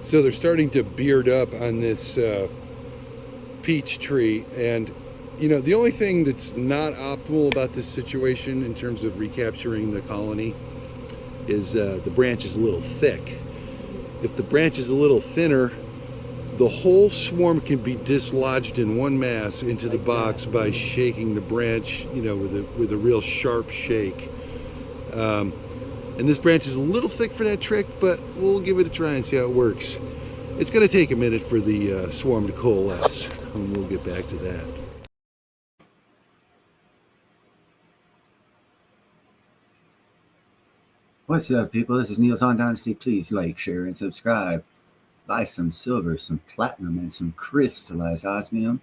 So they're starting to beard up on this peach tree. And, the only thing that's not optimal about this situation in terms of recapturing the colony is the branch is a little thick. If the branch is a little thinner, the whole swarm can be dislodged in one mass into the box by shaking the branch, with a real sharp shake. And this branch is a little thick for that trick, but we'll give it a try and see how it works. It's going to take a minute for the swarm to coalesce, and we'll get back to that. What's up, people? This is Neil's On Dynasty. Please like, share, and subscribe. Buy some silver, some platinum, and some crystallized osmium.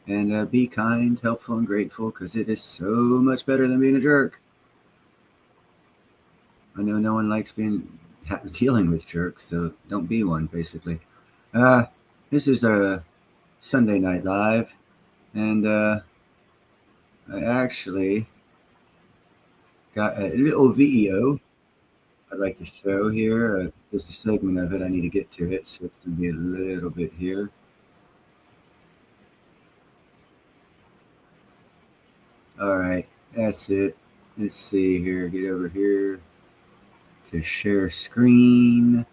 And be kind, helpful, and grateful, because it is so much better than being a jerk. I know no one likes dealing with jerks, so don't be one, basically. This is a Sunday Night Live, and I actually got a little video I'd like to show here. Just a segment of it. I need to get to it, so it's going to be a little bit here. All right, that's it. Let's see here. Get over here to share screen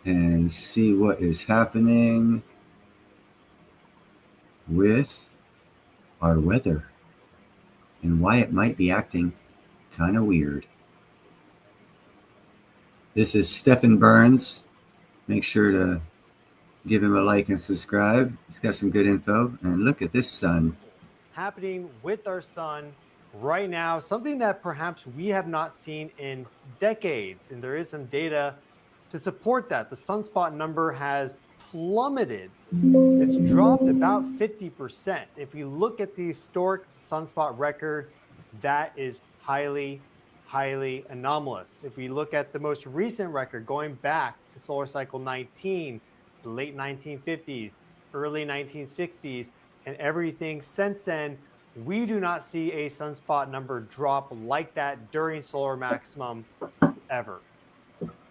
and see what is happening with our weather and why it might be acting kind of weird. This is Stephen Burns. Make sure to give him a like and subscribe. He's got some good info. And look at this sun. Happening with our sun right now, something that perhaps we have not seen in decades. And there is some data to support that. The sunspot number has plummeted. It's dropped about 50%. If we look at the historic sunspot record, that is highly anomalous. If we look at the most recent record going back to solar cycle 19, the late 1950s, early 1960s, and everything since then, we do not see a sunspot number drop like that during solar maximum ever.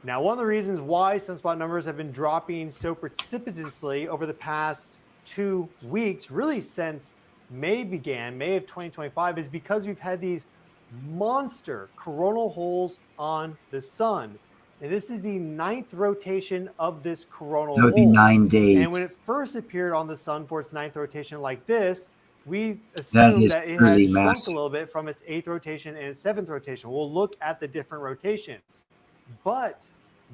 Now, one of the reasons why sunspot numbers have been dropping so precipitously over the past 2 weeks, really since May of 2025, is because we've had these monster coronal holes on the sun. And this is the 9th rotation of this coronal hole. That would be 9 days. And when it first appeared on the sun for its 9th rotation like this, we assumed that it had shrunk a little bit from its 8th rotation and its 7th rotation. We'll look at the different rotations. But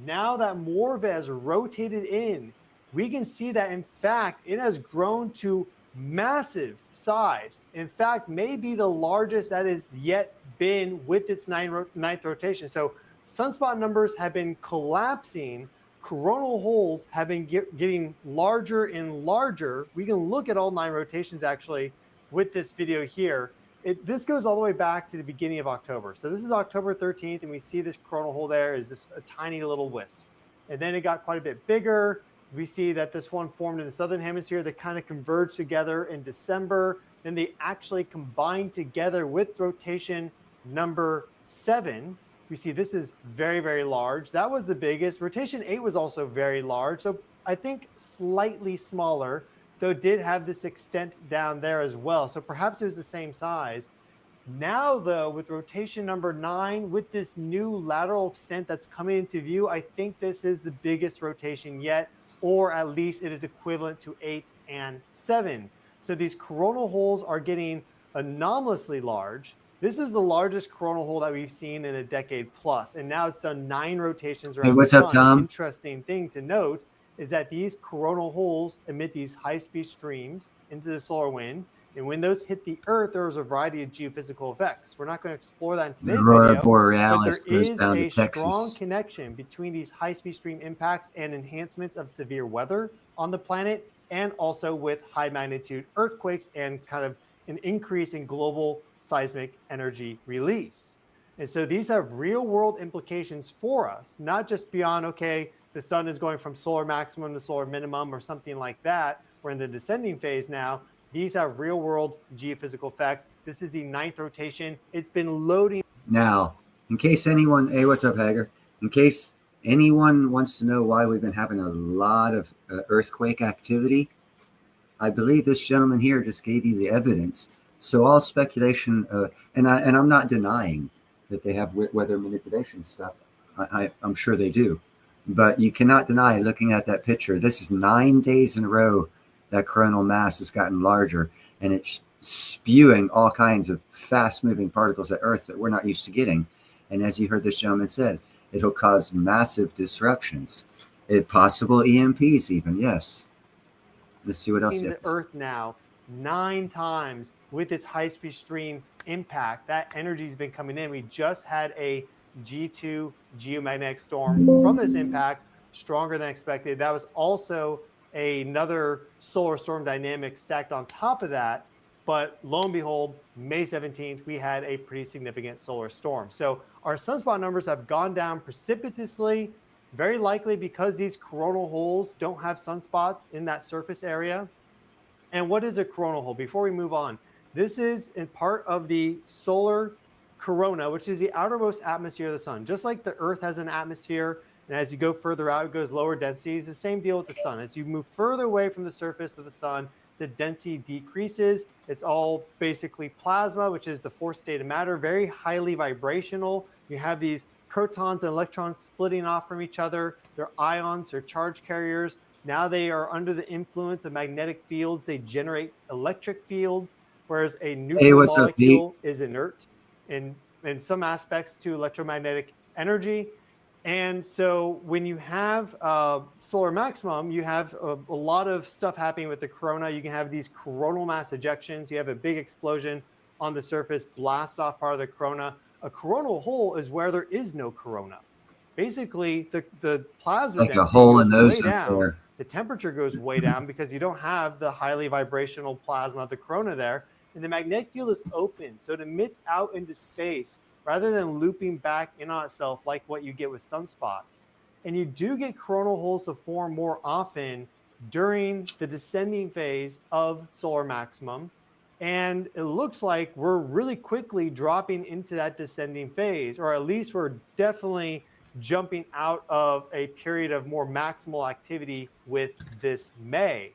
now that more of it has rotated in, we can see that, in fact, it has grown to massive size. In fact, maybe the largest that has yet been with its 9th rotation. So sunspot numbers have been collapsing. Coronal holes have been getting larger and larger. We can look at all 9 rotations actually with this video here. This goes all the way back to the beginning of October. So this is October 13th, and we see this coronal hole there is just a tiny little wisp. And then it got quite a bit bigger. We see that this one formed in the southern hemisphere that kind of converged together in December. Then they actually combined together with rotation number 7. We see this is very large. That was the biggest. Rotation 8 was also very large. So I think slightly smaller, though did have this extent down there as well. So perhaps it was the same size. Now, though, with rotation number 9, with this new lateral extent that's coming into view, I think this is the biggest rotation yet, or at least it is equivalent to 8 and 7. So these coronal holes are getting anomalously large. This is the largest coronal hole that we've seen in a decade plus, and now it's done 9 rotations around what's the sun. up, Tom? An interesting thing to note is that these coronal holes emit these high-speed streams into the solar wind, and when those hit the Earth, there's a variety of geophysical effects. We're not going to explore that in today's video, Borealis but there is down to a Texas. strong connection between these high-speed stream impacts and enhancements of severe weather on the planet, and also with high-magnitude earthquakes and kind of an increase in global seismic energy release. And so these have real-world implications for us, not just beyond, okay, the sun is going from solar maximum to solar minimum or something like that. We're in the descending phase now. These have real-world geophysical effects. This is the 9th rotation. It's been loading. Now, in case anyone, hey, what's up, Hager? In case anyone wants to know why we've been having a lot of earthquake activity, I believe this gentleman here just gave you the evidence. So all speculation, and I'm not denying that they have weather manipulation stuff. I'm sure they do, but you cannot deny looking at that picture. This is 9 days in a row that coronal mass has gotten larger, and it's spewing all kinds of fast-moving particles at Earth that we're not used to getting. And as you heard this gentleman said, it'll cause massive disruptions, possible EMPs even. Yes. Let's see what else. The Earth now 9 times with its high-speed stream impact. That energy's been coming in. We just had a G2 geomagnetic storm from this impact, stronger than expected. That was also another solar storm dynamic stacked on top of that. But lo and behold, May 17th, we had a pretty significant solar storm. So our sunspot numbers have gone down precipitously, very likely because these coronal holes don't have sunspots in that surface area. And what is a coronal hole? Before we move on, this is in part of the solar corona, which is the outermost atmosphere of the sun. Just like the Earth has an atmosphere, and as you go further out, it goes lower density. It's the same deal with the sun. As you move further away from the surface of the sun, the density decreases. It's all basically plasma, which is the fourth state of matter, very highly vibrational. You have these protons and electrons splitting off from each other. They're ions, they're charge carriers. Now they are under the influence of magnetic fields. They generate electric fields, whereas a neutral molecule is inert in some aspects to electromagnetic energy. And so when you have solar maximum, you have a lot of stuff happening with the corona. You can have these coronal mass ejections. You have a big explosion on the surface, blasts off part of the corona. A coronal hole is where there is no corona. Basically, the plasma like a hole in goes ozone way down. layer. The temperature goes way down because you don't have the highly vibrational plasma of the corona there. And the magnetic field is open, so it emits out into space rather than looping back in on itself like what you get with sunspots. And you do get coronal holes to form more often during the descending phase of solar maximum. And it looks like we're really quickly dropping into that descending phase, or at least we're definitely jumping out of a period of more maximal activity with this May.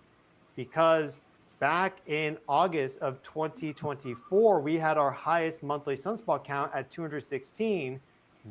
Because back in August of 2024, we had our highest monthly sunspot count at 216.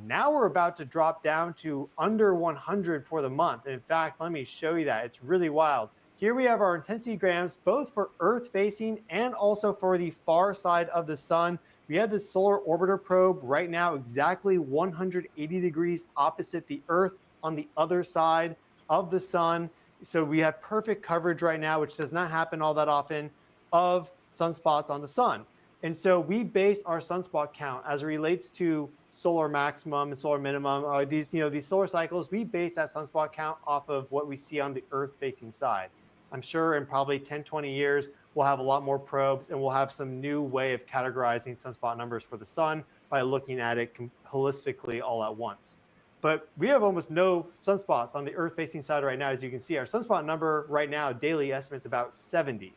Now we're about to drop down to under 100 for the month. In fact, let me show you that. It's really wild. Here we have our intensity grams, both for Earth facing and also for the far side of the sun. We have the solar orbiter probe right now exactly 180 degrees opposite the Earth on the other side of the sun. So we have perfect coverage right now, which does not happen all that often, of sunspots on the sun. And so we base our sunspot count as it relates to solar maximum and solar minimum. These solar cycles, we base that sunspot count off of what we see on the Earth-facing side. I'm sure in probably 10, 20 years, we'll have a lot more probes and we'll have some new way of categorizing sunspot numbers for the sun by looking at it holistically all at once. But we have almost no sunspots on the Earth-facing side right now. As you can see, our sunspot number right now, daily estimates about 70.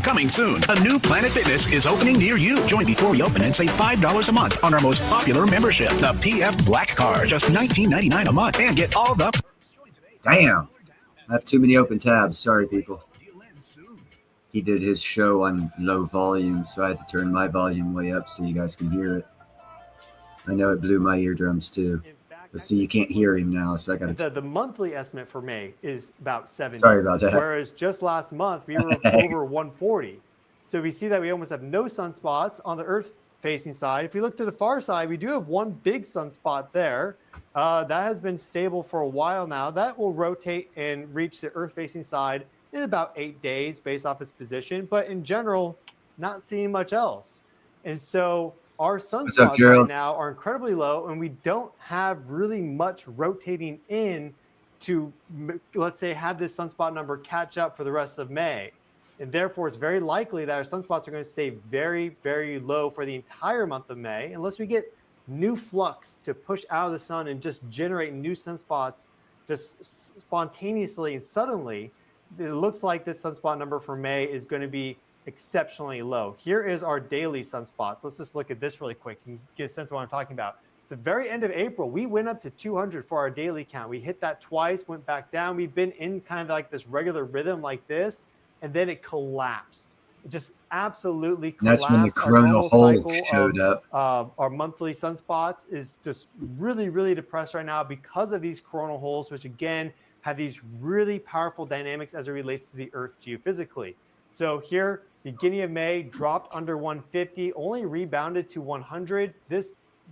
Coming soon, a new Planet Fitness is opening near you. Join before we open and save $5 a month on our most popular membership, the PF Black Card. Just $19.99 a month and get all the perks. Damn. I have too many open tabs. Sorry, people. He did his show on low volume, so I had to turn my volume way up so you guys can hear it. I know it blew my eardrums too. But see, you can't hear him now, so I got to... The monthly estimate for May is about 70. Sorry about that. Whereas just last month, we were over 140. So we see that we almost have no sunspots on the Earth-facing side. If we look to the far side, we do have one big sunspot there. That has been stable for a while now. That will rotate and reach the Earth-facing side in about 8 days based off its position. But in general, not seeing much else. And so our sunspots right now are incredibly low, and we don't have really much rotating in to, let's say, have this sunspot number catch up for the rest of May. And therefore, it's very likely that our sunspots are going to stay very, very low for the entire month of May, unless we get new flux to push out of the sun and just generate new sunspots just spontaneously and suddenly. It looks like this sunspot number for May is going to be exceptionally low. Here is our daily sunspots. Let's just look at this really quick and get a sense of what I'm talking about. the very end of April, we went up to 200 for our daily count. We hit that twice, went back down. We've been in kind of like this regular rhythm like this, and then it collapsed. It just absolutely collapsed. That's when the coronal hole showed up. Our monthly sunspots is just really, really depressed right now because of these coronal holes, which again have these really powerful dynamics as it relates to the Earth geophysically. So here, beginning of May, dropped under 150, only rebounded to 100. This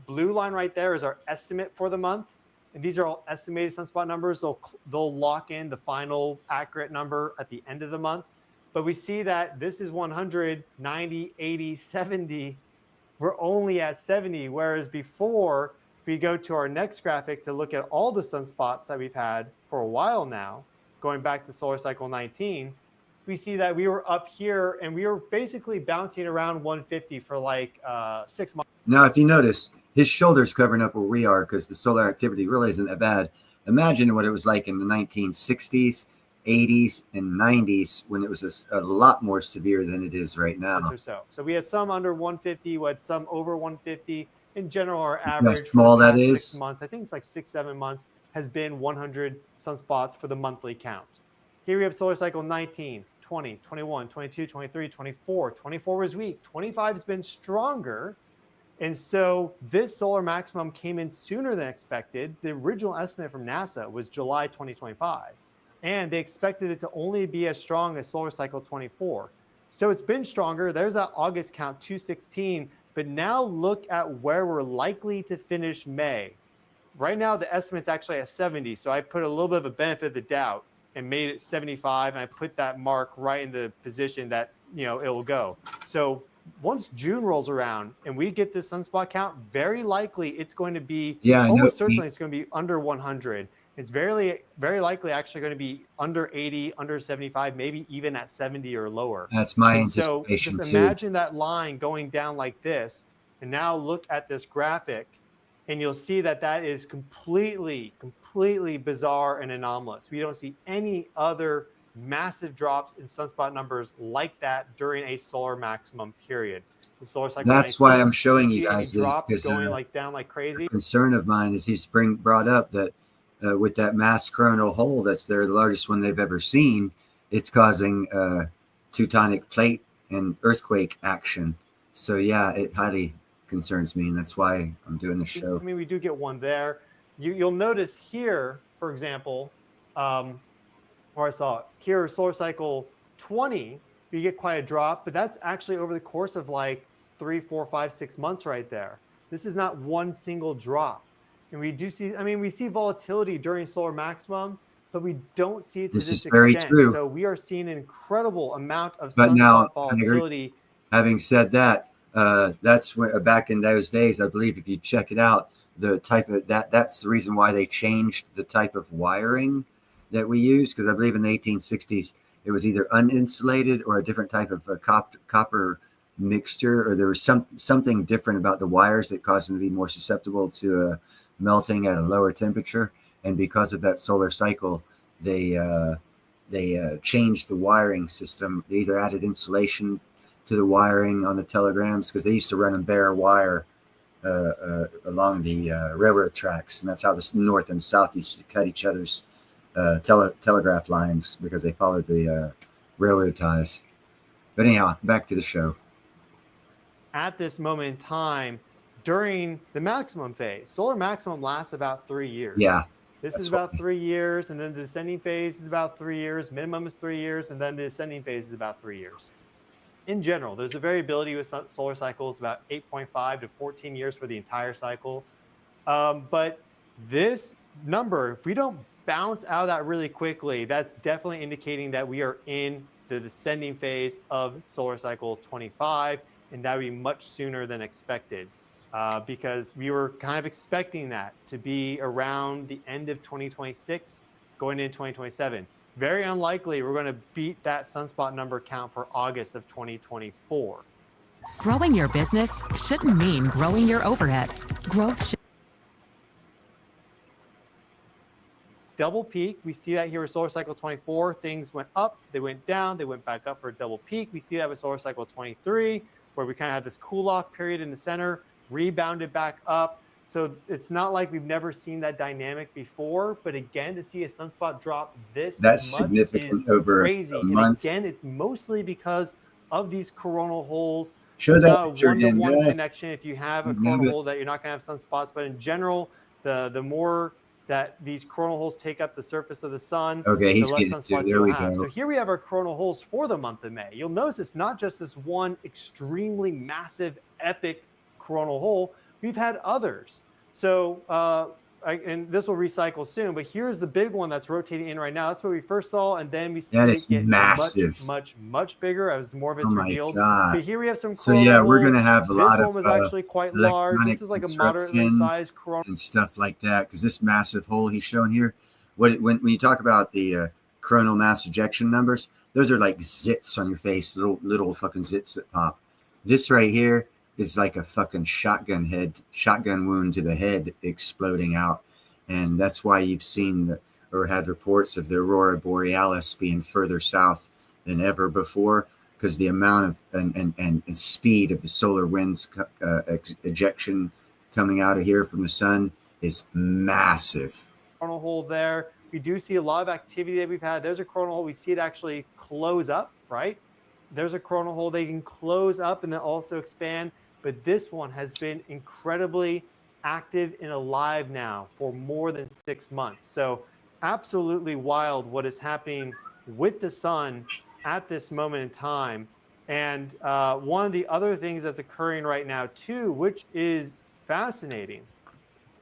blue line right there is our estimate for the month. And these are all estimated sunspot numbers. They'll lock in the final accurate number at the end of the month. But we see that this is 100, 90, 80, 70. We're only at 70. Whereas before, if we go to our next graphic to look at all the sunspots that we've had for a while now, going back to solar cycle 19, we see that we were up here and we were basically bouncing around 150 for like 6 months. Now, if you notice, his shoulder's covering up where we are because the solar activity really isn't that bad. Imagine what it was like in the 1960s, 80s, and 90s when it was a lot more severe than it is right now. So we had some under 150, we had some over 150. In general, our average how small that is. 6 months, I think it's like 6-7 months, has been 100 sunspots for the monthly count. Here we have solar cycle 19, 20, 21, 22, 23, 24. 24 was weak. 25 has been stronger. And so this solar maximum came in sooner than expected. The original estimate from NASA was July 2025. And they expected it to only be as strong as solar cycle 24. So it's been stronger. There's that August count, 216. But now look at where we're likely to finish May. Right now, the estimate's actually at 70. So I put a little bit of a benefit of the doubt and made it 75. And I put that mark right in the position that, it will go. So once June rolls around and we get this sunspot count, very likely it's going to be, certainly it's going to be under 100. It's very, very likely actually going to be under 80, under 75, maybe even at 70 or lower. That's my anticipation. So just imagine that line going down like this. And now look at this graphic and you'll see that that is completely bizarre and anomalous. We don't see any other massive drops in sunspot numbers like that during a solar maximum period. The solar cycle. That's why I'm showing you guys this, because going like down like crazy. Concern of mine is he's brought up that with that mass coronal hole that's there, the largest one they've ever seen, it's causing tectonic plate and earthquake action. So yeah, it highly concerns me, and that's why I'm doing the show. I mean, we do get one there. You'll notice here, for example, where I saw it, here, solar cycle 20, you get quite a drop, but that's actually over the course of like 3, 4, 5, 6 months right there. This is not one single drop. And we do see, we see volatility during solar maximum, but we don't see it to this extent. Very true. So we are seeing an incredible amount of sunspot volatility. Having said that, that's when, back in those days, I believe if you check it out, the type of that's the reason why they changed the type of wiring that we use, because I believe in the 1860s it was either uninsulated or a different type of copper mixture, or there was something different about the wires that caused them to be more susceptible to melting at a lower temperature. And because of that solar cycle, they changed the wiring system. They either added insulation to the wiring on the telegrams, because they used to run a bare wire along the railroad tracks, and that's how the north and south used to cut each other's telegraph lines, because they followed the railroad ties. But anyhow, back to the show. At this moment in time, during the maximum phase, solar maximum lasts about 3 years. Yeah. This is about 3 years, and then the descending phase is about 3 years, minimum is 3 years, and then the ascending phase is about 3 years. In general, there's a variability with solar cycles, about 8.5 to 14 years for the entire cycle. But this number, if we don't bounce out of that really quickly, that's definitely indicating that we are in the descending phase of solar cycle 25, and that would be much sooner than expected. Because we were kind of expecting that to be around the end of 2026, going into 2027. Very unlikely we're going to beat that sunspot number count for August of 2024. Growing your business shouldn't mean growing your overhead. Growth should. Double peak, we see that here with solar cycle 24. Things went up, they went down, they went back up for a double peak. We see that with solar cycle 23, where we kind of had this cool off period in the center, rebounded back up. So it's not like we've never seen that dynamic before, but again, to see a sunspot drop that's much significant is over crazy. a month. And again, it's mostly because of these coronal holes. Show It's that not a picture again, one-to-one guy. connection. If you have a coronal hole, that you're not going to have sunspots. But in general, the more that these coronal holes take up the surface of the sun, Okay, he's the less getting to. sunspots There you'll we have. go. So here we have our coronal holes for the month of May. You'll notice it's not just this one extremely massive, epic coronal hole. We've had others. So, and this will recycle soon, but here's the big one that's rotating in right now. That's what we first saw, and then we see it get massive. much bigger as more of it's revealed. God. But here we have some. So yeah, we're gonna have a lot of. This of one was actually quite large. This is like a moderately sized coronal and stuff like that. Because this massive hole he's showing here, when you talk about the coronal mass ejection numbers, those are like zits on your face, little fucking zits that pop. This right here is like a fucking shotgun wound to the head exploding out. And that's why you've seen or had reports of the Aurora Borealis being further south than ever before, because the amount of and speed of the solar winds ejection coming out of here from the sun is massive. Coronal hole there. We do see a lot of activity that we've had. There's a coronal hole. We see it actually close up, right? There's a coronal hole. They can close up and then also expand. But this one has been incredibly active and alive now for more than 6 months. So absolutely wild what is happening with the sun at this moment in time. And one of the other things that's occurring right now too, which is fascinating,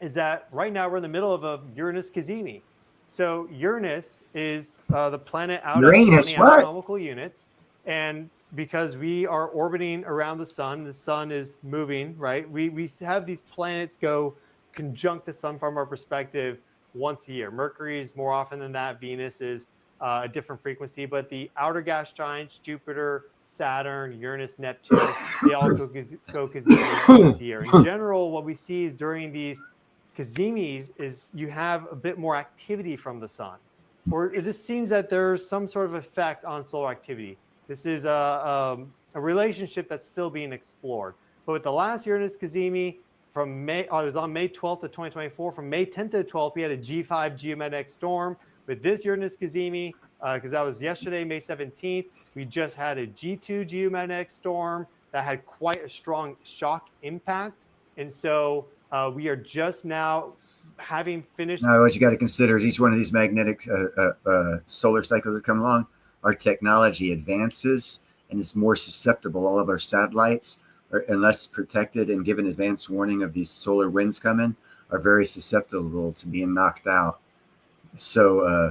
is that right now we're in the middle of a Uranus-Cazimi. So Uranus is the planet out of the astronomical units. And because we are orbiting around the sun is moving, right? We have these planets go conjunct the sun from our perspective once a year. Mercury is more often than that. Venus is a different frequency, but the outer gas giants, Jupiter, Saturn, Uranus, Neptune, they all go Cazimi once a year. In general, what we see is during these Cazimis is you have a bit more activity from the sun, or it just seems that there's some sort of effect on solar activity. This is a relationship that's still being explored. But with the last Uranus-Cazimi from May, it was on May 12th of 2024. From May 10th to 12th, we had a G5 geomagnetic storm. With this Uranus-Cazimi, because that was yesterday, May 17th, we just had a G2 geomagnetic storm that had quite a strong shock impact. And so we are just now having finished. Now, what you got to consider is each one of these magnetic solar cycles that come along, our technology advances and is more susceptible. All of our satellites, unless protected and given advance warning of these solar winds coming, are very susceptible to being knocked out. So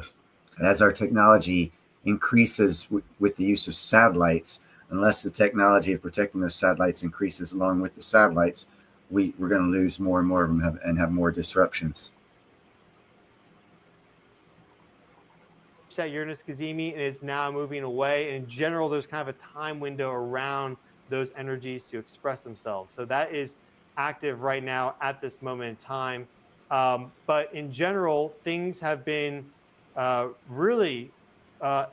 as our technology increases with the use of satellites, unless the technology of protecting those satellites increases along with the satellites, we're going to lose more and more of them and have more disruptions. That Uranus-Cazimi, and it's now moving away. And in general, there's kind of a time window around those energies to express themselves. So that is active right now at this moment in time. But in general, things have been really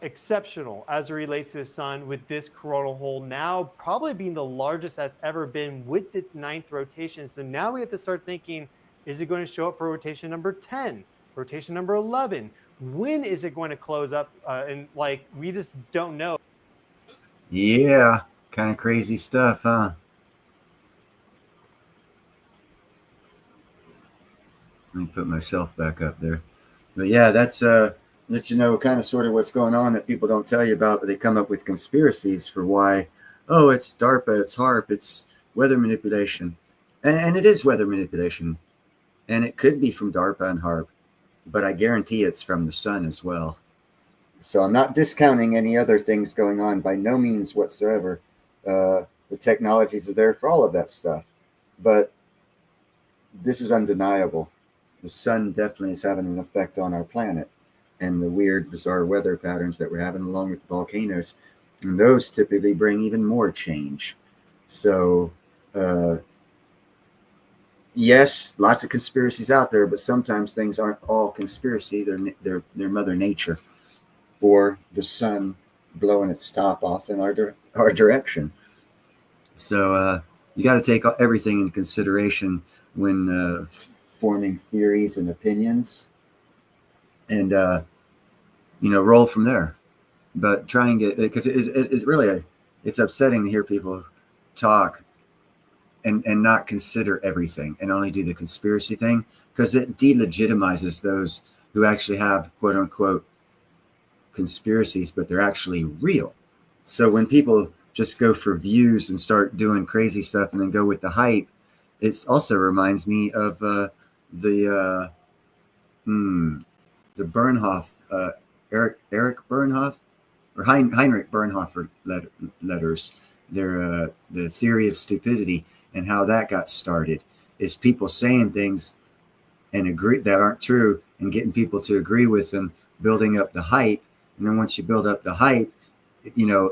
exceptional as it relates to the sun, with this coronal hole now probably being the largest that's ever been with its 9th rotation. So now we have to start thinking, is it going to show up for rotation number 10, rotation number 11? When is it going to close up? And like, we just don't know. Yeah, kind of crazy stuff, huh? Let me put myself back up there. But yeah, that's let you know kind of sort of what's going on that people don't tell you about, but they come up with conspiracies for why, oh, it's DARPA, it's HAARP, it's weather manipulation. And it is weather manipulation. And it could be from DARPA and HAARP, but I guarantee it's from the sun as well. So I'm not discounting any other things going on by no means whatsoever. The technologies are there for all of that stuff. But this is undeniable. The sun definitely is having an effect on our planet and the weird, bizarre weather patterns that we're having along with the volcanoes. And those typically bring even more change. So, yes, lots of conspiracies out there, but sometimes things aren't all conspiracy. They're Mother Nature or the sun blowing its top off in our direction. So you got to take everything in consideration when forming theories and opinions, and roll from there. But try and get, because it really, it's upsetting to hear people talk and not consider everything and only do the conspiracy thing, because it delegitimizes those who actually have quote unquote conspiracies, but they're actually real. So when people just go for views and start doing crazy stuff and then go with the hype, it also reminds me of the Bernhoff, Erich Bernhoff or Heinrich Bernhofer letters. They're the theory of stupidity, and how that got started is people saying things and agree that aren't true and getting people to agree with them, building up the hype. And then once you build up the hype,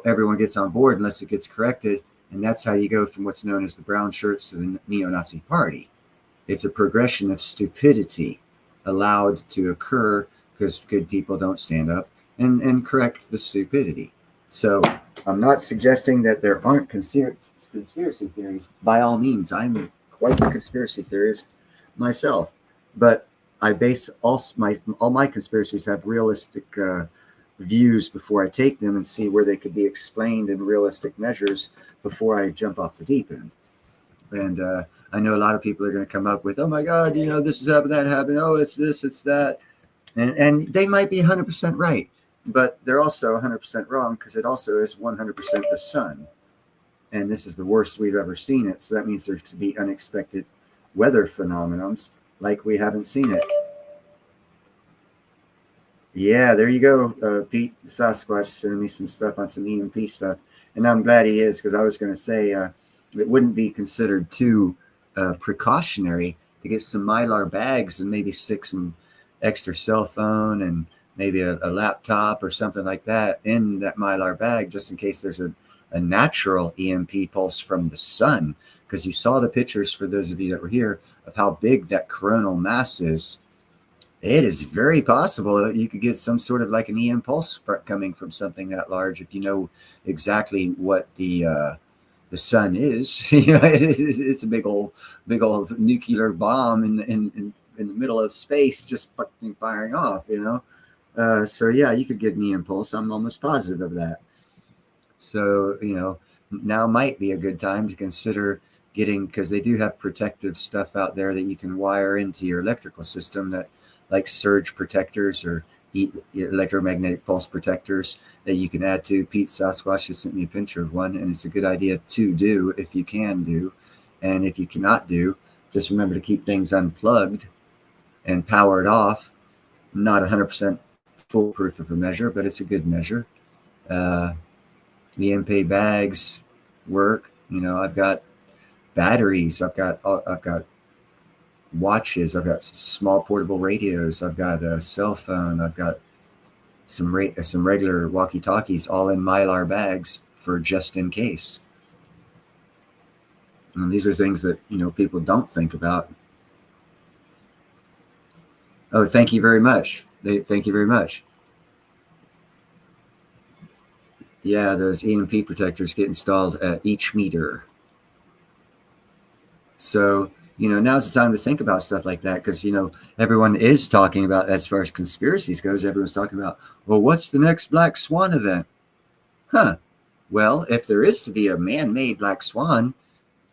everyone gets on board unless it gets corrected. And that's how you go from what's known as the brown shirts to the neo-Nazi party. It's a progression of stupidity allowed to occur because good people don't stand up and correct the stupidity. So I'm not suggesting that there aren't conspiracy theories. By all means, I'm quite a conspiracy theorist myself, but I base all my conspiracies have realistic views before I take them and see where they could be explained in realistic measures before I jump off the deep end. And I know a lot of people are going to come up with, oh my God, this has happened, that happened. Oh, it's this, it's that. And they might be 100% right, but they're also 100% wrong, because it also is 100% the sun. And this is the worst we've ever seen it. So that means there's to be unexpected weather phenomenons like we haven't seen it. Yeah, there you go. Pete Sasquatch sending me some stuff on some EMP stuff. And I'm glad he is, because I was going to say it wouldn't be considered too precautionary to get some Mylar bags and maybe stick some extra cell phone and maybe a laptop or something like that in that Mylar bag, just in case there's a natural EMP pulse from the sun. Because you saw the pictures, for those of you that were here, of how big that coronal mass is. It is very possible that you could get some sort of like an EM pulse coming from something that large if you know exactly what the sun is. It's a big old nuclear bomb in the middle of space, just fucking firing off. So yeah, you could get an EM pulse. I'm almost positive of that. So now might be a good time to consider getting, because they do have protective stuff out there that you can wire into your electrical system, that like surge protectors or electromagnetic pulse protectors that you can add to. Pete Sasquatch just sent me a picture of one, and it's a good idea to do if you can do. And if you cannot do, just remember to keep things unplugged and powered off. Not 100% foolproof of a measure, but it's a good measure. EMP bags work. I've got batteries. I've got watches. I've got small portable radios. I've got a cell phone. I've got some regular walkie-talkies, all in Mylar bags for just in case. And these are things that people don't think about. Oh, thank you very much. Thank you very much. Yeah, those EMP protectors get installed at each meter. So now's the time to think about stuff like that, because everyone is talking about, as far as conspiracies goes, everyone's talking about, well, what's the next black swan event? Well, if there is to be a man-made black swan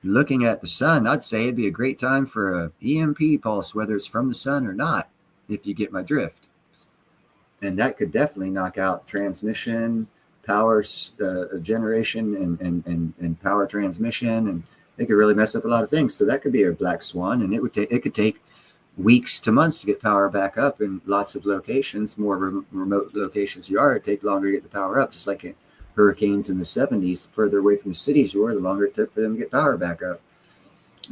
looking at the sun, I'd say it'd be a great time for a EMP pulse, whether it's from the sun or not, if you get my drift. And that could definitely knock out transmission, power generation, and power transmission, and it could really mess up a lot of things. So that could be a black swan, and it could take weeks to months to get power back up in lots of locations. More remote locations you are, it take longer to get the power up, just like hurricanes in the 70s. The further away from the cities you were, the longer it took for them to get power back up.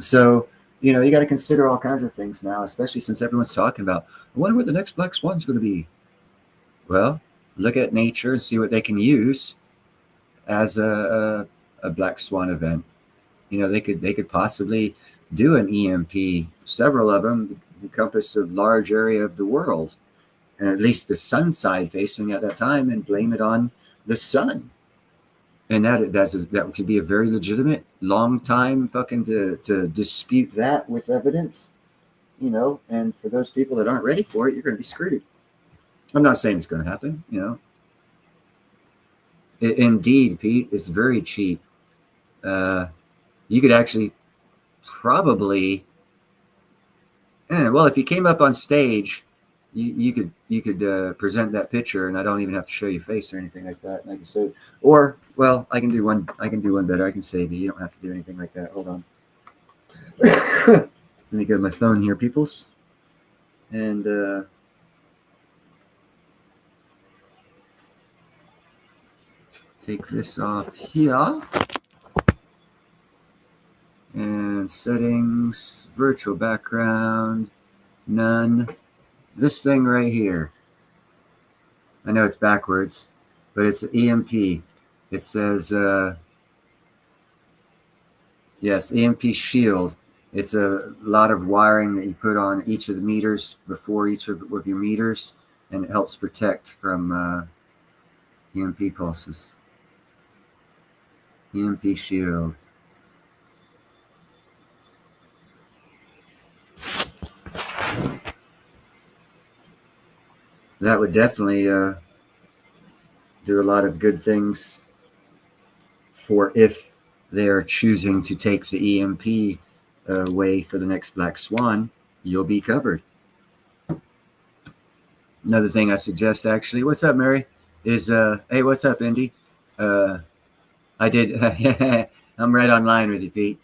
So you got to consider all kinds of things now, especially since everyone's talking about, I wonder what the next black swan's going to be. Well, look at nature and see what they can use as a black swan event. They could possibly do an EMP, several of them, encompass a large area of the world, and at least the sun side facing at that time, and blame it on the sun. And that could be a very legitimate long time fucking to dispute that with evidence, you know. And for those people that aren't ready for it, you're going to be screwed. I'm not saying it's going to happen, you know. Indeed, Pete, it's very cheap. You could actually probably, well, if you came up on stage, you could present that picture, and I don't even have to show your face or anything like that. And I can say, or well, I can do one better. I can save you. You don't have to do anything like that. Hold on. Let me go to my phone here, peoples, and take this off here. And settings, virtual background, none. This thing right here. I know it's backwards, but it's an EMP. It says, yes, EMP shield. It's a lot of wiring that you put on each of the meters before each of your meters, and it helps protect from EMP pulses. EMP shield. That would definitely do a lot of good things for if they are choosing to take the EMP way for the next Black Swan. You'll be covered. Another thing I suggest, actually, what's up, Mary? Is hey, what's up, Indy? I did. I'm right online with you, Pete.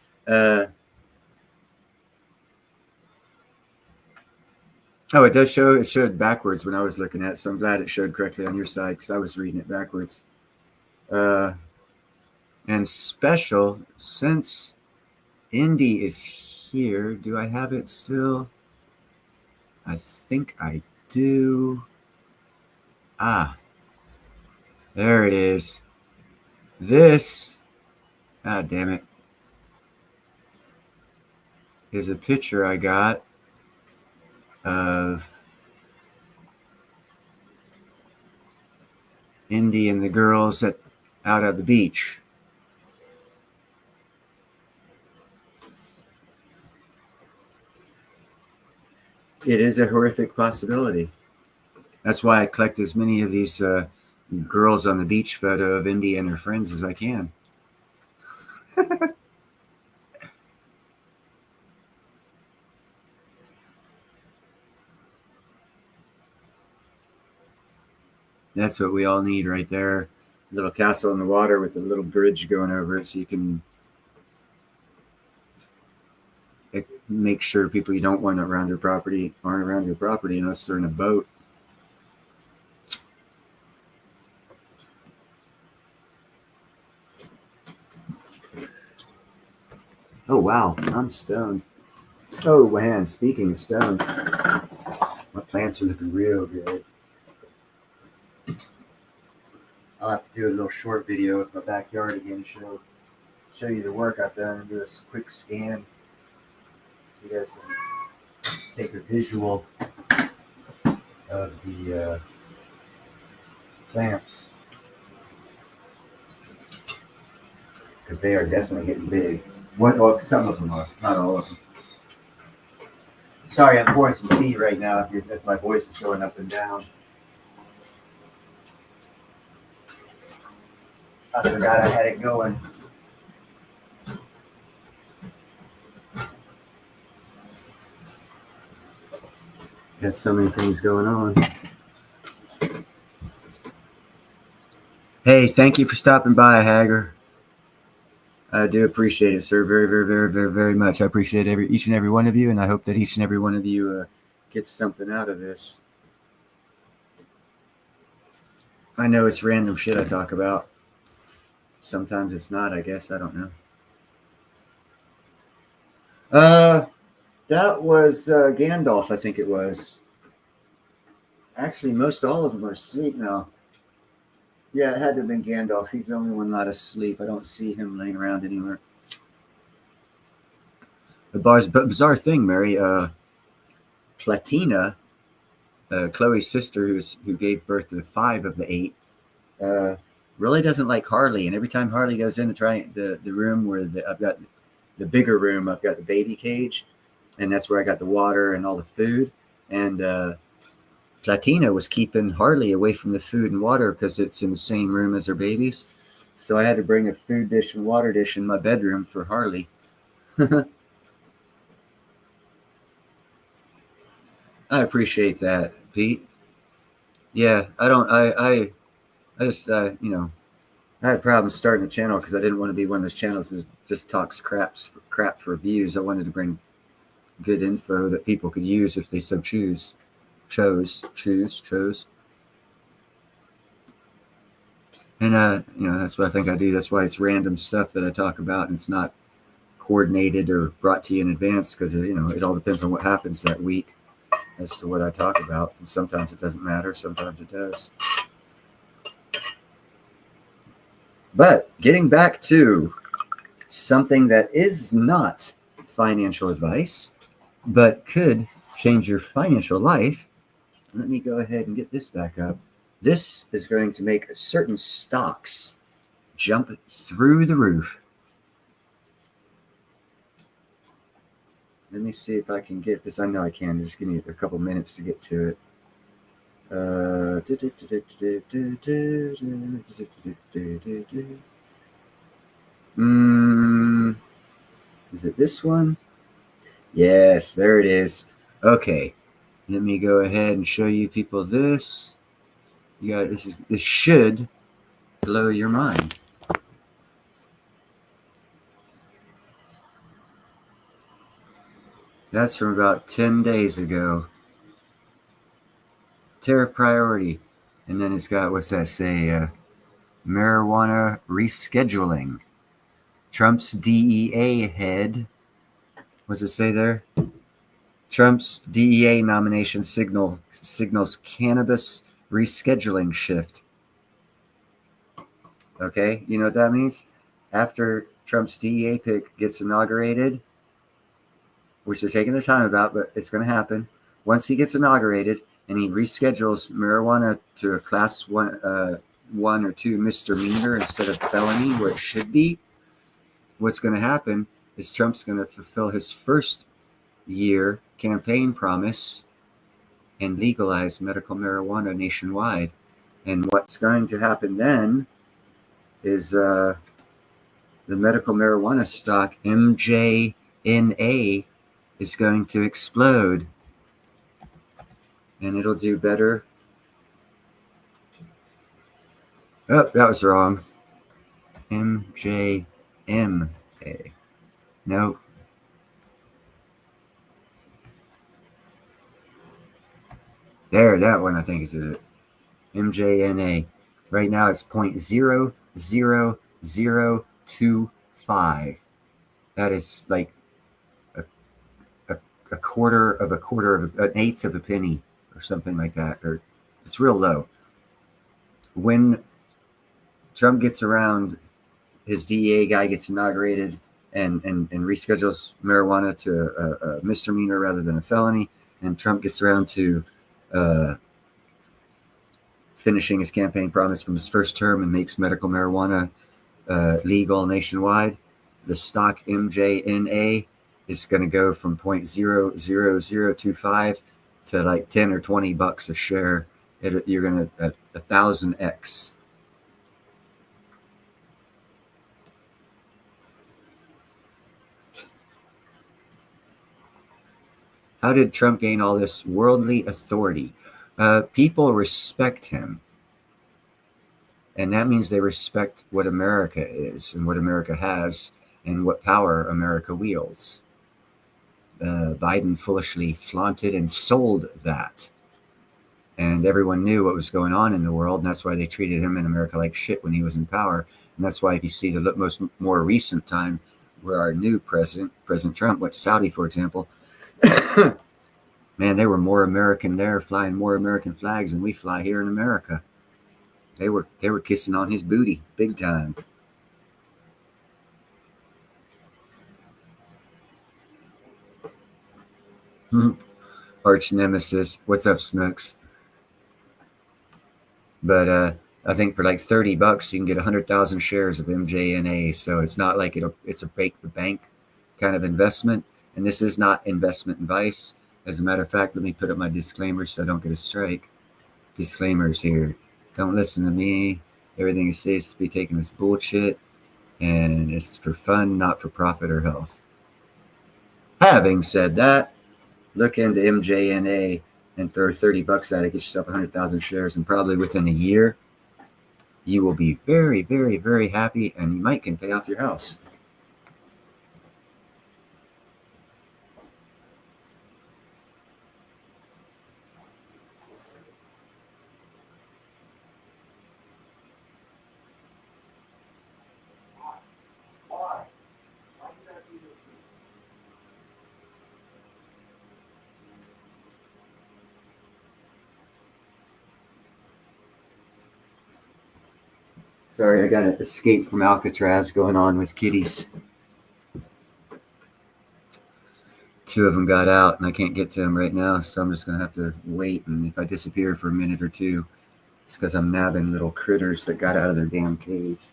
Oh, it does show. It showed backwards when I was looking at it, so I'm glad it showed correctly on your side because I was reading it backwards. And special, since Indy is here, do I have it still? I think I do. Ah, there it is. This, damn it, is a picture I got of Indy and the girls out at the beach. It is a horrific possibility. That's why I collect as many of these girls on the beach photo of Indy and her friends as I can. That's what we all need right there. A little castle in the water with a little bridge going over it so you can make sure people you don't want around your property aren't around your property unless they're in a boat. Oh, wow. I'm stoned. Oh, man. Speaking of stoned, my plants are looking real good. I'll have to do a little short video of my backyard again to show you the work I've done and do a quick scan so you guys can take a visual of the plants, because they are definitely getting big. Well, some of them are, not all of them. Sorry, I'm pouring some tea right now if my voice is going up and down. I forgot I had it going. Got so many things going on. Hey, thank you for stopping by, Hager. I do appreciate it, sir. Very, very, very, very, very much. I appreciate each and every one of you, and I hope that each and every one of you gets something out of this. I know it's random shit I talk about. Sometimes it's not, I guess. I don't know. That was Gandalf, I think it was. Actually, most all of them are asleep now. Yeah, it had to have been Gandalf. He's the only one not asleep. I don't see him laying around anywhere. The bizarre thing, Mary, Platina, Chloe's sister, who gave birth to 5 of the 8, really doesn't like Harley. And every time Harley goes in to try the room where I've got the bigger room, I've got the baby cage, and that's where I got the water and all the food. And Platina was keeping Harley away from the food and water because it's in the same room as her babies. So I had to bring a food dish and water dish in my bedroom for Harley. I appreciate that, Pete. Yeah, I just, I had problems starting a channel because I didn't want to be one of those channels that just talks crap for views. I wanted to bring good info that people could use if they so chose. And, that's what I think I do. That's why it's random stuff that I talk about, and it's not coordinated or brought to you in advance because, it all depends on what happens that week as to what I talk about. And sometimes it doesn't matter. Sometimes it does. But getting back to something that is not financial advice, but could change your financial life. Let me go ahead and get this back up. This is going to make certain stocks jump through the roof. Let me see if I can get this. I know I can. Just give me a couple minutes to get to it. Is it this one? Yes, there it is. Okay, let me go ahead and show you people this. This should blow your mind. That's from about 10 days ago. Tariff priority. And then it's got, what's that say? Marijuana rescheduling. Trump's DEA head. What's it say there? Trump's DEA nomination signals cannabis rescheduling shift. Okay, you know what that means? After Trump's DEA pick gets inaugurated, which they're taking their time about, but it's going to happen. Once he gets inaugurated and he reschedules marijuana to a class 1 or 2 misdemeanor instead of felony where it should be, what's going to happen is Trump's going to fulfill his first year campaign promise and legalize medical marijuana nationwide. And what's going to happen then is the medical marijuana stock, MJNA, is going to explode. And it'll do better. Oh, that was wrong. MJMA. No. There, that one I think is it. MJNA. Right now it's 0.00025. That is like a quarter of an eighth of a penny or something like that. Or it's real low. When Trump gets around, his DEA guy gets inaugurated and reschedules marijuana to a misdemeanor rather than a felony, and Trump gets around to finishing his campaign promise from his first term and makes medical marijuana legal nationwide, the stock MJNA is going to go from 0.00025 to like 10 or 20 bucks a share. You're going to 1,000x. How did Trump gain all this worldly authority? People respect him. And that means they respect what America is and what America has and what power America wields. Biden foolishly flaunted and sold that. And everyone knew what was going on in the world. And that's why they treated him in America like shit when he was in power. And that's why if you see the more recent time where our new President Trump went to Saudi, for example, man, they were more American there, flying more American flags than we fly here in America. They were kissing on his booty big time. Arch nemesis. What's up, Snooks? But I think for like $30, you can get 100,000 shares of MJNA. So it's not like it's a break the bank kind of investment. And this is not investment advice. As a matter of fact, let me put up my disclaimers so I don't get a strike. Disclaimers here. Don't listen to me. Everything you say is to be taken as bullshit. And it's for fun, not for profit or health. Having said that, look into MJNA and throw $30 at it. Get yourself 100,000 shares. And probably within a year, you will be very, very, very happy, and you might can pay off your house. Sorry, I got an escape from Alcatraz going on with kitties. 2 of them got out, and I can't get to them right now, so I'm just going to have to wait. And if I disappear for a minute or two, it's because I'm nabbing little critters that got out of their damn cage.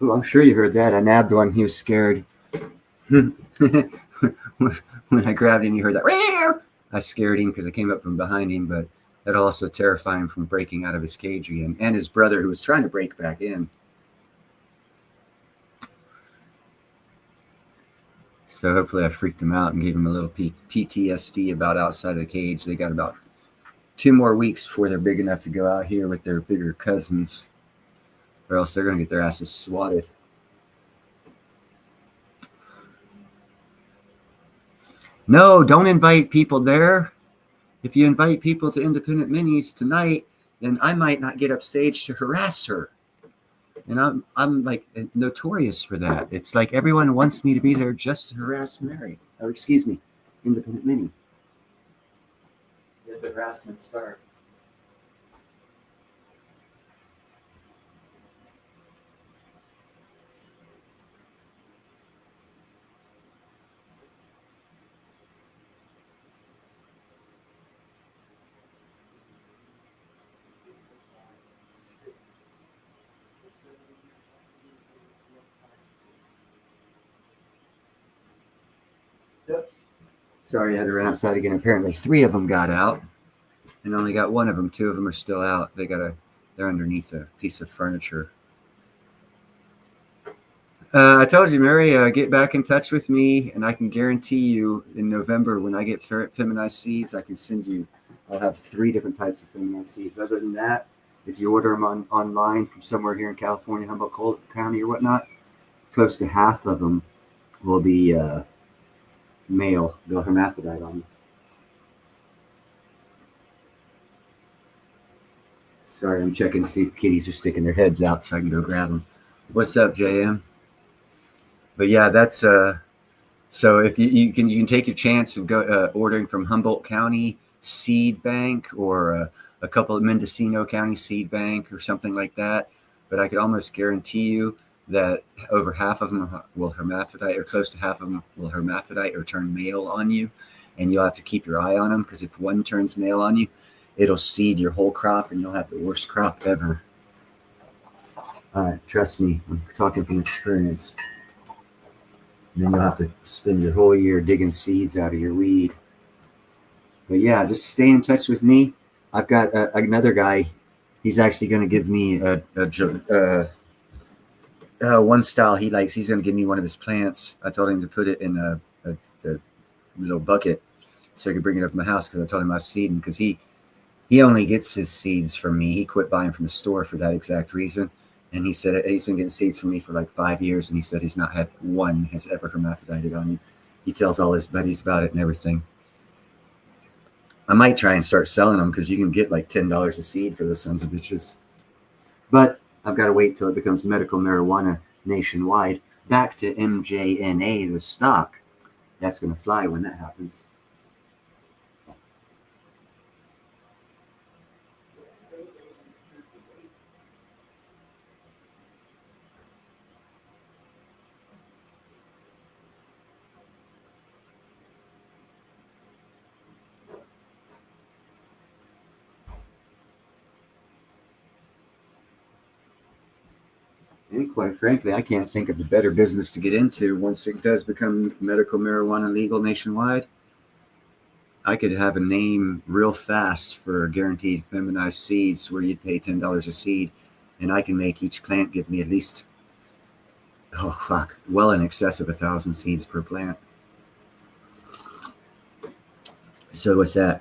Ooh, I'm sure you heard that. I nabbed one. He was scared. When I grabbed him, you heard that. I scared him because I came up from behind him, but that also terrified him from breaking out of his cage again. And his brother, who was trying to break back in. So hopefully I freaked him out and gave him a little PTSD about outside of the cage. They got about 2 more weeks before they're big enough to go out here with their bigger cousins, or else they're going to get their asses swatted. No, don't invite people there. If you invite people to Independent Minis tonight, then I might not get upstage to harass her. And I'm like notorious for that. It's like everyone wants me to be there just to harass Mary. Oh, excuse me, Independent Mini. Let the harassment start. Oops. Sorry, I had to run outside again. Apparently 3 of them got out, and only got 1 of them. 2 of them are still out. They're underneath a piece of furniture. I told you, Mary, get back in touch with me, and I can guarantee you in November when I get feminized seeds, I can send you. I'll have 3 different types of feminized seeds. Other than that, if you order them online from somewhere here in California, Humboldt County or whatnot, close to half of them will be male. They'll hermaphrodite on you. Sorry, I'm checking to see if kitties are sticking their heads out so I can go grab them. What's up, JM? But yeah, that's so if you can take your chance of ordering from Humboldt County Seed Bank or a couple of Mendocino County Seed Bank or something like that. But I could almost guarantee you that over half of them will hermaphrodite, or close to half of them will hermaphrodite or turn male on you, and you'll have to keep your eye on them, because if one turns male on you, it'll seed your whole crop and you'll have the worst crop ever. Trust me, I'm talking from experience. And then you'll have to spend your whole year digging seeds out of your weed. But yeah, just stay in touch with me. I've got another guy. He's actually going to give me one style he likes. He's going to give me one of his plants. I told him to put it in a little bucket so I could bring it up to my house, because I told him I was seeding, because he only gets his seeds from me. He quit buying from the store for that exact reason. And he said he's been getting seeds from me for like 5 years, and he said he's not had one has ever hermaphrodited on him. He tells all his buddies about it and everything. I might try and start selling them, because you can get like $10 a seed for those sons of bitches. But I've got to wait till it becomes medical marijuana nationwide. Back to MJNA, the stock. That's going to fly when that happens. And quite frankly, I can't think of a better business to get into once it does become medical marijuana legal nationwide. I could have a name real fast for guaranteed feminized seeds where you'd pay $10 a seed, and I can make each plant give me at least, well in excess of 1,000 seeds per plant. So what's that?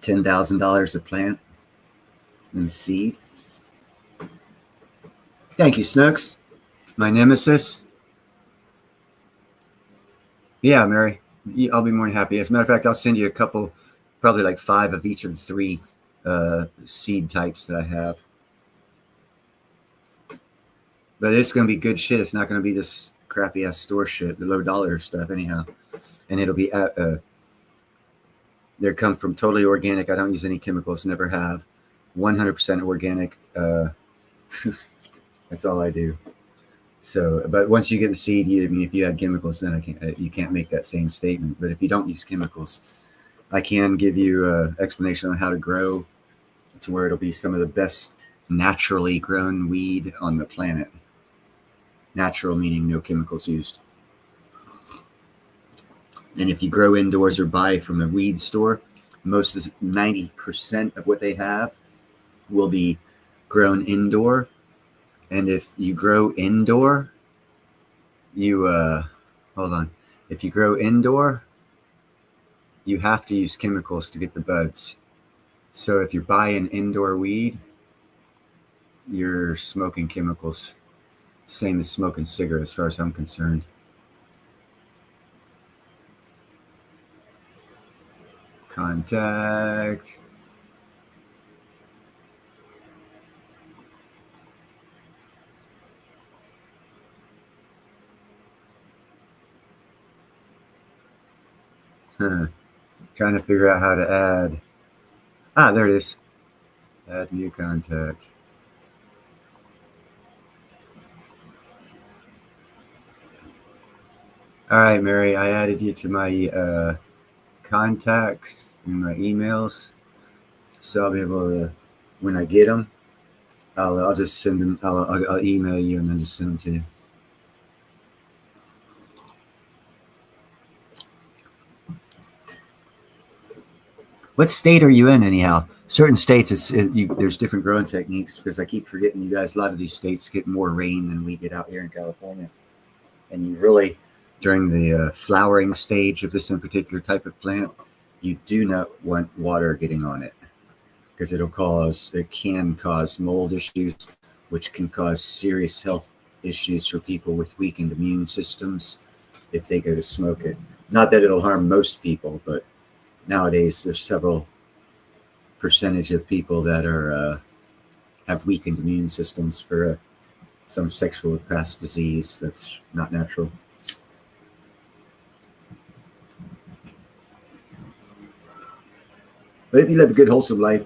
$10,000 a plant in seed. Thank you, Snooks. My nemesis. Yeah, Mary. I'll be more than happy. As a matter of fact, I'll send you a couple, probably like 5 of each of the 3 seed types that I have. But it's going to be good shit. It's not going to be this crappy ass store shit, the low dollar stuff anyhow. And it'll be they come from totally organic. I don't use any chemicals, never have. 100% organic. That's all I do. So, but once you get the seed, if you add chemicals, then you can't make that same statement. But if you don't use chemicals, I can give you an explanation on how to grow to where it'll be some of the best naturally grown weed on the planet. Natural meaning no chemicals used. And if you grow indoors or buy from a weed store, most 90% of what they have will be grown indoor. And if you grow indoor, if you grow indoor, you have to use chemicals to get the buds. So if you're buying indoor weed, you're smoking chemicals. Same as smoking cigarettes, as far as I'm concerned. Contact. Trying to figure out how to add. There it is. Add new contact. All right, Mary, I added you to my contacts and my emails. So I'll be able to, when I get them, I'll just send them. I'll email you and then just send them to you. What state are you in, anyhow? Certain states, there's different growing techniques because I keep forgetting you guys. A lot of these states get more rain than we get out here in California, and you really, during the flowering stage of this in particular type of plant, you do not want water getting on it because it can cause mold issues, which can cause serious health issues for people with weakened immune systems if they go to smoke it. Not that it'll harm most people, but nowadays there's several percentage of people that are have weakened immune systems for some sexual past disease that's not natural. But if you live a good, wholesome life,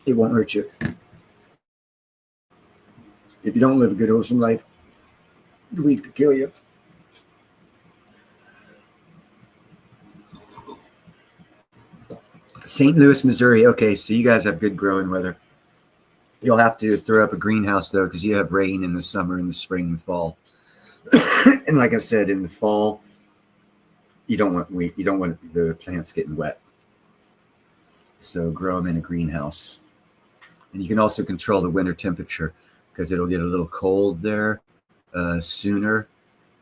it won't hurt you. If you don't live a good, wholesome life, the weed could kill you. St. Louis, Missouri. Okay, so you guys have good growing weather. You'll have to throw up a greenhouse, though, because you have rain in the summer, in the spring, and fall. And like I said, in the fall, you don't want the plants getting wet. So grow them in a greenhouse. And you can also control the winter temperature because it'll get a little cold there sooner.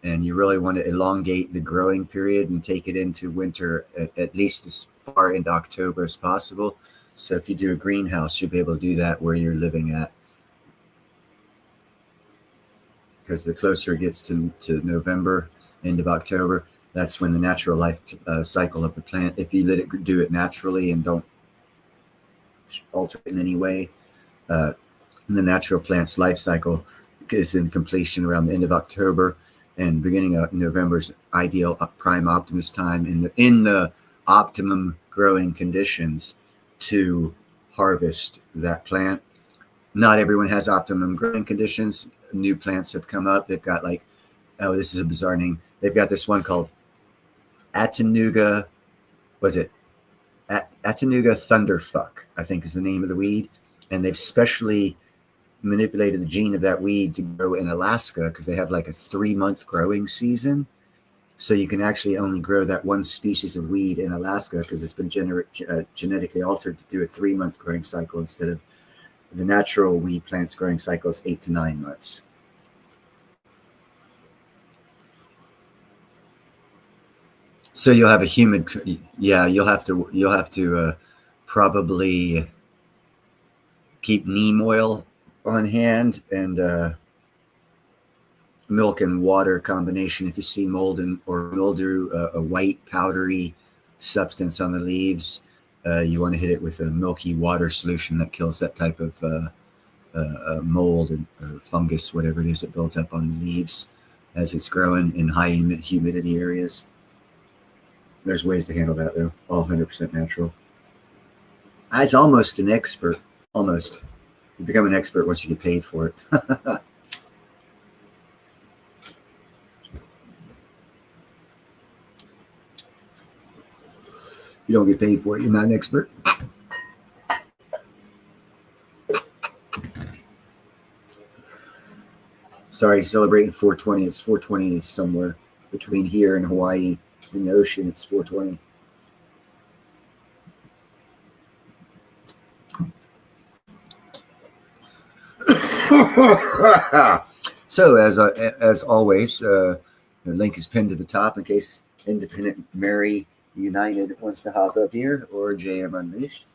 And you really want to elongate the growing period and take it into winter at least as far into October as possible. So if you do a greenhouse, you'll be able to do that where you're living at. Because the closer it gets to November, end of October, that's when the natural life cycle of the plant, if you let it do it naturally and don't alter it in any way, the natural plant's life cycle is in completion around the end of October. And beginning of November's ideal prime optimus time in the optimum growing conditions to harvest that plant. Not everyone has optimum growing conditions. New plants have come up. They've got this is a bizarre name. They've got this one called Attanuga. Attanuga Thunderfuck, I think is the name of the weed. And they've specially manipulated the gene of that weed to grow in Alaska because they have like a 3-month growing season. So you can actually only grow that one species of weed in Alaska because it's been genetically altered to do a 3-month growing cycle instead of the natural weed plants growing cycles 8 to 9 months. So you'll have a humid, yeah. You'll have to probably keep neem oil on hand and milk and water combination. If you see mold or mildew, a white powdery substance on the leaves, you want to hit it with a milky water solution that kills that type of mold or fungus, whatever it is that builds up on the leaves as it's growing in high humidity areas. There's ways to handle that, though. All 100% natural. I was almost an expert. Almost. You become an expert once you get paid for it. If you don't get paid for it, you're not an expert. Sorry, celebrating 420. It's 420 somewhere between here and Hawaii. In the ocean, it's 420. So as always, the link is pinned to the top in case Independent Mary United wants to hop up here, or JM Unleashed,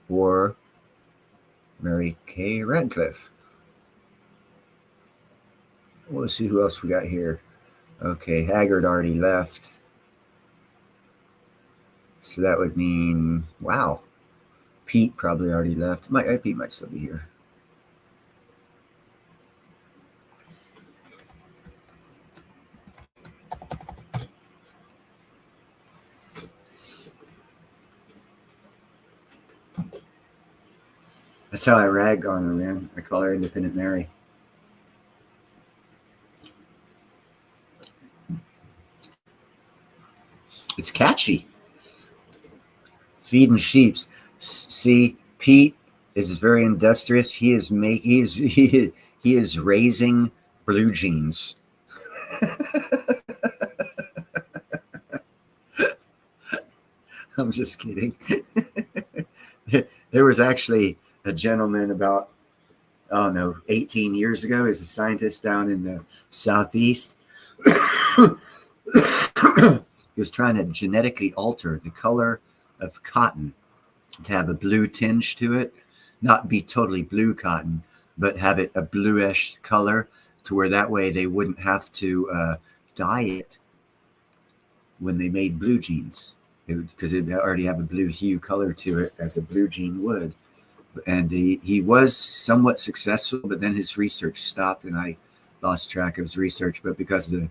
or Mary K. Radcliffe. Let's see who else we got here. Okay, Haggard already left. So that would mean, wow, Pete probably already left. Pete might still be here. That's how I rag on her, man. I call her Independent Mary. It's catchy. Feeding sheeps. See, Pete is very industrious. He is raising blue jeans. I'm just kidding. There was actually a gentleman about, 18 years ago. He's a scientist down in the Southeast. He was trying to genetically alter the color of cotton to have a blue tinge to it, not be totally blue cotton, but have it a bluish color to where that way they wouldn't have to dye it when they made blue jeans, because it already have a blue hue color to it as a blue jean would. And he was somewhat successful, but then his research stopped and I lost track of his research. But because the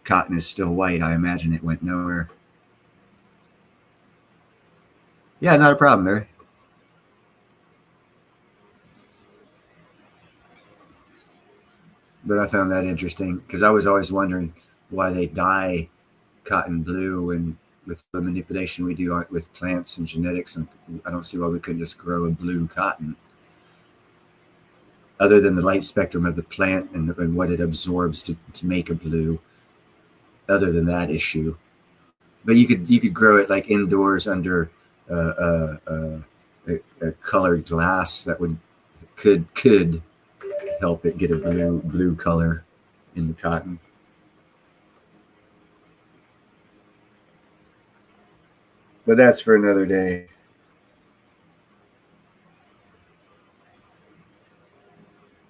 cotton is still white, I imagine it went nowhere. Yeah, not a problem, Mary. But I found that interesting because I was always wondering why they dye cotton blue, and with the manipulation we do with plants and genetics, and I don't see why we couldn't just grow a blue cotton. Other than the light spectrum of the plant and what it absorbs to make a blue. Other than that issue, but you could grow it like indoors under a colored glass that could help it get a blue color in the cotton. But that's for another day.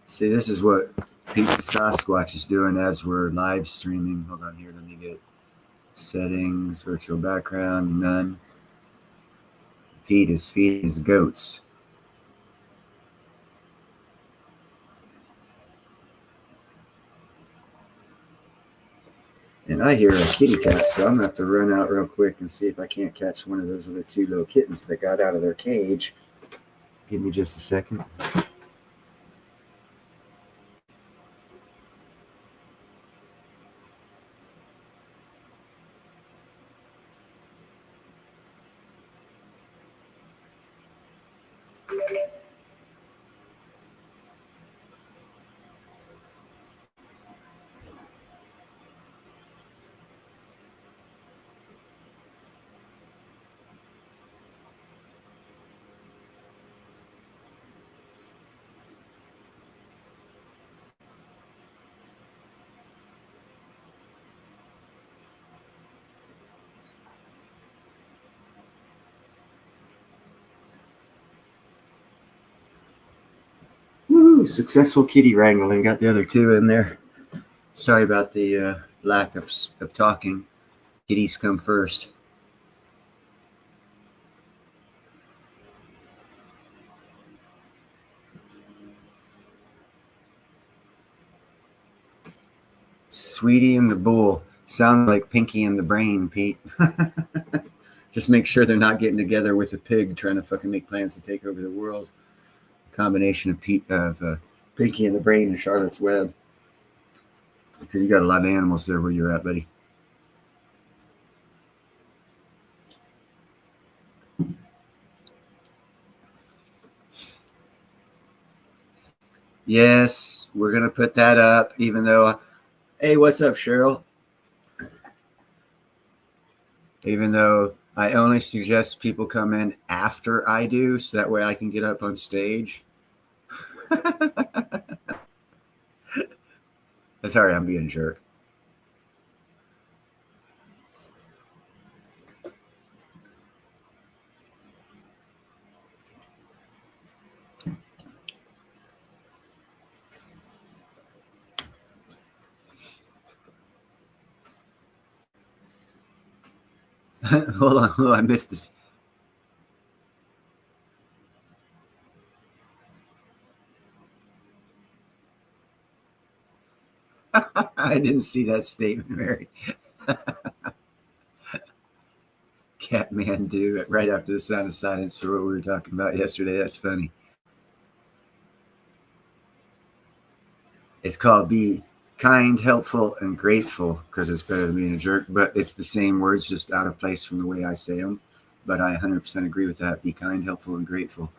See, this is what Pete the Sasquatch is doing as we're live streaming. Hold on here, let me get settings, virtual background, none. Pete is feeding his goats. And I hear a kitty cat, so I'm going to have to run out real quick and see if I can't catch one of those other two little kittens that got out of their cage. Give me just a second. Woo! Successful kitty wrangling. Got the other two in there. Sorry about the lack of talking. Kitties come first. Sweetie and the Bull. Sound like Pinky and the Brain, Pete. Just make sure they're not getting together with a pig trying to fucking make plans to take over the world. Combination of Pinky and the Brain and Charlotte's Web. Because you got a lot of animals there where you're at, buddy. Yes, we're going to put that up, even though... Hey, what's up, Cheryl? Even though I only suggest people come in after I do, so that way I can get up on stage. Sorry, I'm being a jerk. Hold on, I missed this. I didn't see that statement, Mary. Catman do right after the sound of silence for what we were talking about yesterday. That's funny. It's called Be Kind, Helpful, and Grateful, because it's better than being a jerk, but it's the same words, just out of place from the way I say them. But I 100% agree with that. Be kind, helpful, and grateful.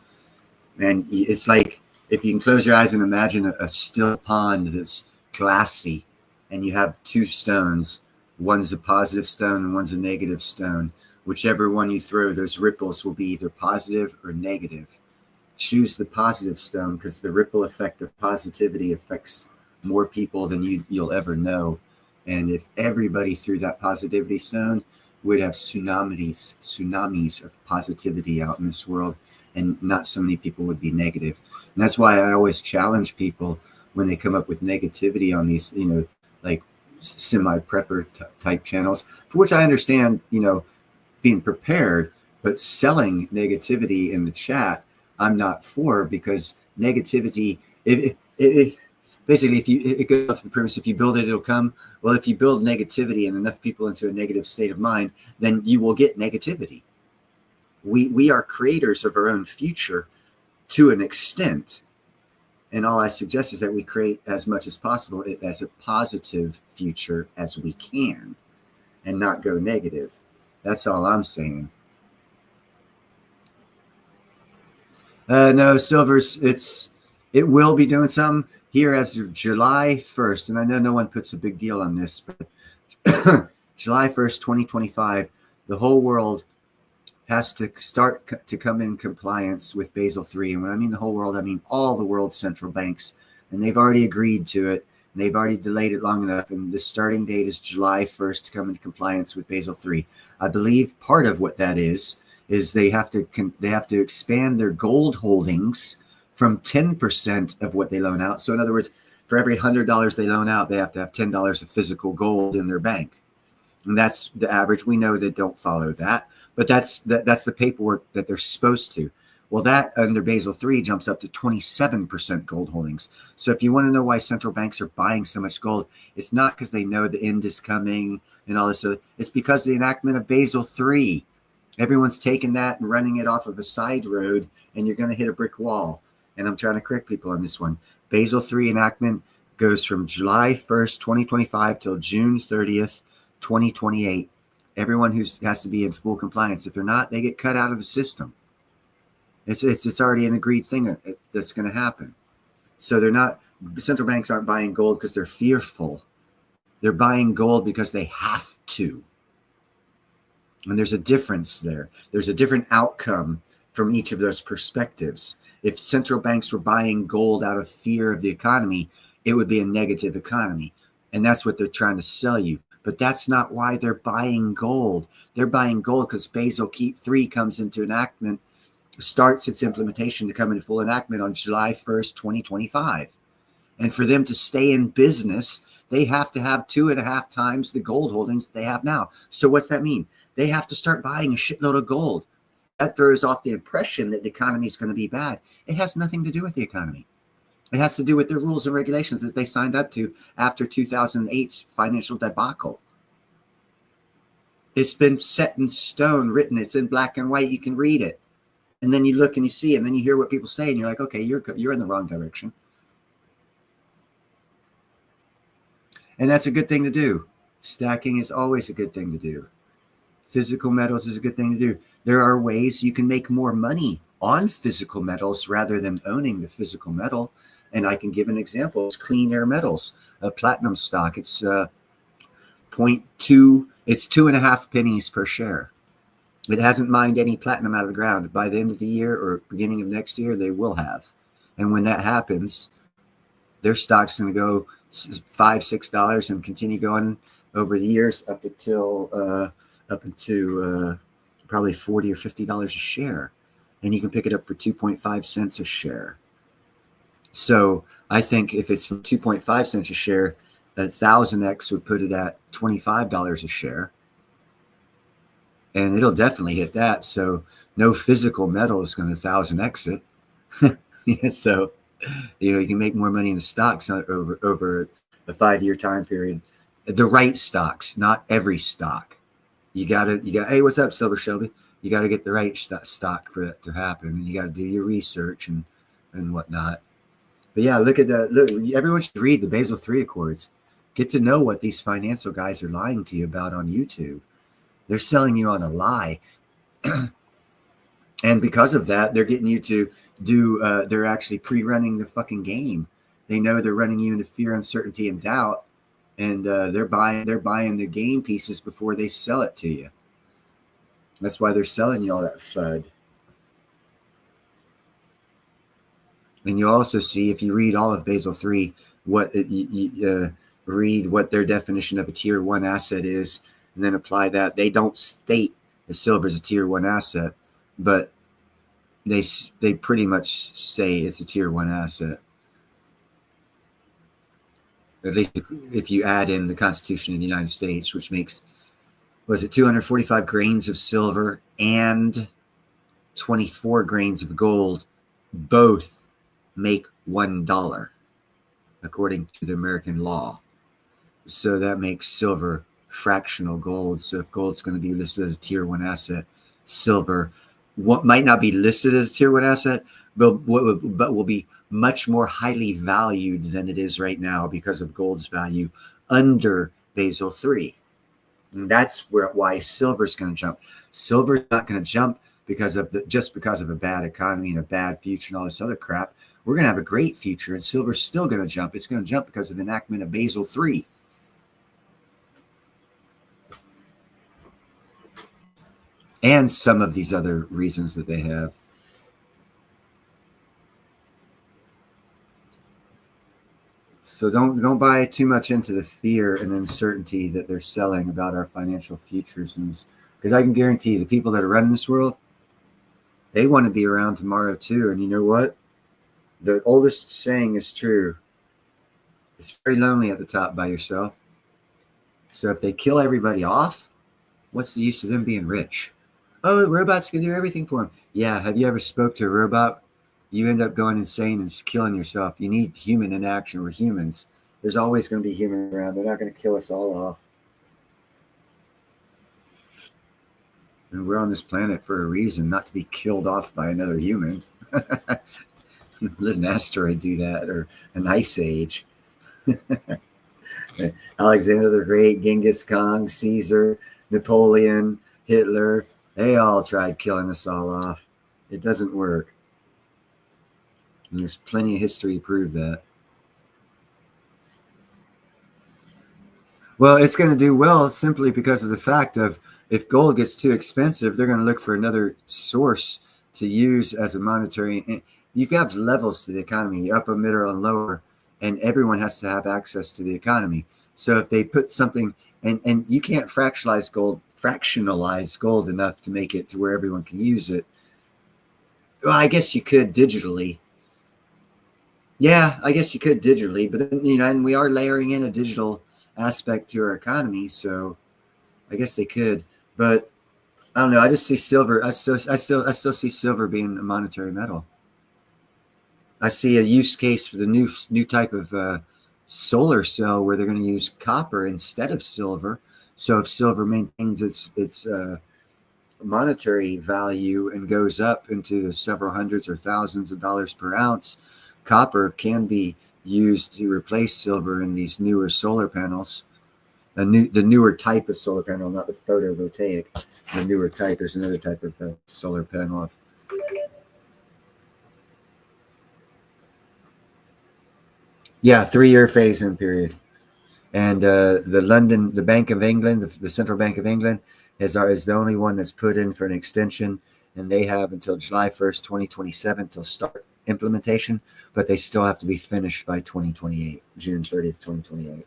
Man, it's like if you can close your eyes and imagine a still pond that's glassy, and you have two stones. One's a positive stone and one's a negative stone. Whichever one you throw, those ripples will be either positive or negative. Choose the positive stone, because the ripple effect of positivity affects more people than you'll ever know. And if everybody threw that positivity stone, we'd have tsunamis of positivity out in this world, and not so many people would be negative. And that's why I always challenge people when they come up with negativity on these, like semi-prepper type channels, for which I understand, being prepared, but selling negativity in the chat, I'm not for, because negativity, basically, it goes off the premise, if you build it, it'll come. Well, if you build negativity and enough people into a negative state of mind, then you will get negativity. We are creators of our own future to an extent. And all I suggest is that we create as much as possible as a positive future as we can, and not go negative. That's all I'm saying. No, Silvers, it will be doing something here as of July 1st. And I know no one puts a big deal on this, but July 1st, 2025, the whole world has to start to come in compliance with Basel III. And when I mean the whole world, I mean all the world's central banks. And they've already agreed to it. And they've already delayed it long enough. And the starting date is July 1st to come into compliance with Basel III. I believe part of what that is they have to expand their gold holdings from 10% of what they loan out. So in other words, for every $100 they loan out, they have to have $10 of physical gold in their bank. And that's the average. We know they don't follow that, but that's the paperwork that they're supposed to. Well, that under Basel III jumps up to 27% gold holdings. So if you want to know why central banks are buying so much gold, it's not because they know the end is coming and all this other. It's because of the enactment of Basel III. Everyone's taking that and running it off of a side road, and you're going to hit a brick wall. And I'm trying to correct people on this one. Basel III enactment goes from July 1st, 2025 till June 30th, 2028. Everyone who has to be in full compliance. If they're not, they get cut out of the system. It's already an agreed thing that's going to happen. So central banks aren't buying gold because they're fearful. They're buying gold because they have to. And there's a difference there. There's a different outcome from each of those perspectives. If central banks were buying gold out of fear of the economy, it would be a negative economy. And that's what they're trying to sell you. But that's not why they're buying gold. They're buying gold because Basel III comes into enactment, starts its implementation to come into full enactment on July 1st, 2025. And for them to stay in business, they have to have 2.5 times the gold holdings they have now. So what's that mean? They have to start buying a shitload of gold. That throws off the impression that the economy is going to be bad. It has nothing to do with the economy. It has to do with the rules and regulations that they signed up to after 2008's financial debacle. It's been set in stone, written. It's in black and white. You can read it. And then you look and you see, and then you hear what people say, and you're like, okay, you're in the wrong direction. And that's a good thing to do. Stacking is always a good thing to do. Physical metals is a good thing to do. There are ways you can make more money on physical metals rather than owning the physical metal. And I can give an example. It's Clean Air Metals, a platinum stock. It's 0.2, it's 2.5 pennies per share. It hasn't mined any platinum out of the ground. By the end of the year or beginning of next year, they will have. And when that happens, their stock's going to go $5, $6 and continue going over the years up into probably $40 or $50 a share. And you can pick it up for 2.5 cents a share. So I think if it's for 2.5 cents a share, 1,000x would put it at $25 a share. And it'll definitely hit that. So no physical metal is going to 1,000x it. So, you can make more money in the stocks over a 5-year time period. The right stocks, not every stock. You got, hey, what's up, Silver Shelby? You got to get the right stock for that to happen. And you got to do your research and whatnot. But yeah, look, everyone should read the Basel III Accords. Get to know what these financial guys are lying to you about on YouTube. They're selling you on a lie. And because of that, they're getting you to they're actually pre-running the fucking game. They know they're running you into fear, uncertainty, and doubt. And they're buying the game pieces before they sell it to you. That's why they're selling you all that FUD. And you also see, if you read all of Basel III, read what their definition of a tier 1 asset is, and then apply that. They don't state that silver is a tier 1 asset, but they pretty much say it's a tier 1 asset. At least if you add in the Constitution of the United States, which makes, 245 grains of silver and 24 grains of gold, both make $1 according to the American law. So that makes silver fractional gold. So if gold's going to be listed as a tier 1 asset, silver might not be listed as a tier 1 asset, but will be much more highly valued than it is right now because of gold's value under Basel III. And that's why silver's going to jump. Silver's not going to jump because of a bad economy and a bad future and all this other crap. We're going to have a great future, and silver's still going to jump. It's going to jump because of the enactment of Basel III. And some of these other reasons that they have. So don't buy too much into the fear and uncertainty that they're selling about our financial futures. Because I can guarantee you, the people that are running this world, they want to be around tomorrow too. And you know what? The oldest saying is true. It's very lonely at the top by yourself. So if they kill everybody off, what's the use of them being rich? Oh, the robots can do everything for them. Yeah, have you ever spoke to a robot? You end up going insane and killing yourself. You need human interaction. We're humans. There's always going to be humans around. They're not going to kill us all off. And we're on this planet for a reason, not to be killed off by another human. Let an asteroid do that, or an ice age. Alexander the Great, Genghis Khan, Caesar, Napoleon, Hitler, they all tried killing us all off. It doesn't work. And there's plenty of history to prove that. Well, it's going to do well simply because of the fact of if gold gets too expensive, they're going to look for another source to use as a monetary. You have levels to the economy, upper, middle, and lower, and everyone has to have access to the economy. So if they put something, and you can't fractionalize gold enough to make it to where everyone can use it. Well, I guess you could digitally. Yeah, I guess you could digitally, but and we are layering in a digital aspect to our economy, so I guess they could. But I don't know. I just see silver. I still see silver being a monetary metal. I see a use case for the new type of solar cell where they're going to use copper instead of silver. So if silver maintains its monetary value and goes up into the several hundreds or thousands of dollars per ounce, copper can be used to replace silver in these newer solar panels. The newer type of solar panel, not the photovoltaic. The newer type is another type of solar panel. Yeah, 3-year phase-in period. And the Bank of England, the Central Bank of England, is the only one that's put in for an extension, and they have until July 1st, 2027 to start implementation, but they still have to be finished by 2028, June 30th, 2028.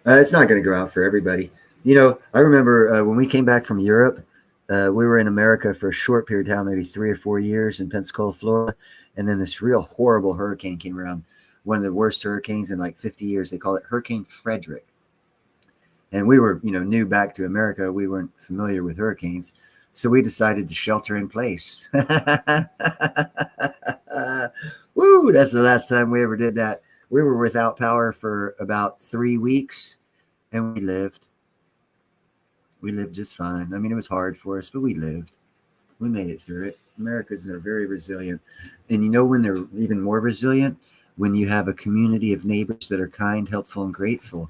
It's not going to go out for everybody. I remember when we came back from Europe, we were in America for a short period of time, maybe 3 or 4 years in Pensacola, Florida. And then this real horrible hurricane came around, one of the worst hurricanes in like 50 years. They call it Hurricane Frederick. And we were, new back to America. We weren't familiar with hurricanes. So we decided to shelter in place. Woo, that's the last time we ever did that. We were without power for about 3 weeks, and we lived. We lived just fine. I mean, it was hard for us, but we lived. We made it through it. Americans are very resilient. And when they're even more resilient? When you have a community of neighbors that are kind, helpful, and grateful.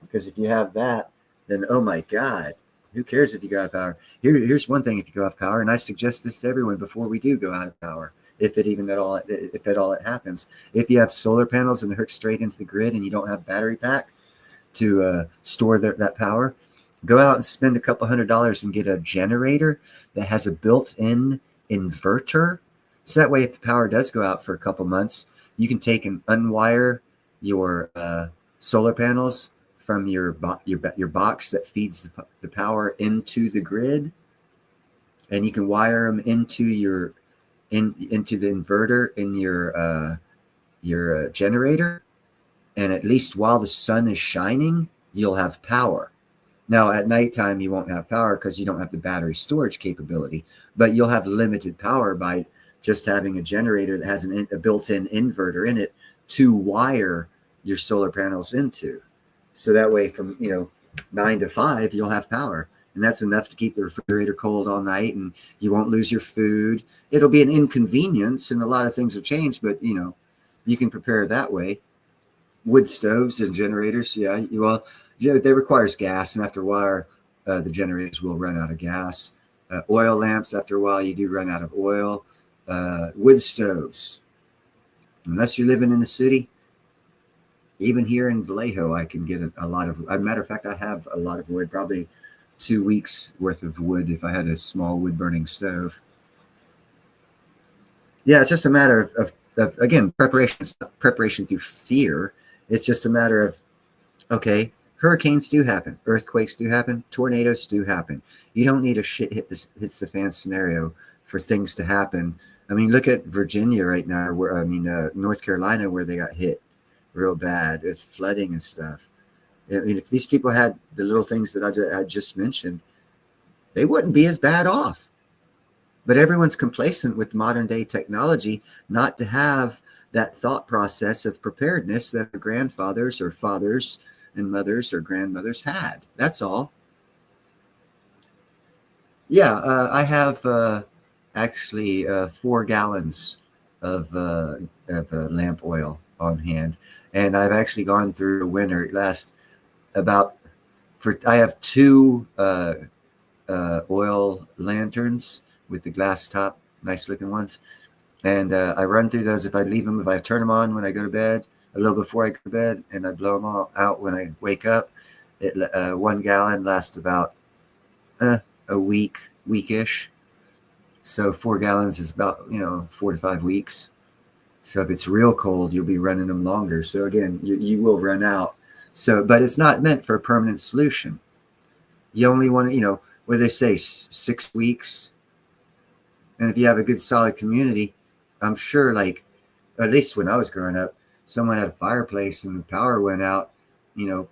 Because if you have that, then, oh my God, who cares if you go out of power? Here's one thing if you go off power, and I suggest this to everyone before we do go out of power, if at all it happens. If you have solar panels and they're hooked straight into the grid and you don't have battery pack to store that power, go out and spend a couple $100 and get a generator that has a built-in inverter. So that way, if the power does go out for a couple months, you can take and unwire your solar panels from your box that feeds the power into the grid, and you can wire them into into the inverter in your generator. And at least while the sun is shining, you'll have power. Now, at nighttime, you won't have power because you don't have the battery storage capability, but you'll have limited power by just having a generator that has a built-in inverter in it to wire your solar panels into. So that way from, 9 to 5, you'll have power. And that's enough to keep the refrigerator cold all night, and you won't lose your food. It'll be an inconvenience, and a lot of things will change, but, you can prepare that way. Wood stoves and generators, yeah, well, they requires gas, and after a while, the generators will run out of gas. Oil lamps, after a while, you do run out of oil. Wood stoves, unless you're living in the city. Even here in Vallejo, I can get a lot of. As a matter of fact, I have a lot of wood, probably 2 weeks worth of wood if I had a small wood burning stove. Yeah, it's just a matter of again, preparation. It's not preparation through fear. It's just a matter of, okay, hurricanes do happen, earthquakes do happen, tornadoes do happen. You don't need a shit hits the fan scenario for things to happen. I mean, look at Virginia right now, North Carolina, where they got hit real bad. It's flooding and stuff. I mean, if these people had the little things that I just mentioned, they wouldn't be as bad off. But everyone's complacent with modern day technology not to have that thought process of preparedness that their grandfathers or fathers and mothers or grandmothers had. That's all. Yeah, I have actually 4 gallons of lamp oil on hand. And I've actually gone through a winter I have 2 oil lanterns with the glass top, nice looking ones. And I run through those if I leave them, if I turn them on when I go to bed, a little before I go to bed, and I blow them all out when I wake up. 1 gallon lasts about a weekish. So 4 gallons is about 4 to 5 weeks. So if it's real cold, you'll be running them longer. So again, you will run out. So, but it's not meant for a permanent solution. You only want to, what do they say, 6 weeks? And if you have a good solid community, I'm sure, like, at least when I was growing up, someone had a fireplace and the power went out,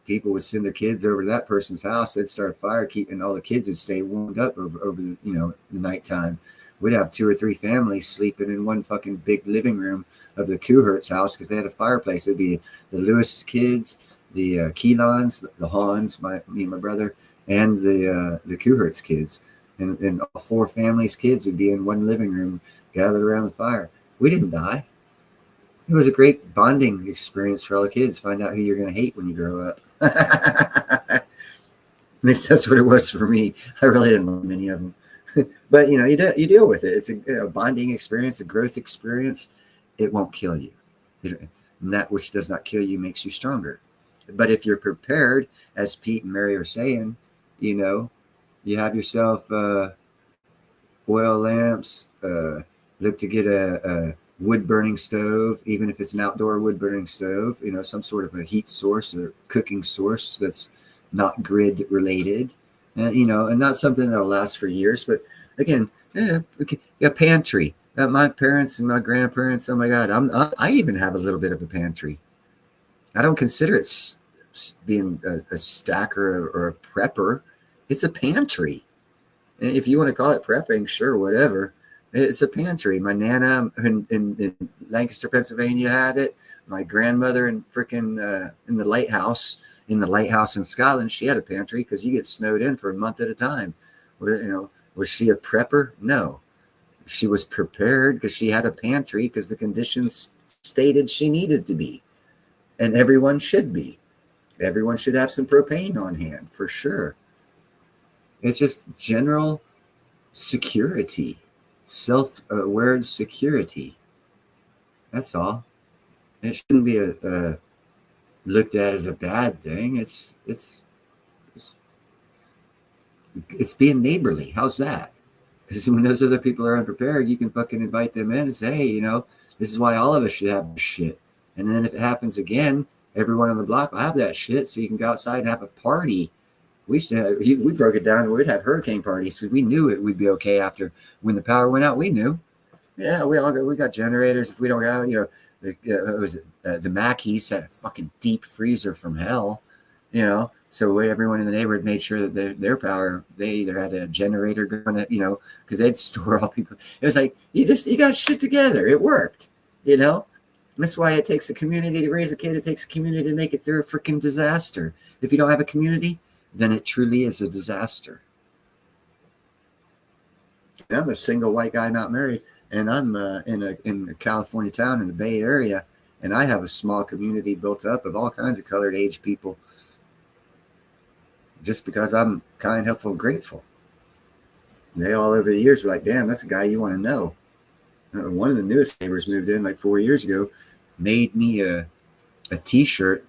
people would send their kids over to that person's house. They'd start a fire, and all the kids would stay warmed up over the, the nighttime. We'd have 2 or 3 families sleeping in one fucking big living room of the Kuhertz house because they had a fireplace. It'd be the Lewis kids, the Keelons, the Hans, me and my brother, and the Kuhertz kids. And all 4 families' kids would be in one living room gathered around the fire. We didn't die. It was a great bonding experience for all the kids. Find out who you're going to hate when you grow up. At least that's what it was for me. I really didn't love many of them. But, you deal with it. It's a bonding experience, a growth experience. It won't kill you. And that which does not kill you makes you stronger. But if you're prepared, as Pete and Mary are saying, you have yourself oil lamps, look to get a wood-burning stove, even if it's an outdoor wood-burning stove, some sort of a heat source or cooking source that's not grid-related. And not something that'll last for years, but again, a pantry. My parents and my grandparents, oh my God, I even have a little bit of a pantry. I don't consider it being a stacker or a prepper. It's a pantry. If you want to call it prepping, sure, whatever. It's a pantry. My Nana in Lancaster, Pennsylvania had it. My grandmother in the lighthouse in Scotland, she had a pantry because you get snowed in for a month at a time. Was she a prepper? No. She was prepared because she had a pantry because the conditions stated she needed to be. And everyone should be. Everyone should have some propane on hand for sure. It's just general security, self-aware security. That's all. It shouldn't be looked at as a bad thing. It's being neighborly. How's that? Because when those other people are unprepared, you can fucking invite them in and say, hey, this is why all of us should have this shit. And then if it happens again, everyone on the block will have that shit, so you can go outside and have a party. We broke it down and we'd have hurricane parties because we knew it would be okay after when the power went out. We knew. Yeah, we got generators. If we don't have, the Mackeys had a fucking deep freezer from hell, so everyone in the neighborhood made sure that their power, they either had a generator going, because they'd store all people. It was like, you got shit together. It worked, That's why it takes a community to raise a kid. It takes a community to make it through a freaking disaster. If you don't have a community, then it truly is a disaster. And I'm a single white guy, not married, and I'm in a California town in the Bay Area, and I have a small community built up of all kinds of colored age people. Just because I'm kind, helpful, and grateful. And they all over the years were like, damn, that's a guy you want to know. One of the newest neighbors moved in like 4 years ago, made me a t-shirt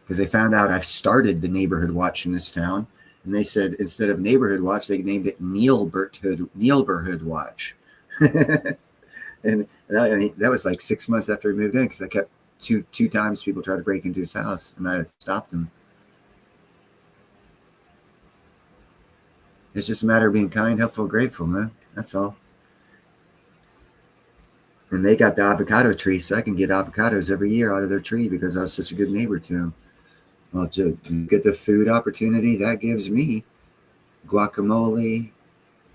because they found out I started the neighborhood watch in this town. And they said, instead of neighborhood watch, they named it Neilberhood watch. and that was like 6 months after he moved in because I kept two times people tried to break into his house and I stopped them. It's just a matter of being kind, helpful, grateful, man. That's all. And they got the avocado tree, so I can get avocados every year out of their tree because I was such a good neighbor to them. Well, to get the food opportunity that gives me guacamole,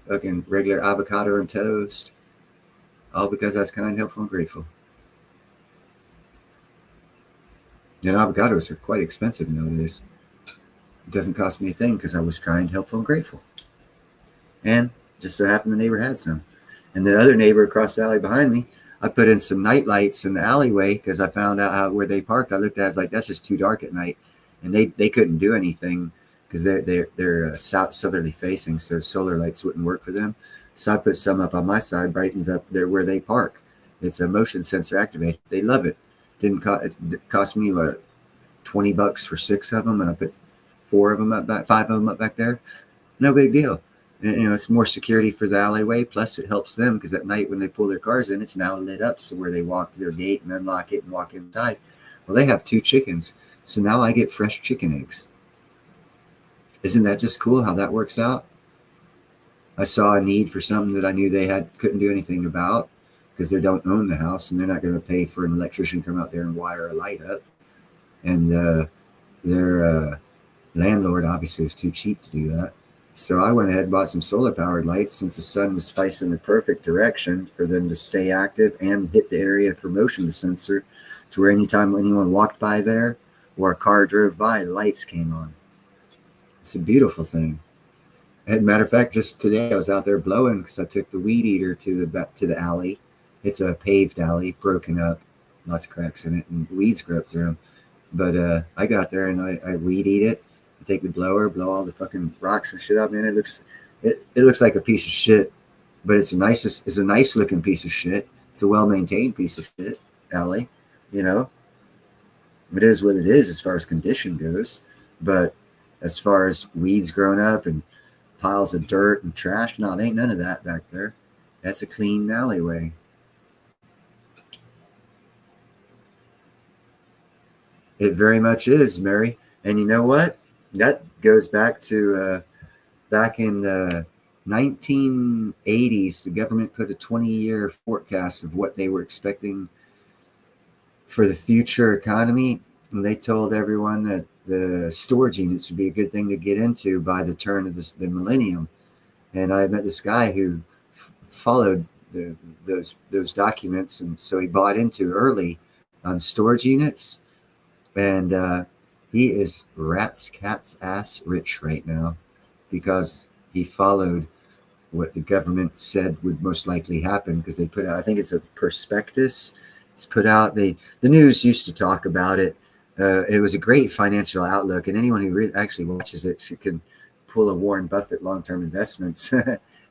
fucking regular avocado and toast, all because I was kind, helpful, and grateful. And avocados are quite expensive nowadays. It doesn't cost me a thing because I was kind, helpful, and grateful. And just so happened the neighbor had some. And the other neighbor across the alley behind me, I put in some night lights in the alleyway because I found out where they parked. I looked at it, I was like, that's just too dark at night. And they couldn't do anything because they're southerly facing, so solar lights wouldn't work for them. So I put some up on my side, Brighton's up there where they park. It's a motion sensor activated. They love it. It cost me what, $20 for 6 of them, and I put 4 of them up back, 5 of them up back there. No big deal. And, you know, it's more security for the alleyway. Plus, it helps them because at night when they pull their cars in, it's now lit up, so where they walk to their gate and unlock it and walk inside. Well, they have 2 chickens, so now I get fresh chicken eggs. Isn't that just cool how that works out? I saw a need for something that I knew they couldn't do anything about because they don't own the house and they're not going to pay for an electrician to come out there and wire a light up. And their landlord obviously was too cheap to do that. So I went ahead and bought some solar powered lights since the sun was facing the perfect direction for them to stay active and hit the area for motion sensor to where anytime anyone walked by there or a car drove by, the lights came on. It's a beautiful thing. As a matter of fact, just today I was out there blowing because I took the weed eater to the alley. It's a paved alley, broken up, lots of cracks in it, and weeds grow up through them. But I got there and I weed eat it. I take the blower, blow all the fucking rocks and shit up. Man, it looks like a piece of shit, but it's a nice looking piece of shit. It's a well maintained piece of shit alley, you know. It is what it is as far as condition goes, but as far as weeds growing up and piles of dirt and trash, no, there ain't none of that back there. That's a clean alleyway. It very much is, Mary. And you know what? That goes back to back in the 1980s, the government put a 20-year forecast of what they were expecting for the future economy. And they told everyone that the storage units would be a good thing to get into by the turn of the millennium. And I met this guy who followed those documents. And so he bought into early on storage units. And he is rat's cat's ass rich right now because he followed what the government said would most likely happen, because they put out, I think it's a prospectus. It's put out. The news used to talk about it. It was a great financial outlook, and anyone who actually watches it can pull a Warren Buffett long-term investments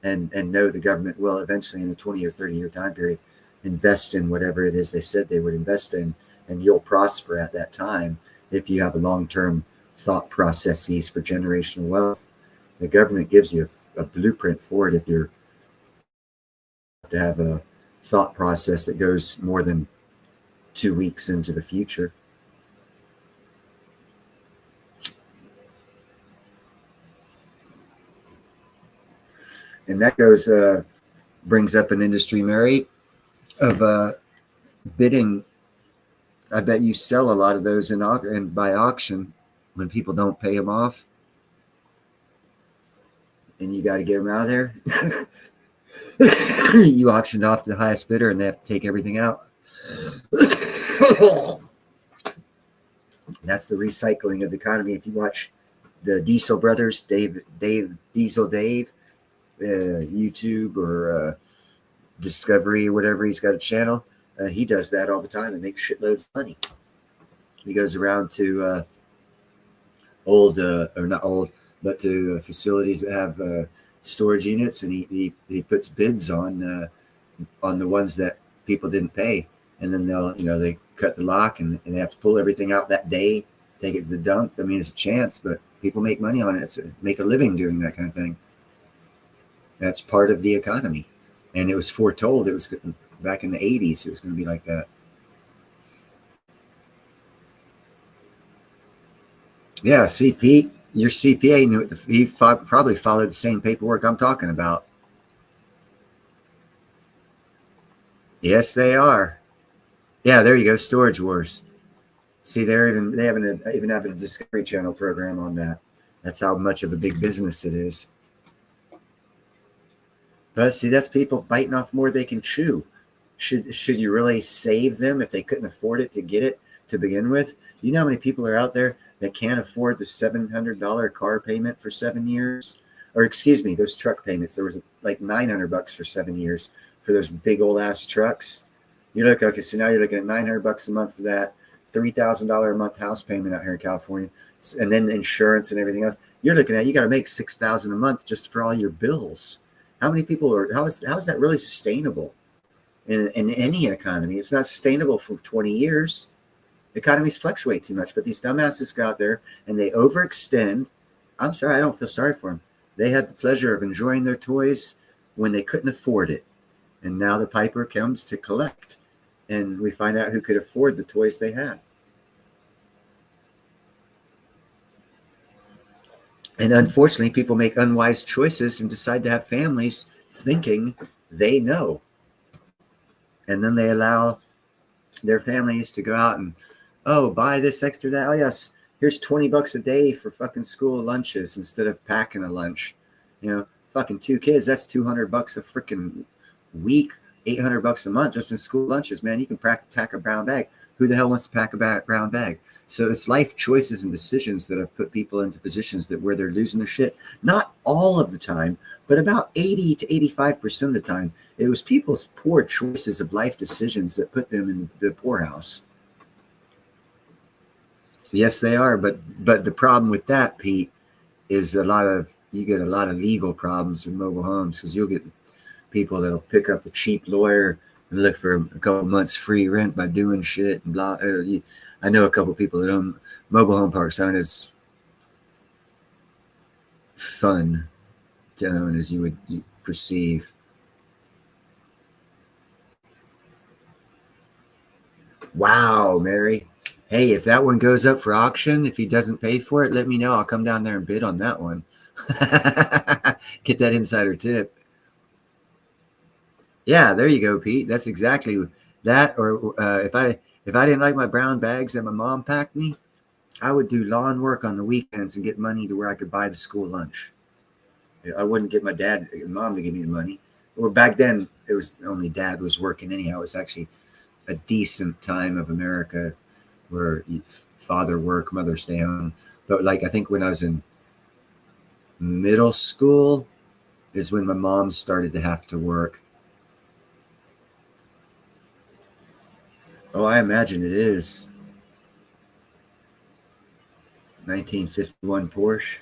and know the government will eventually, in a 20 or 30 year time period, invest in whatever it is they said they would invest in, and you'll prosper at that time if you have a long-term thought processes for generational wealth. The government gives you a blueprint for it if you're to have a thought process that goes more than 2 weeks into the future. And that brings up an industry, Mary, of bidding. I bet you sell a lot of those and by auction when people don't pay them off. And you got to get them out of there. You auctioned off the highest bidder and they have to take everything out. That's the recycling of the economy. If you watch the Diesel Brothers, Dave, YouTube or Discovery or whatever, he's got a channel. He does that all the time and makes shitloads of money. He goes around to to facilities that have storage units, and he puts bids on the ones that people didn't pay, and then they cut the lock and they have to pull everything out that day, take it to the dump. I mean, it's a chance, but people make money on it. Make a living doing that kind of thing. That's part of the economy, and it was foretold. It was back in the 80s. It was going to be like that. Yeah, see, Pete, your CPA knew it. He probably followed the same paperwork I'm talking about. Yes, they are. Yeah, there you go. Storage Wars. See, they even have a Discovery Channel program on that. That's how much of a big business it is. But see, that's people biting off more they can chew. Should you really save them if they couldn't afford it to get it to begin with? You know how many people are out there that can't afford the $700 car payment for 7 years? Or excuse me, those truck payments. There was like $900 for 7 years for those big old ass trucks. You look, okay, so now you're looking at $900 a month for that, $3,000 a month house payment out here in California, and then insurance and everything else. You're looking at, you got to make $6,000 a month just for all your bills. How many people are? How is that really sustainable in any economy? It's not sustainable for 20 years. Economies fluctuate too much, but these dumbasses go out there and they overextend. I'm sorry, I don't feel sorry for them. They had the pleasure of enjoying their toys when they couldn't afford it, and now the piper comes to collect, and we find out who could afford the toys they had. And unfortunately, people make unwise choices and decide to have families thinking they know. And then they allow their families to go out and, oh, buy this extra, that. Oh, yes, here's $20 a day for fucking school lunches instead of packing a lunch. You know, fucking 2 kids, that's $200 a freaking week, $800 a month just in school lunches, man. You can pack a brown bag. Who the hell wants to pack a brown bag? So it's life choices and decisions that have put people into positions that where they're losing their shit. Not all of the time, but about 80 to 85% of the time. It was people's poor choices of life decisions that put them in the poorhouse. Yes, they are. But the problem with that, Pete, is you get a lot of legal problems with mobile homes, because you'll get people that'll pick up a cheap lawyer and look for a couple months free rent by doing shit and blah. I know a couple people that own mobile home parks aren't as fun to own as you would perceive. Wow, Mary. Hey, if that one goes up for auction, if he doesn't pay for it, let me know. I'll come down there and bid on that one. Get that insider tip. Yeah, there you go, Pete. That's exactly that. Or if I didn't like my brown bags that my mom packed me, I would do lawn work on the weekends and get money to where I could buy the school lunch. I wouldn't get my dad and mom to give me the money. Well, back then, it was only dad was working anyhow. It was actually a decent time of America where father work, mother stay home. But like, I think when I was in middle school is when my mom started to have to work. Oh, I imagine it is. 1951 Porsche.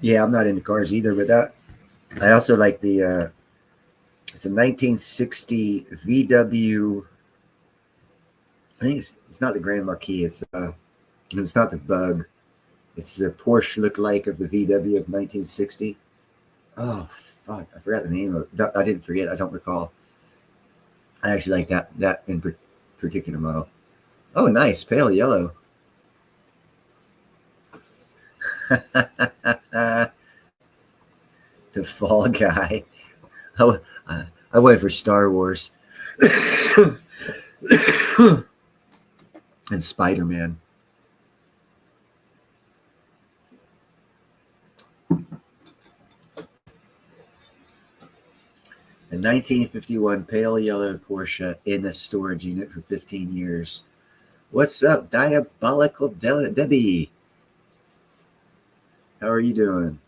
Yeah, I'm not into cars either, but that I also like the it's a 1960 VW. I think it's not the Grand Marquis. It's not the Bug. It's the Porsche look-alike of the VW of 1960. Oh fuck! I forgot the name of it. I didn't forget. I don't recall. I actually like that in particular model. Oh, nice pale yellow. The Fall Guy. I went for Star Wars and Spider-Man. A 1951 pale yellow Porsche in a storage unit for 15 years. What's up, Diabolical Debbie? How are you doing?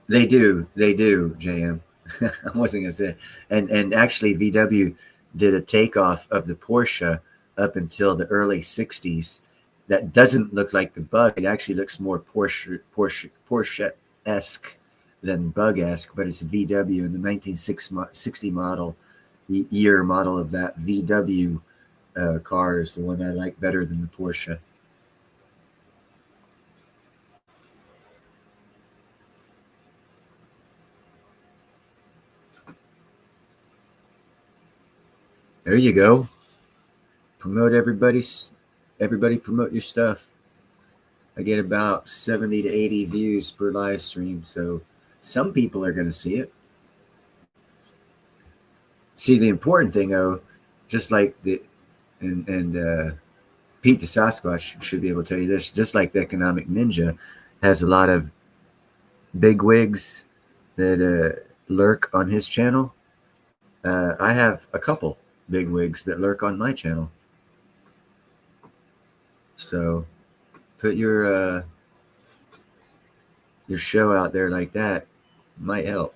They do, JM. I wasn't gonna say, and actually VW did a takeoff of the Porsche up until the early 60s. That doesn't look like the Bug. It actually looks more Porsche-esque than Bug-esque, but it's a VW in the 1960 model, the year model of that VW car is the one I like better than the Porsche. There you go. Promote everybody promote your stuff. I get about 70 to 80 views per live stream, so some people are going to see it. See, the important thing, though, just like Pete the Sasquatch should be able to tell you this, just like the Economic Ninja has a lot of bigwigs that lurk on his channel. I have a couple bigwigs that lurk on my channel. So put your show out there like that might help.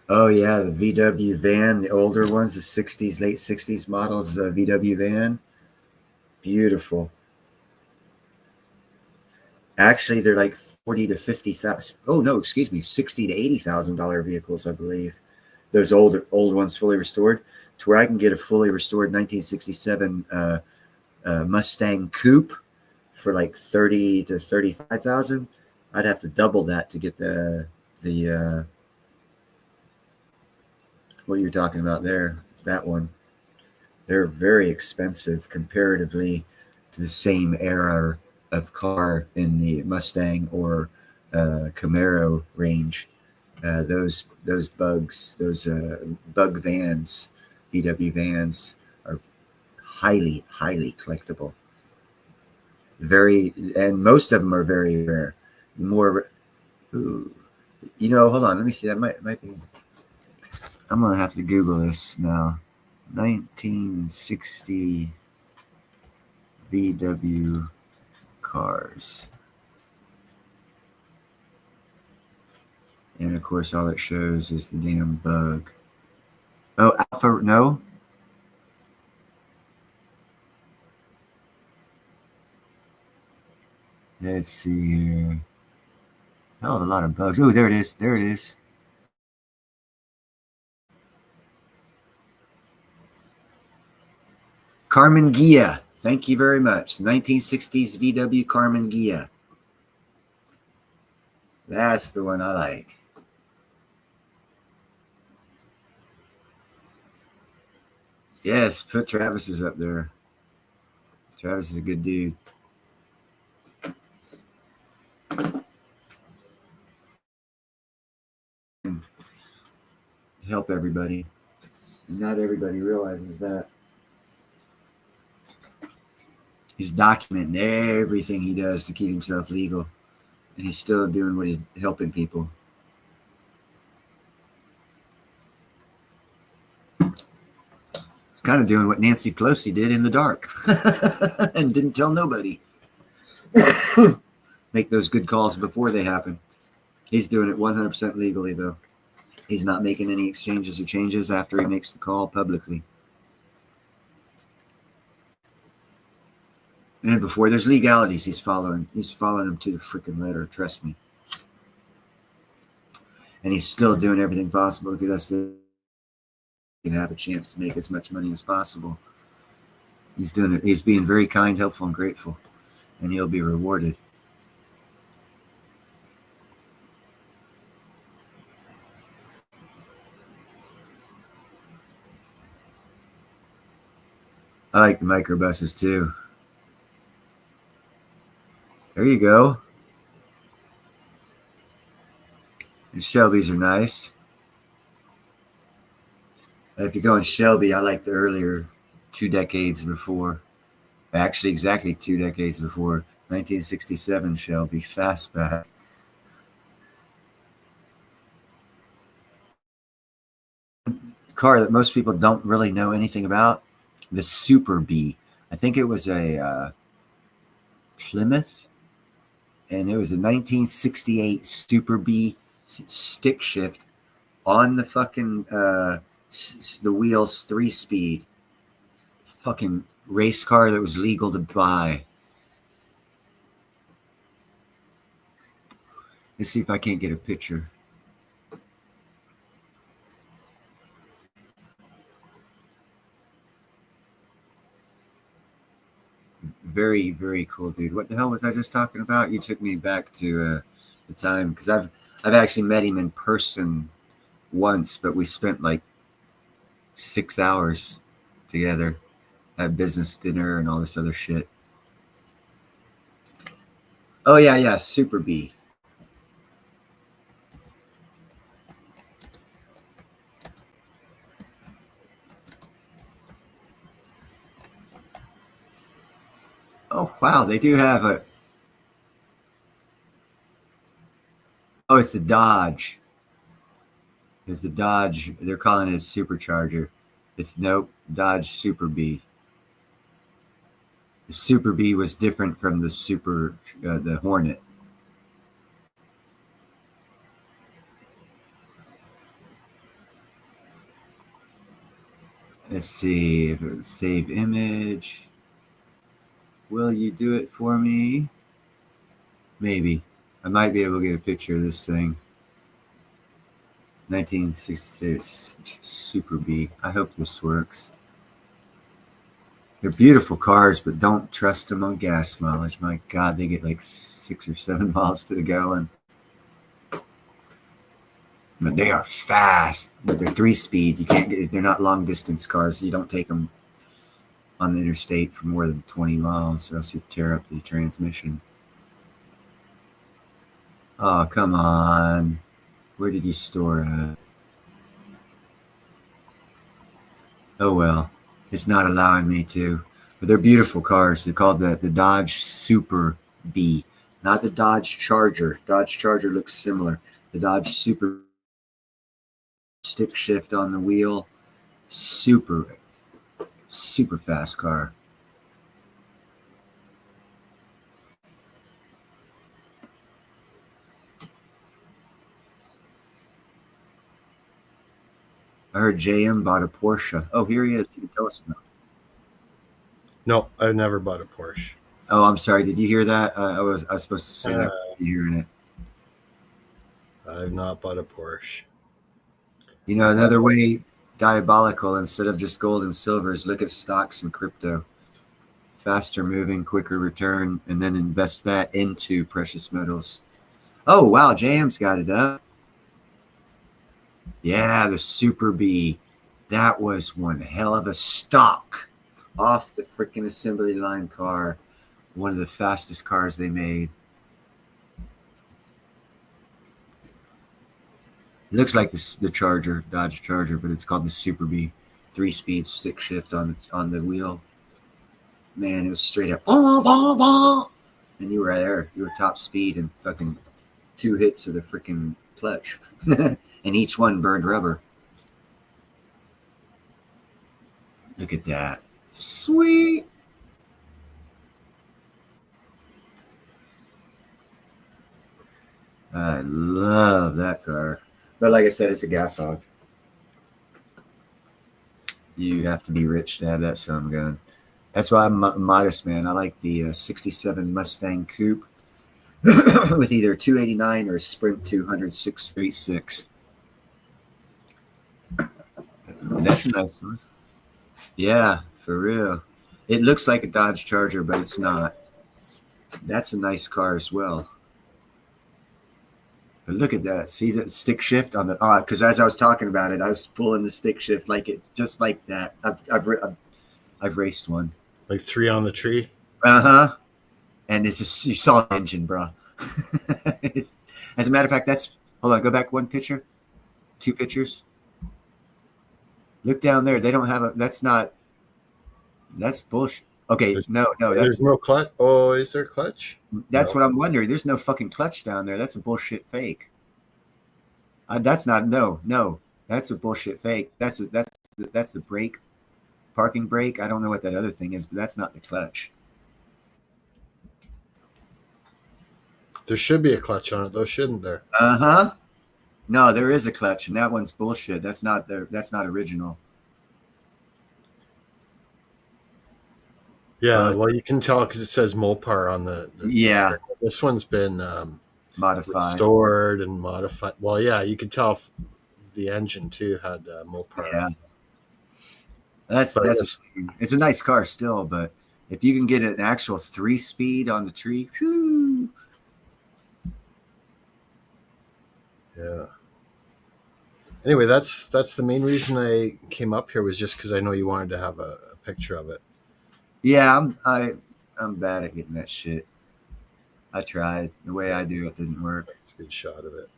Oh yeah, the VW van, the older ones, the 60s, late 60s models, the VW van. Beautiful. Actually, they're like 40 to 50,000. Oh no, excuse me, 60 to $80,000 vehicles, I believe. Those old ones fully restored, to where I can get a fully restored 1967 Mustang Coupe for like 30 to 35,000. I'd have to double that to get the what you're talking about there. That one. They're very expensive comparatively to the same era of car in the Mustang or Camaro range. Those bug vans, VW vans, are highly collectible. And most of them are very rare. More, ooh, hold on, let me see. That might be. I'm gonna have to Google this now. 1960 VW cars. And of course, all it shows is the damn bug. Oh, Alpha, no. Let's see here. Oh, a lot of bugs. Oh, there it is. There it is. Carmen Ghia. Thank you very much. 1960s VW Carmen Ghia. That's the one I like. Yes, put Travis's up there. Travis is a good dude. Help everybody. Not everybody realizes that. He's documenting everything he does to keep himself legal. And he's still doing what he's helping people. He's kind of doing what Nancy Pelosi did in the dark and didn't tell nobody. Make those good calls before they happen. He's doing it 100% legally, though. He's not making any exchanges or changes after he makes the call publicly. And before there's legalities, he's following them to the freaking letter. Trust me. And he's still doing everything possible to get us to have a chance to make as much money as possible. He's doing it. He's being very kind, helpful, and grateful, and he'll be rewarded. I like the microbuses too. There you go. And Shelby's are nice. If you go in Shelby, I like the earlier 2 decades before. Actually, exactly 2 decades before. 1967 Shelby Fastback. Car that most people don't really know anything about. The Super Bee. I think it was a Plymouth. And it was a 1968 Super Bee stick shift on the fucking the wheels 3-speed fucking race car that was legal to buy. Let's see if I can't get a picture. Very, very cool, dude. What the hell was I just talking about? You took me back to the time, because I've actually met him in person once, but we spent like 6 hours together, had business dinner and all this other shit. Oh yeah, Super Bee. Oh wow, they do have a. Oh, it's the Dodge. It's the Dodge. They're calling it a supercharger. It's nope, Dodge Super Bee. The Super Bee was different from the Hornet. Let's see if it would save image. Will you do it for me? Maybe. I might be able to get a picture of this thing. 1966 Super B. I hope this works. They're beautiful cars, but don't trust them on gas mileage. My God, they get like 6 or 7 miles to the gallon. But they are fast. But they're 3-speed. You can't get. They're not long distance cars. You don't take them on the interstate for more than 20 miles, or else you tear up the transmission. Oh, come on. Where did you store it? Oh well, it's not allowing me to. But they're beautiful cars. They're called the Dodge Super B, not the Dodge Charger. Dodge Charger looks similar. The Dodge Super, stick shift on the wheel, super fast car. I heard JM bought a Porsche. Oh, here he is. You can tell us about it. No, I've never bought a Porsche. Oh, I'm sorry. Did you hear that? I was supposed to say that. You hearing it? I've not bought a Porsche. You know, another way diabolical, instead of just gold and silvers, look at stocks and crypto. Faster moving, quicker return, and then invest that into precious metals. Oh, wow. JM's got it up. Yeah, the Super B. That was one hell of a stock off the freaking assembly line car. One of the fastest cars they made. It looks like the Charger, Dodge Charger, but it's called the Super B. 3-speed stick shift on the wheel. Man, it was straight up. And you were there. You were top speed and fucking 2 hits of the freaking clutch. And each one burned rubber. Look at that. Sweet. I love that car. But like I said, it's a gas hog. You have to be rich to have that son gun. That's why I'm modest, man. I like the 67 Mustang Coupe with either 289 or a Sprint 200 636. That's a nice one. Yeah, for real. It looks like a Dodge Charger, but it's not. That's a nice car as well. But look at that. See that stick shift on the because as I was talking about it, I was pulling the stick shift like it, just like that. I've raced one. Like 3 on the tree. And it's just, you saw the engine, bro. As a matter of fact, that's hold on. Go back 1 picture, 2 pictures. Look down there. They don't have a. That's bullshit. Okay, no. There's no clutch. Oh, is there clutch? That's what I'm wondering. There's no fucking clutch down there. That's a bullshit fake. That's not no. That's a bullshit fake. That's the brake, parking brake. I don't know what that other thing is, but that's not the clutch. There should be a clutch on it, though, shouldn't there? No, there is a clutch, and that one's bullshit. That's not original. Yeah, well, you can tell because it says Mopar on the yeah. This one's been modified, restored, and modified. Well, yeah, you could tell the engine too had Mopar. Yeah, it's a nice car still, but if you can get an actual 3-speed on the tree, whew. Yeah. Anyway, that's the main reason I came up here, was just because I know you wanted to have a picture of it. Yeah, I'm bad at getting that shit. I tried. The way I do it didn't work. It's a good shot of it.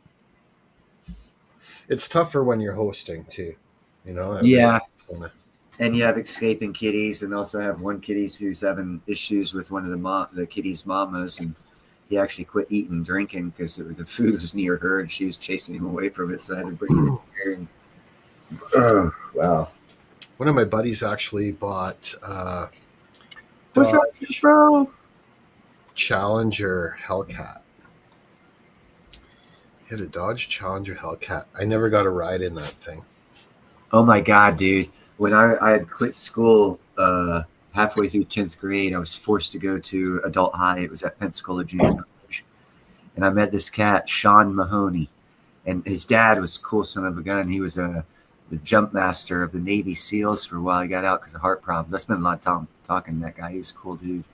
It's tougher when you're hosting too, you know. Yeah. And you have escaping kitties, and also have one kitty who's having issues with one of the kitty's mamas, and he actually quit eating and drinking because the food was near her, and she was chasing him away from it. So I had to bring it in here. And, oh, wow. One of my buddies actually bought what's up, bro? Challenger Hellcat. He had a Dodge Challenger Hellcat. I never got a ride in that thing. Oh my God, dude. when I had quit school halfway through 10th grade, I was forced to go to adult high. It was at Pensacola Junior College. And I met this cat, Sean Mahoney. And his dad was a cool son of a gun. He was the jump master of the Navy SEALs for a while. He got out because of heart problems. I spent a lot of time talking to that guy. He was a cool dude.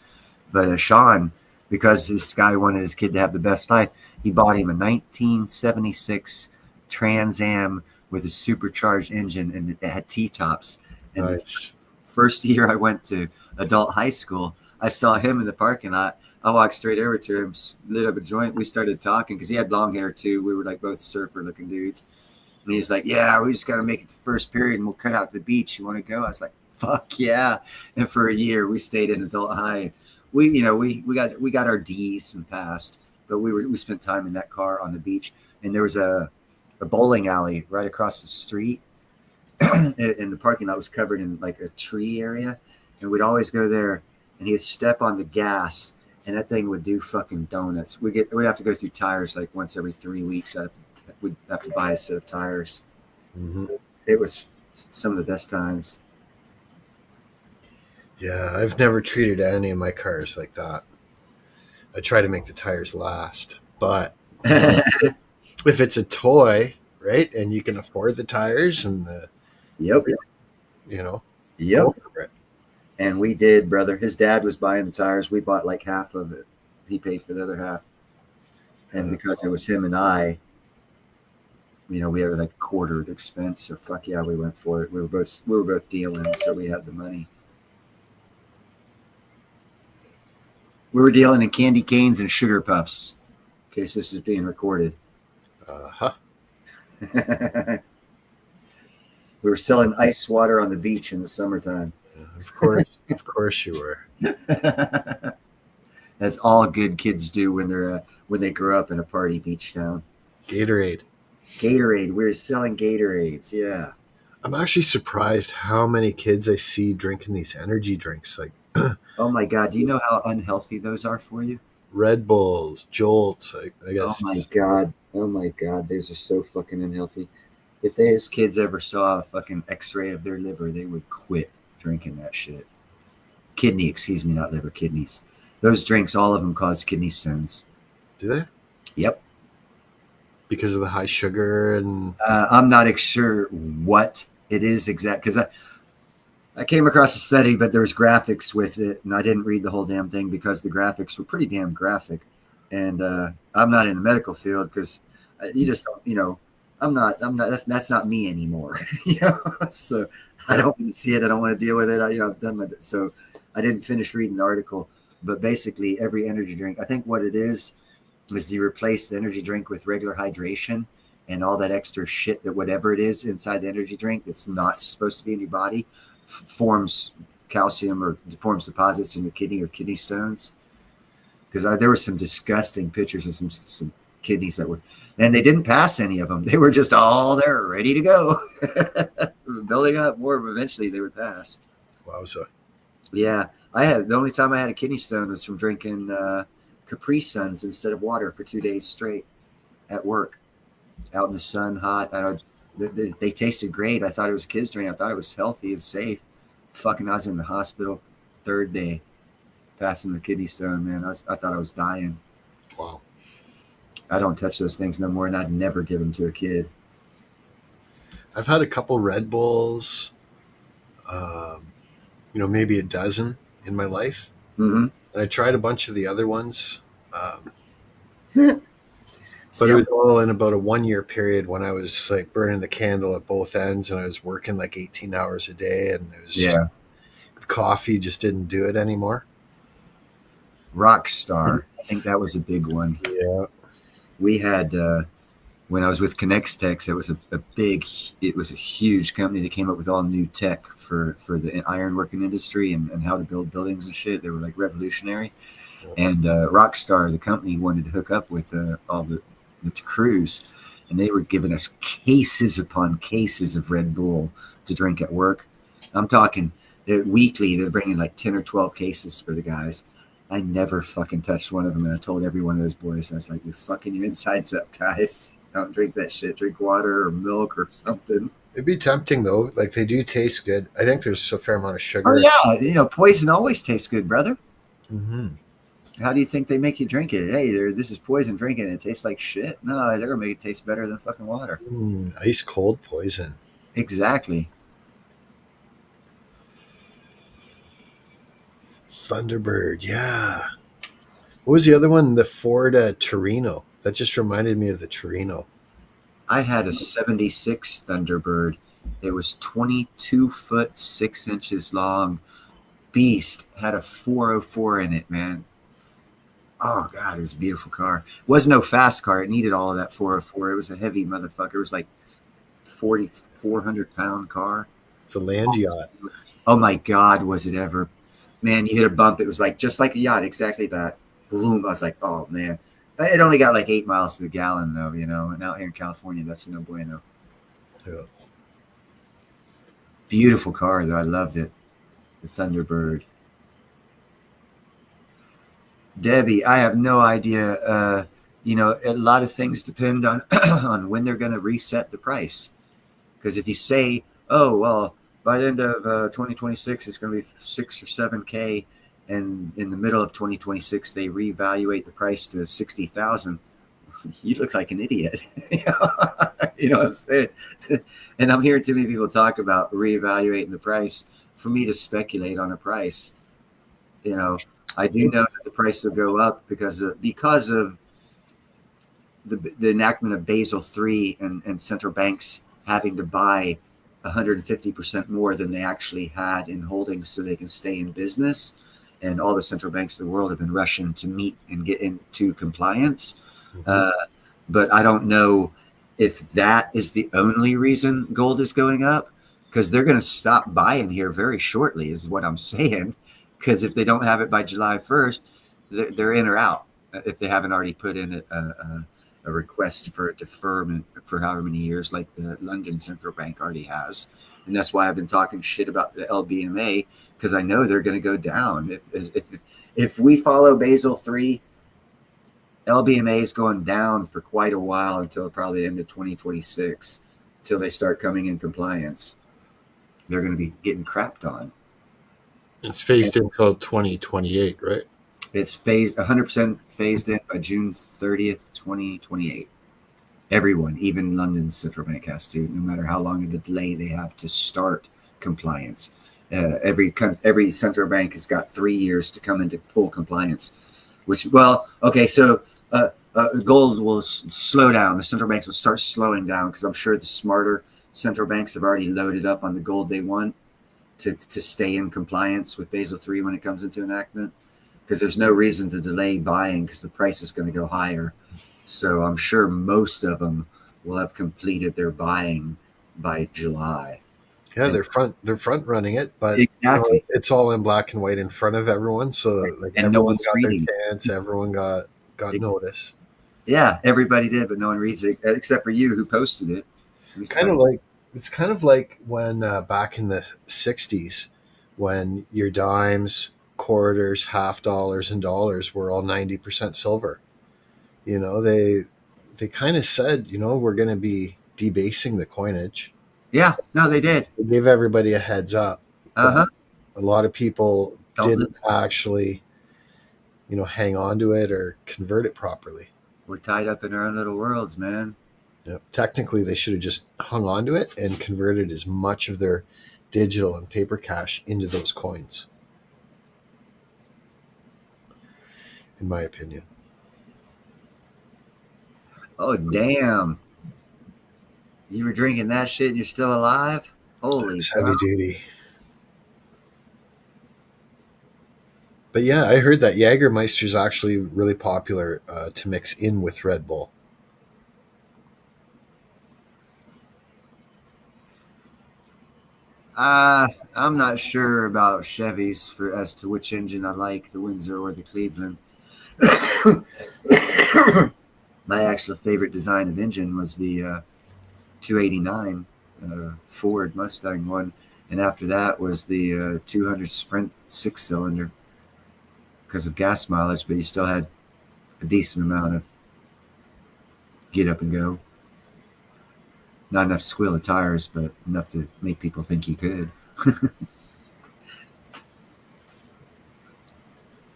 But Sean, because this guy wanted his kid to have the best life, he bought him a 1976 Trans Am with a supercharged engine, and it had T-tops. And Nice. the first year I went to adult high school, I saw him in the parking lot. I walked straight over to him, lit up a joint. We started talking because he had long hair too. We were like both surfer-looking dudes. And he's like, "Yeah, we just got to make it to first period, and we'll cut out the beach. You want to go?" I was like, "Fuck yeah!" And for a year, we stayed in adult high. We got our D's and passed, but we spent time in that car on the beach. And there was a bowling alley right across the street, and the parking lot was covered in like a tree area. And we'd always go there, and he'd step on the gas, and that thing would do fucking donuts. We'd have to go through tires like once every 3 weeks. We'd have to buy a set of tires. Mm-hmm. It was some of the best times. Yeah, I've never treated any of my cars like that. I try to make the tires last, but if it's a toy, right, and you can afford the tires and the, Yep. go for it. And we did, brother. His dad was buying the tires. We bought like half of it. He paid for the other half. And because it was him and I, we had like a quarter of the expense. So fuck yeah, we went for it. We were both dealing, so we had the money. We were dealing in candy canes and sugar puffs, in case this is being recorded. Uh-huh. We were selling ice water on the beach in the summertime. Of course you were. As all good kids do when they grow up in a party beach town. Gatorade. We were selling Gatorades, yeah. I'm actually surprised how many kids I see drinking these energy drinks, like Oh my God, do you know how unhealthy those are for you? Red Bulls, Jolts. I guess. Oh my God, those are so fucking unhealthy. If those kids ever saw a fucking X-ray of their liver, they would quit drinking that shit. Not liver, kidneys. Those drinks, all of them cause kidney stones. Do they? Yep. Because of the high sugar and. I'm not sure what it is exact, because I came across a study, but there's graphics with it, and I didn't read the whole damn thing because the graphics were pretty damn graphic. And I'm not in the medical field because you just don't, I'm not. That's not me anymore. So I don't want to see it. I don't want to deal with it. I've done with it. So I didn't finish reading the article. But basically, every energy drink, I think what it is you replace the energy drink with regular hydration and all that extra shit that whatever it is inside the energy drink that's not supposed to be in your body forms calcium or forms deposits in your kidney or kidney stones. Because there were some disgusting pictures of some kidneys that were, and they didn't pass any of them. They were just all there, ready to go, building up more. But eventually, they would pass. Wowza. Yeah, the only time I had a kidney stone was from drinking Capri Suns instead of water for 2 days straight at work, out in the sun, hot. They tasted great. I thought it was a kid's drink. I thought it was healthy and safe. Fucking, I was in the hospital third day, passing the kidney stone, man. I thought I was dying. Wow. I don't touch those things no more, and I'd never give them to a kid. I've had a couple Red Bulls, maybe a dozen in my life. Mm-hmm. And I tried a bunch of the other ones. But it was all in about a 1 year period when I was like burning the candle at both ends, and I was working like 18 hours a day, and it was just, coffee just didn't do it anymore. Rockstar, I think that was a big one. Yeah. We had when I was with Connextex, it was a huge company that came up with all new tech for the ironworking industry and how to build buildings and shit. They were like revolutionary. And Rockstar, the company, wanted to hook up with all the crews, and they were giving us cases upon cases of Red Bull to drink at work. I'm talking weekly. They're bringing like 10 or 12 cases for the guys. I never fucking touched one of them, and I told every one of those boys, I was like, "You're fucking your insides up, guys. Don't drink that shit. Drink water or milk or something." It'd be tempting though. Like they do taste good. I think there's a fair amount of sugar. Oh yeah, poison always tastes good, brother. Mm-hmm. How do you think they make you drink it? Hey, this is poison. Drink it. And it tastes like shit. No, they're gonna make it taste better than fucking water. Ice cold poison. Exactly. Thunderbird, yeah. What was the other one? The Ford Torino. That just reminded me of the Torino. I had a 76 Thunderbird. It was 22 foot 6 inches long. Beast. Had a 404 in it, man. Oh God, it was a beautiful car. It was no fast car. It needed all of that 404. It was a heavy motherfucker. It was like 4,400-pound car. It's a land yacht. Oh my God, was it ever? Man, you hit a bump. It was like just like a yacht, exactly that. Boom. I was like, oh man. It only got like 8 miles to the gallon though, and out here in California, that's no bueno. Yeah. Beautiful car though. I loved it. The Thunderbird. Debbie, I have no idea. A lot of things depend on on when they're going to reset the price. Because if you say, oh, well, by the end of 2026, it's going to be 6 or 7K. And in the middle of 2026, they reevaluate the price to 60,000. You look like an idiot. You know what I'm saying? And I'm hearing too many people talk about reevaluating the price for me to speculate on a price. I do know that the price will go up because of the enactment of Basel III and central banks having to buy 150% more than they actually had in holdings so they can stay in business. And all the central banks of the world have been rushing to meet and get into compliance. But I don't know if that is the only reason gold is going up, because they're going to stop buying here very shortly is what I'm saying. Because if they don't have it by July 1st, they're in or out if they haven't already put in a request for a deferment for however many years, like the London Central Bank already has. And that's why I've been talking shit about the LBMA, because I know they're going to go down. If we follow Basel III, LBMA is going down for quite a while until probably the end of 2026, until they start coming in compliance. They're going to be getting crapped on. It's phased in until 2028, right? It's 100% phased in by June 30th, 2028. Everyone, even London's central bank, has to, no matter how long of a delay they have to start compliance. Every central bank has got 3 years to come into full compliance. So gold will slow down. The central banks will start slowing down because I'm sure the smarter central banks have already loaded up on the gold they want to stay in compliance with Basel III when it comes into enactment, because there's no reason to delay buying because the price is going to go higher. So I'm sure most of them will have completed their buying by July. Yeah, they're front running it, but exactly, it's all in black and white in front of everyone, so that, and no one's got reading. Their chance, everyone got notice. Yeah, everybody did, but no one reads it except for you, who posted it. It's kind of like when back in the 60s, when your dimes, quarters, half dollars, and dollars were all 90% silver. They kind of said, we're going to be debasing the coinage. Yeah, no, they did. They gave everybody a heads up. A lot of people didn't actually, hang on to it or convert it properly. We're tied up in our own little worlds, man. Yeah, technically, they should have just hung on to it and converted as much of their digital and paper cash into those coins, in my opinion. Oh, damn. You were drinking that shit and you're still alive? Holy It's heavy duty. But yeah, I heard that Jägermeister is actually really popular to mix in with Red Bull. I'm not sure about Chevys as to which engine I like, the Windsor or the Cleveland. My actual favorite design of engine was the 289 Ford Mustang one, and after that was the 200 Sprint 6-cylinder because of gas mileage, but you still had a decent amount of get up and go. Not enough to squeal the tires, but enough to make people think you could.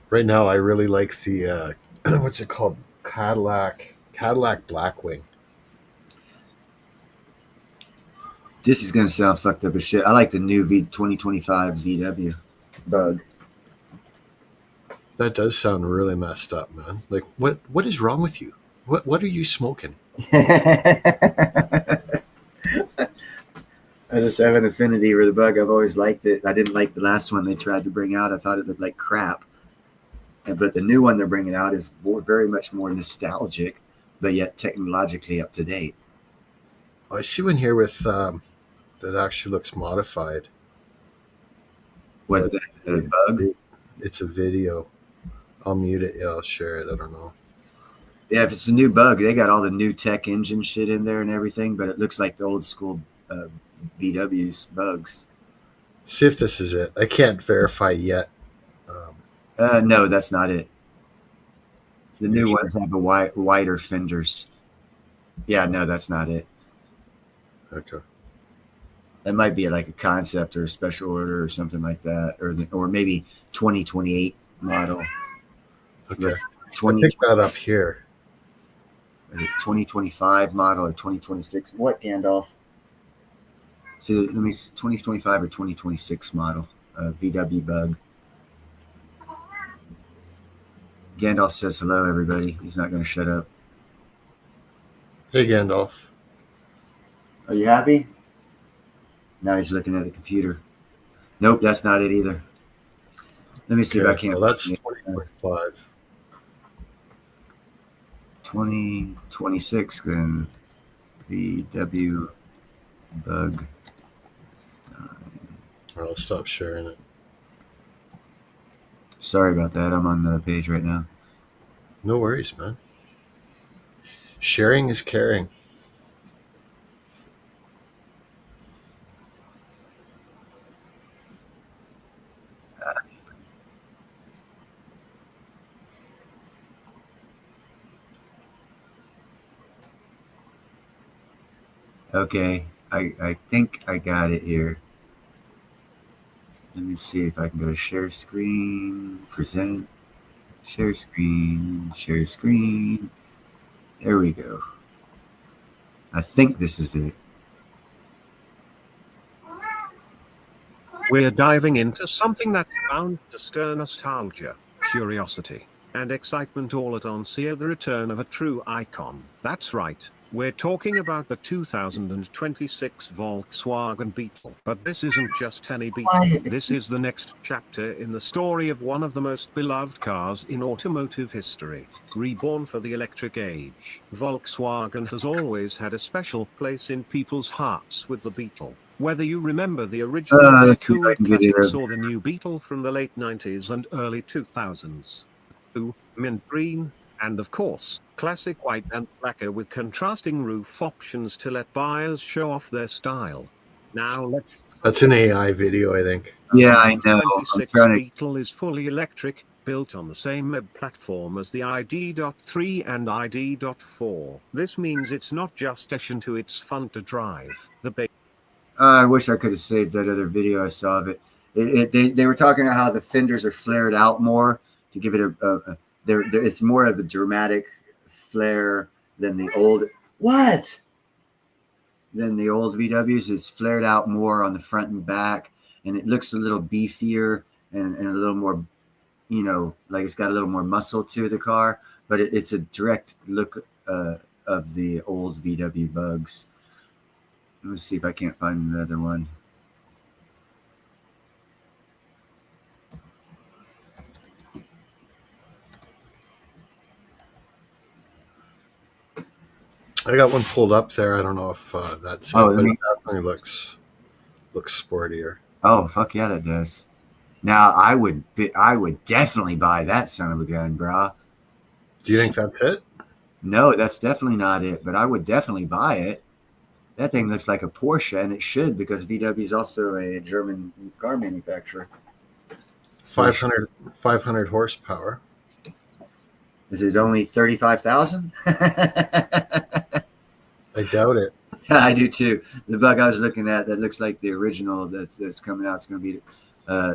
Right now, I really like the what's it called? Cadillac Blackwing. This is gonna sound fucked up as shit. I like the new 2025 VW Bug. That does sound really messed up, man. Like, what is wrong with you? What are you smoking? I just have an affinity for the Bug. I've always liked it. I didn't like the last one they tried to bring out. I thought it looked like crap. But the new one they're bringing out is very much more nostalgic, but yet technologically up to date. I see one here with that actually looks modified. Was that a Bug? It's a video. I'll mute it. Yeah, I'll share it. I don't know. Yeah, if it's a new Bug, they got all the new tech engine shit in there and everything, but it looks like the old school VW's Bugs. See if this is it. I can't verify yet. No, that's not it. The new ones have the wider fenders. Yeah, no, that's not it. Okay. That might be like a concept or a special order or something like that, or maybe 2028 model. Okay. I picked that up here. 2025 model or 2026. What, Gandalf? So let me 2025 or 2026 model VW Bug. Gandalf says hello, everybody. He's not going to shut up. Hey, Gandalf. Are you happy? Now he's looking at the computer. Nope, that's not it either. Let me see if I can't. Well, that's 2025. 2026 then. VW Bug. I'll stop sharing it. Sorry about that. I'm on the page right now. No worries, man. Sharing is caring. Okay, I think I got it here. Let me see if I can go to share screen, present, share screen, share screen. There we go. I think this is it. We're diving into something that's bound to stir nostalgia, curiosity, and excitement all at once. Here, the return of a true icon. That's right. We're talking about the 2026 Volkswagen Beetle. But this isn't just any Beetle. This is the next chapter in the story of one of the most beloved cars in automotive history. Reborn for the electric age, Volkswagen has always had a special place in people's hearts with the Beetle. Whether you remember the original cool classics or the new Beetle from the late 90s and early 2000s. Blue, mint green, and of course, classic white and blacker with contrasting roof options to let buyers show off their style. Now That's an AI video, I think. Yeah, I know. The 26 Beetle is fully electric, built on the same platform as the ID.3 and ID.4. This means it's not just station to, it's fun to drive. I wish I could have saved that other video I saw of it. They were talking about how the fenders are flared out more to give it it's more of a dramatic flare than the old. What? Than the old VWs. It's flared out more on the front and back, and it looks a little beefier and a little more, like it's got a little more muscle to the car. But it's a direct look of the old VW Bugs. Let's see if I can't find another one. I got one pulled up there. I don't know if that's but it definitely looks sportier. Oh, fuck yeah, that does. Now I would definitely buy that son of a gun, bro. Do you think that's it? No, that's definitely not it, but I would definitely buy it. That thing looks like a Porsche, and it should, because VW is also a German car manufacturer. 500 horsepower. Is it only 35,000? I doubt it. I do too. The bug I was looking at that looks like the original that's coming out is going to be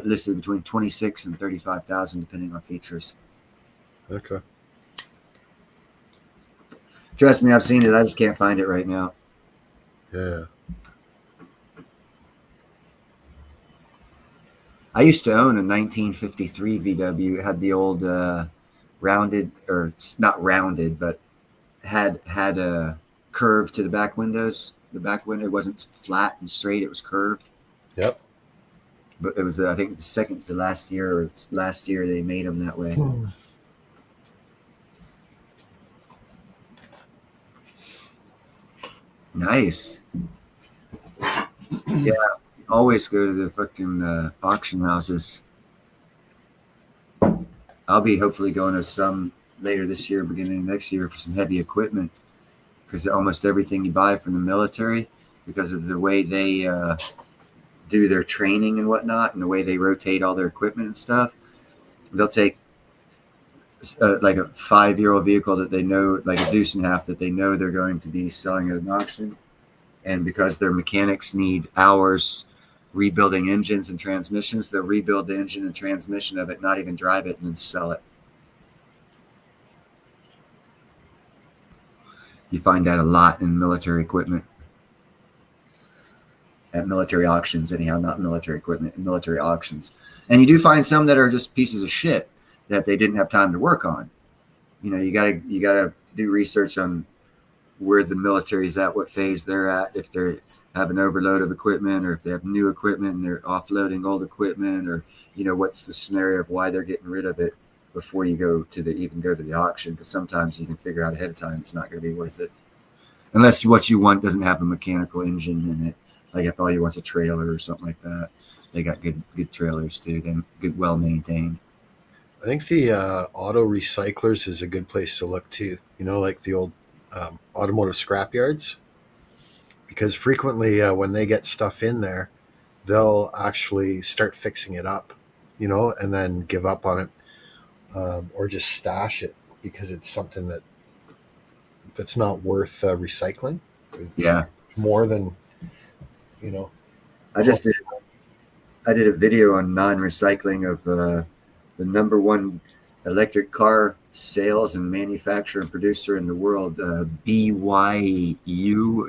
listed between 26 and 35,000 depending on features. Okay. Trust me, I've seen it. I just can't find it right now. Yeah. I used to own a 1953 VW. It had the old rounded, or not rounded, but had a curve to the back windows. The back window wasn't flat and straight; it was curved. Yep. But it was, I think, the last year they made them that way. Nice. Yeah, always go to the fucking auction houses. I'll be hopefully going to some later this year, beginning of next year, for some heavy equipment, because almost everything you buy from the military, because of the way they do their training and whatnot, and the way they rotate all their equipment and stuff, they'll take like a 5-year-old vehicle that they know, like a deuce and a half, that they know they're going to be selling at an auction, and because their mechanics need hours rebuilding engines and transmissions, they'll rebuild the engine and transmission of it, not even drive it, and then sell it. You find that a lot in military equipment. At military auctions, anyhow, not military equipment, military auctions. And you do find some that are just pieces of shit that they didn't have time to work on. You know, you gotta do research on where the military's at, what phase they're at, if they have an overload of equipment, or if they have new equipment and they're offloading old equipment, or, you know, what's the scenario of why they're getting rid of it before you even go to the auction. Because sometimes you can figure out ahead of time it's not going to be worth it, unless what you want doesn't have a mechanical engine in it. Like if all you want's a trailer or something like that. They got good trailers too. They're good, well maintained. I think the auto recyclers is a good place to look too. You know, like the old automotive scrapyards, because frequently when they get stuff in there, they'll actually start fixing it up, you know, and then give up on it, or just stash it because it's something that's not worth recycling. It's more than, you know. I did a video on non-recycling of the number one electric car sales and manufacturer and producer in the world, BYU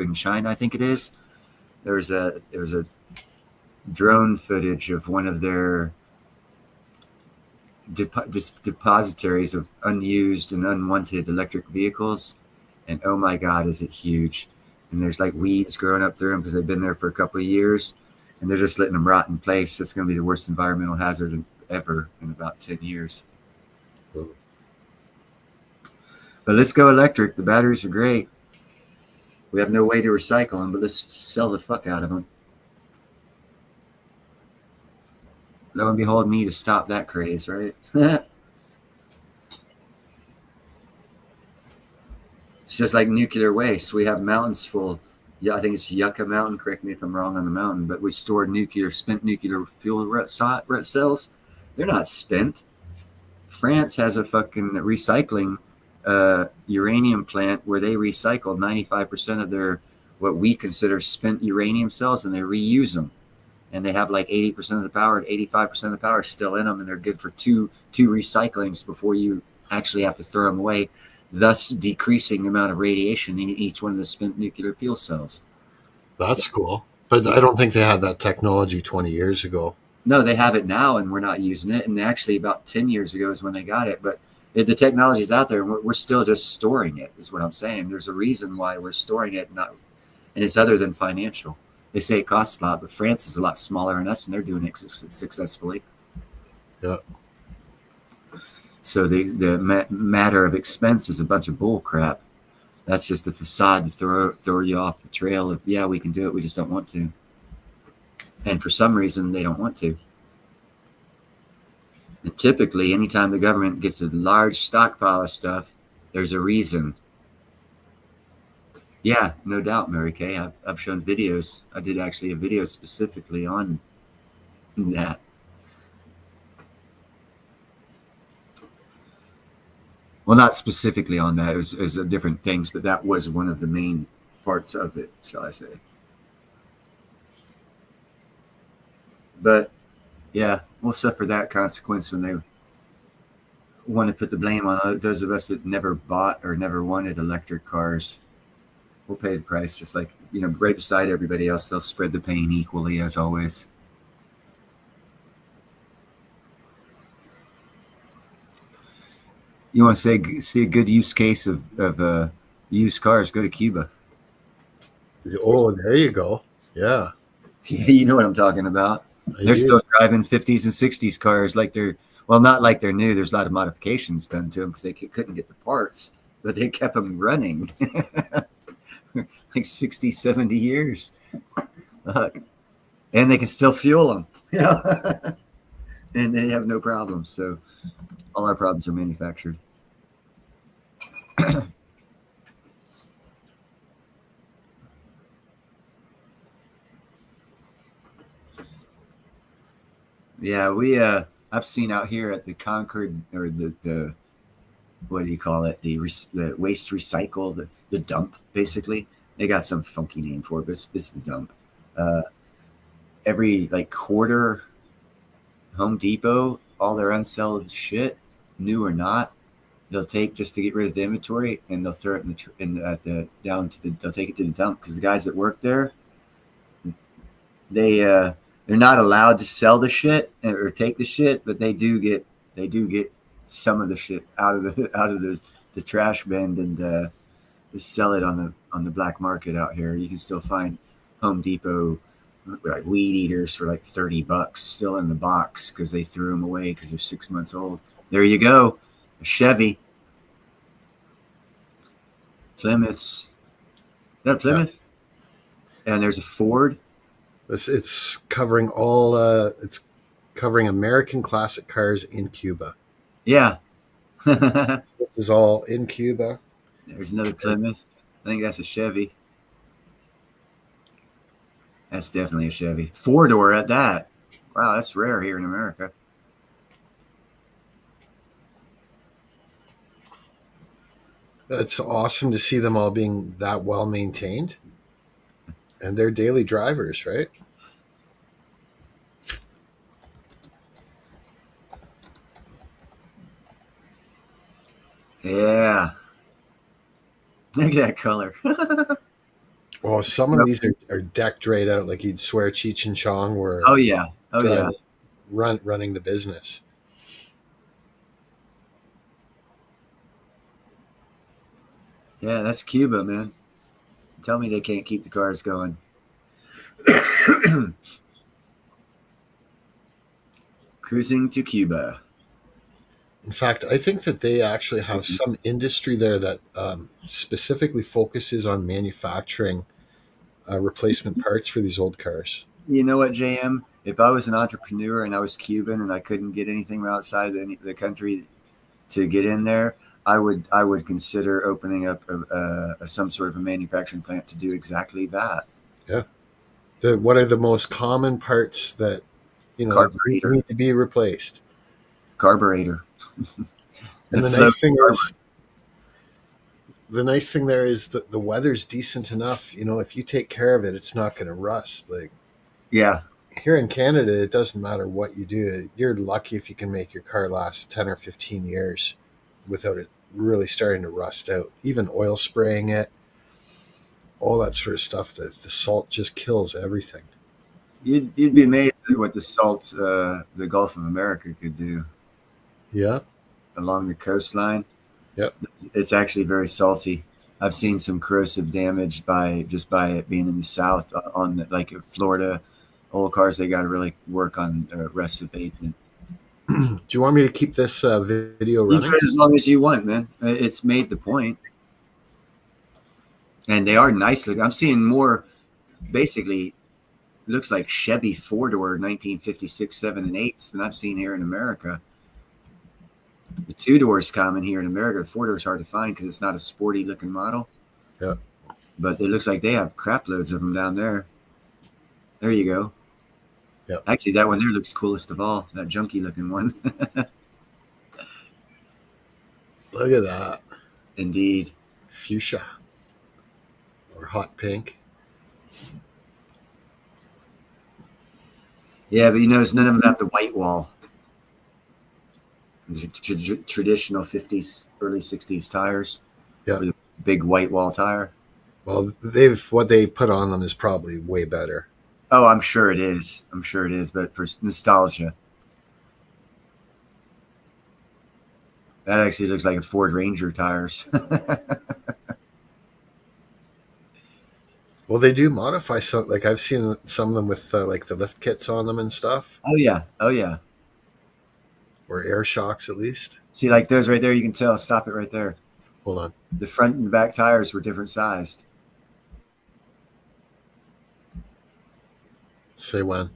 in China, I think it is. There was a drone footage of one of their depositories of unused and unwanted electric vehicles, and oh my god, is it huge. And there's like weeds growing up through them because they've been there for a couple of years, and they're just letting them rot in place. It's going to be the worst environmental hazard ever in about 10 years. But let's go electric. The batteries are great. We have no way to recycle them, but let's sell the fuck out of them. Lo and behold, me to stop that craze, right? It's just like nuclear waste. We have mountains full. Yeah, I think it's Yucca Mountain. Correct me if I'm wrong on the mountain, but we store spent nuclear fuel cells. They're not spent. France has a fucking recycling uranium plant where they recycle 95% of their what we consider spent uranium cells, and they reuse them, and they have like 80% of the power and 85% of the power still in them, and they're good for two recyclings before you actually have to throw them away, thus decreasing the amount of radiation in each one of the spent nuclear fuel cells. That's cool, but I don't think they had that technology 20 years ago. No, they have it now, and we're not using it. And actually, about 10 years ago is when they got it. But the technology is out there, and we're still just storing it, is what I'm saying. There's a reason why we're storing it, and it's other than financial. They say it costs a lot, but France is a lot smaller than us, and they're doing it successfully. Yeah. So the matter of expense is a bunch of bull crap. That's just a facade to throw you off the trail of, yeah, we can do it, we just don't want to. And for some reason, they don't want to. And typically, anytime the government gets a large stockpile of stuff, there's a reason. Yeah, no doubt, Mary Kay. I've shown videos. I did actually a video specifically on that. Well, not specifically on that. It was different things, but that was one of the main parts of it, shall I say. But yeah, we'll suffer that consequence when they want to put the blame on those of us that never bought or never wanted electric cars. We'll pay the price, just like, right beside everybody else. They'll spread the pain equally, as always. You want to see a good use case of used cars? Go to Cuba. Oh, there you go. Yeah. Yeah, you know what I'm talking about. They're still driving 50s and 60s cars like they're, well, not like they're new. There's a lot of modifications done to them because they couldn't get the parts, but they kept them running like 60, 70 years. And they can still fuel them. And they have no problems. So all our problems are manufactured. Yeah, I've seen out here at the Concord, or the what do you call it? The waste recycle, the dump, basically. They got some funky name for it, but it's the dump. Every quarter, Home Depot, all their unsold shit, new or not, they'll take just to get rid of the inventory, and they'll throw it they'll take it to the dump, because the guys that work there, they're not allowed to sell the shit or take the shit, but they do get some of the shit out of the trash bin and sell it on the black market out here. You can still find Home Depot weed eaters for $30 still in the box because they threw them away because they're 6 months old. There you go, a Chevy, Plymouths. Is that Plymouth? Yeah. And there's a Ford. It's covering it's covering American classic cars in Cuba. Yeah. This is all in Cuba. There's another Plymouth. I think that's a Chevy. That's definitely a Chevy. 4-door at that. Wow, that's rare here in America. It's awesome to see them all being that well maintained. And they're daily drivers, right? Yeah. Look at that color. Well, some of these are decked right out, like you'd swear Cheech and Chong were. Oh yeah. Running the business. Yeah, that's Cuba, man. Tell me they can't keep the cars going. Cruising to Cuba. In fact, I think that they actually have some industry there that specifically focuses on manufacturing replacement parts for these old cars. You know what, JM? If I was an entrepreneur and I was Cuban and I couldn't get anything outside the country to get in there, I would consider opening up some sort of a manufacturing plant to do exactly that. Yeah. What are the most common parts that need to be replaced? Carburetor. And the nice thing there is that the weather's decent enough. If you take care of it, it's not going to rust. Yeah. Here in Canada, it doesn't matter what you do. You're lucky if you can make your car last 10 or 15 years without it really starting to rust out. Even oil spraying it, all that sort of stuff. The salt just kills everything. You'd be amazed at what the salt the Gulf of America could do. Yeah. Along the coastline. Yep. It's actually very salty. I've seen some corrosive damage by it being in the south on Florida. Old cars, they got to really work on rust abatement. Do you want me to keep this video running? You do it as long as you want, man. It's made the point. And they are nice looking. I'm seeing more, basically, looks like Chevy 4-door 1956, 7, and 8s than I've seen here in America. The 2-door is common here in America. The 4-door is hard to find because it's not a sporty looking model. Yeah. But it looks like they have crap loads of them down there. There you go. Yeah. Actually, that one there looks coolest of all. That junky looking one. Look at that. Indeed. Fuchsia. or hot pink. Yeah, but you notice none of them have the white wall. Traditional 50s, early 60s tires. Yeah. With a big white wall tire. Well, what they put on them is probably way better. Oh, I'm sure it is. But for nostalgia. That actually looks like a Ford Ranger tires. Well, they do modify some. Like I've seen some of them with like the lift kits on them and stuff. Oh yeah. Or air shocks at least. See, like those right there, you can tell. Stop it right there. Hold on. The front and back tires were different sized. Say when.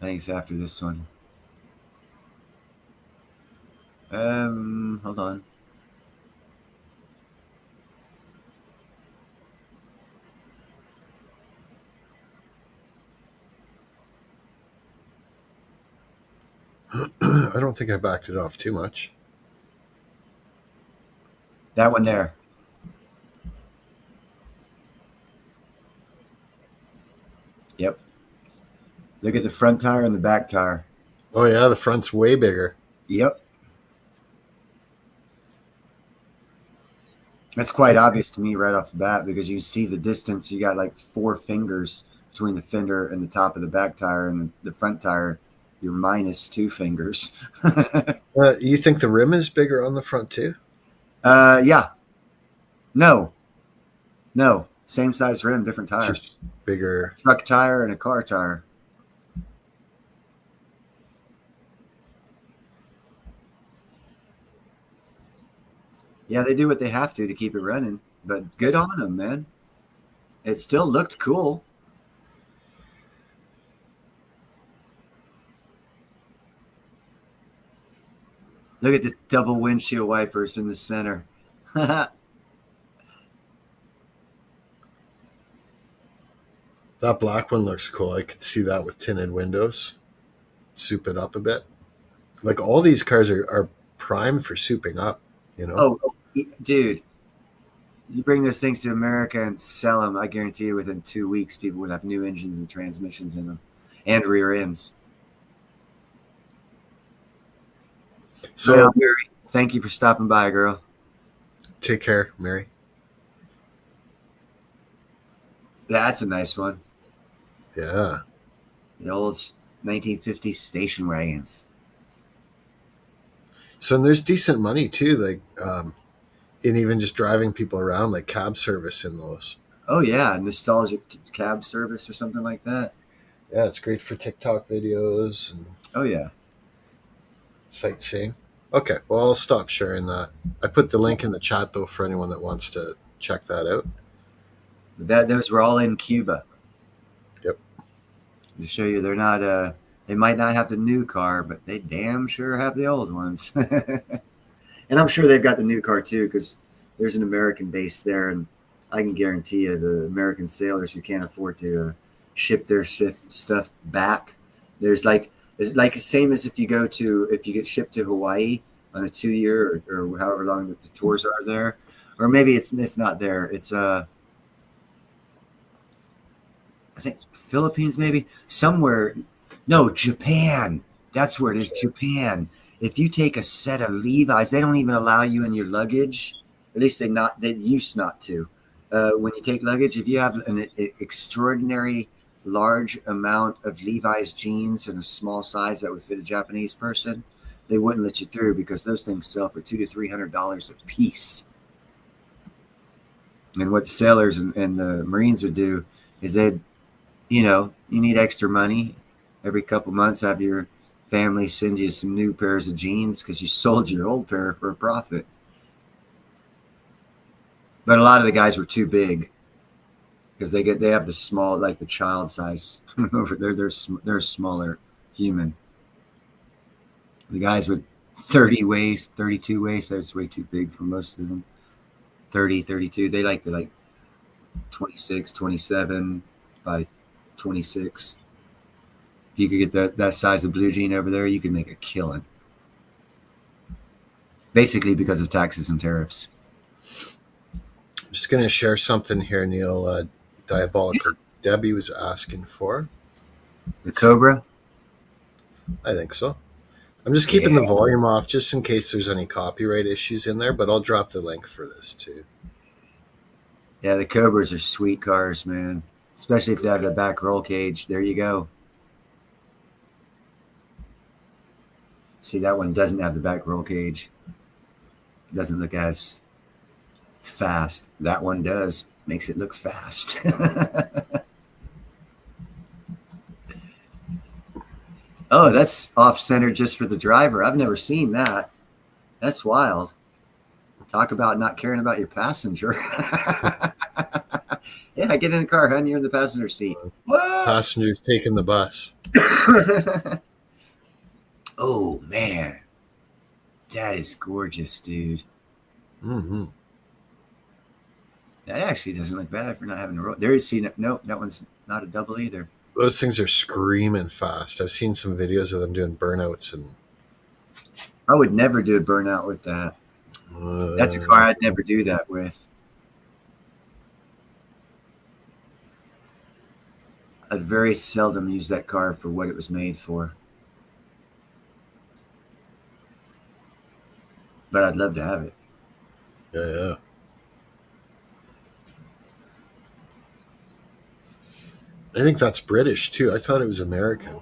I think it's after this one. Hold on. I don't think I backed it off too much. That one there. Yep. Look at the front tire and the back tire. Oh yeah, the front's way bigger. Yep. That's quite obvious to me right off the bat because you see the distance. You got like 4 fingers between the fender and the top of the back tire, and the front tire, you're minus 2 fingers. You think the rim is bigger on the front too? Yeah. No. Same size rim, different tire. It's just bigger. Truck tire and a car tire. Yeah, they do what they have to keep it running, but good on them, man. It still looked cool. Look at the double windshield wipers in the center. That black one looks cool. I could see that with tinted windows. Soup it up a bit. Like all these cars are primed for souping up, you know? Oh, dude. You bring those things to America and sell them, I guarantee you within 2 weeks, people would have new engines and transmissions in them and rear ends. So, well, Mary, thank you for stopping by, girl. Take care, Mary. That's a nice one. Yeah. The old 1950s station wagons. So, and there's decent money too, like in even just driving people around, like cab service in those. Oh yeah, nostalgic cab service or something like that. Yeah, it's great for TikTok videos and oh yeah, sightseeing. Okay, well I'll stop sharing that. I put the link in the chat though for anyone that wants to check that out. Those were all in Cuba. Yep. To show you they're not they might not have the new car, but they damn sure have the old ones. And I'm sure they've got the new car too, because there's an American base there, and I can guarantee you the American sailors who can't afford to ship their stuff back. It's like the same as if you get shipped to Hawaii on a 2-year or however long that the tours are there, or maybe it's not there. It's I think Philippines, maybe somewhere. No, Japan. That's where it is. Japan. If you take a set of Levi's, they don't even allow you in your luggage. At least they used not to. When you take luggage, if you have an extraordinary large amount of Levi's jeans in a small size that would fit a Japanese person, they wouldn't let you through because those things sell for $200 to $300 a piece. And what the sailors and the Marines would do is you need extra money. Every couple months, have your family send you some new pairs of jeans because you sold your old pair for a profit. But a lot of the guys were too big because they have the small, like the child size over there. They're a smaller human. The guys with 30 waist, 32 waist, that's way too big for most of them. 30, 32. They like 26, 27 by 26. If you could get that size of blue jean over there, you could make a killing. Basically because of taxes and tariffs. Just going to share something here, Neil. Diabolic or Debbie was asking for. The Cobra? I think so. I'm just keeping the volume off just in case there's any copyright issues in there, but I'll drop the link for this too. Yeah, the Cobras are sweet cars, man. Especially if they have the back roll cage. There you go. See, that one doesn't have the back roll cage. It doesn't look as fast. That one does. Makes it look fast. Oh, that's off-center just for the driver. I've never seen that. That's wild. Talk about not caring about your passenger. Yeah, get in the car, hun. You're in the passenger seat. Passengers taking the bus. Oh, man. That is gorgeous, dude. Mm-hmm. That actually doesn't look bad for not having a roll. There is no, that one's not a double either. Those things are screaming fast. I've seen some videos of them doing burnouts, and I would never do a burnout with that. That's a car I'd never do that with. I'd very seldom use that car for what it was made for. But I'd love to have it. Yeah. I think that's British too. I thought it was American.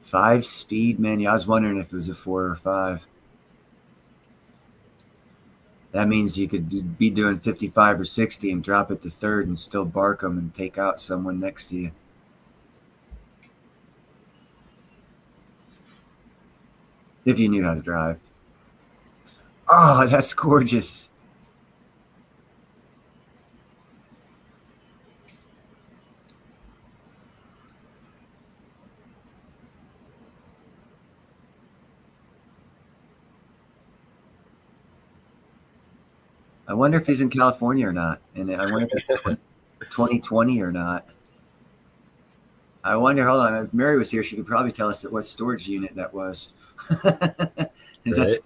5-speed, man. Yeah, I was wondering if it was a 4 or 5. That means you could be doing 55 or 60 and drop it to third and still bark them and take out someone next to you. If you knew how to drive. Oh, that's gorgeous. I wonder if he's in California or not. And I wonder if it's 2020 or not. I wonder, hold on, if Mary was here, she could probably tell us what storage unit that was. Right.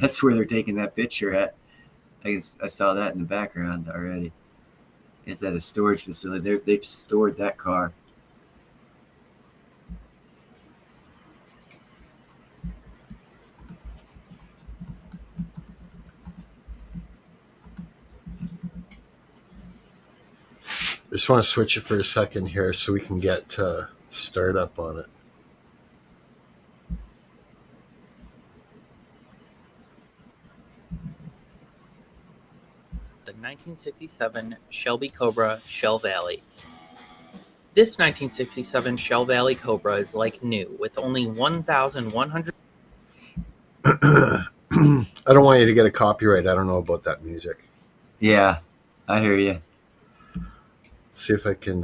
That's where they're taking that picture at. I saw that in the background already. Is that a storage facility? They've stored that car. Just want to switch it for a second here so we can get start up on it. The 1967 Shelby Cobra Shell Valley. This 1967 Shell Valley Cobra is like new, with only 1,100. I don't want you to get a copyright. I don't know about that music. Yeah, I hear you. See if I can.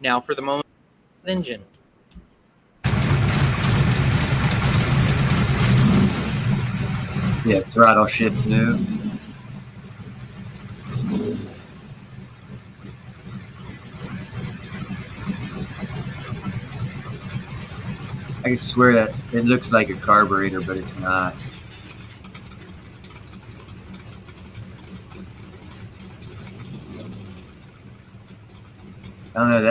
Now for the moment, engine. Yeah, throttle shift new. I swear that it looks like a carburetor, but it's not. I don't know,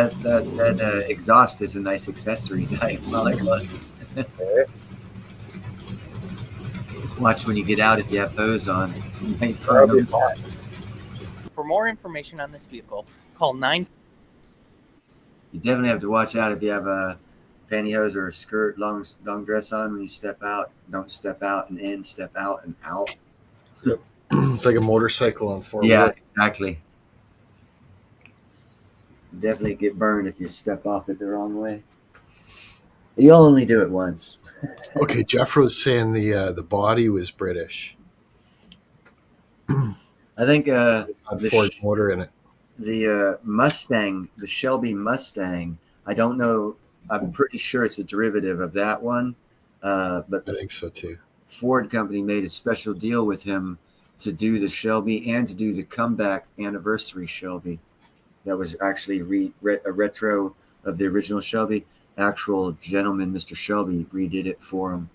that exhaust is a nice accessory. I like it. Just watch when you get out if you have those on. For more information on this vehicle, call 9. You definitely have to watch out if you have a pantyhose or a skirt, long dress on when you step out. Don't step out and in, step out and out. It's like a motorcycle on 4 wheels. Yeah, exactly. Definitely get burned if you step off it the wrong way. You'll only do it once. Okay, Jeff was saying the body was British. I think Had Ford motor in it. the Mustang, the Shelby Mustang, I don't know. I'm pretty sure it's a derivative of that one. But I think so too. Ford company made a special deal with him to do the Shelby and to do the comeback anniversary Shelby. That was actually a retro of the original Shelby. Actual gentleman, Mr. Shelby, redid it for him.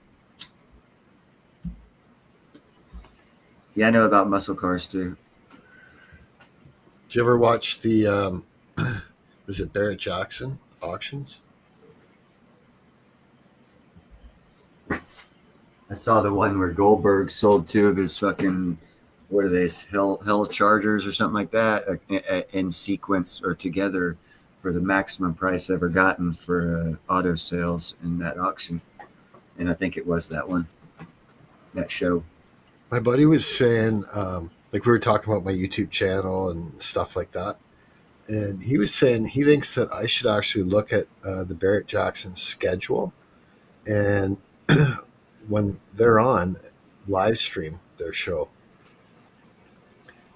Yeah, I know about muscle cars too. Did you ever watch the was it Barrett Jackson auctions? I saw the one where Goldberg sold 2 of his fucking, what are they, Hell Chargers or something like that, in sequence or together for the maximum price ever gotten for auto sales in that auction. And I think it was that one, that show. My buddy was saying, like we were talking about my YouTube channel and stuff like that. And he was saying he thinks that I should actually look at the Barrett Jackson schedule and when they're on, live stream their show.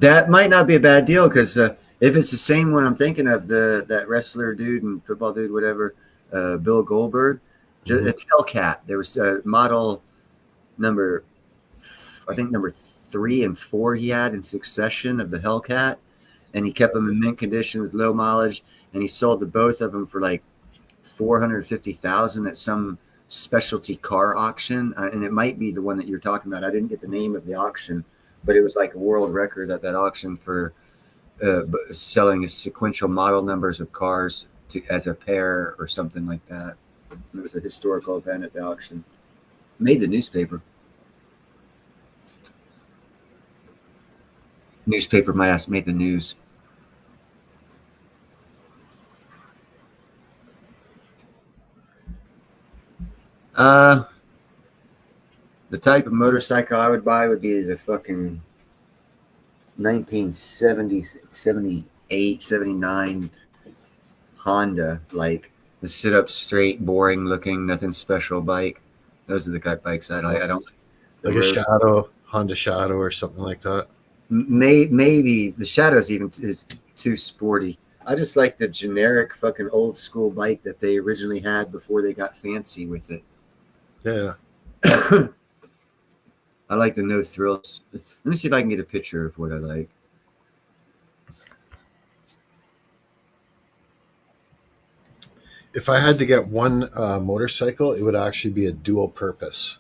That might not be a bad deal because if it's the same one I'm thinking of, that wrestler dude and football dude, whatever, Bill Goldberg, Hellcat. There was model number 3 and 4 he had in succession of the Hellcat, and he kept them in mint condition with low mileage, and he sold the both of them for like $450,000 at some specialty car auction, and it might be the one that you're talking about. I didn't get the name of the auction, but it was like a world record at that auction for selling sequential model numbers of cars as a pair or something like that. It was a historical event at the auction. Made the newspaper. Newspaper, my ass, made the news. The type of motorcycle I would buy would be the fucking 1970, 78, 79 Honda, like the sit up straight, boring looking, nothing special bike. Those are the kind of bikes I like. I don't like a Shadow, Honda Shadow or something like that. Maybe the Shadow's even too sporty. I just like the generic fucking old school bike that they originally had before they got fancy with it. Yeah. I like the no thrills. Let me see if I can get a picture of what I like. If I had to get one motorcycle, it would actually be a dual purpose,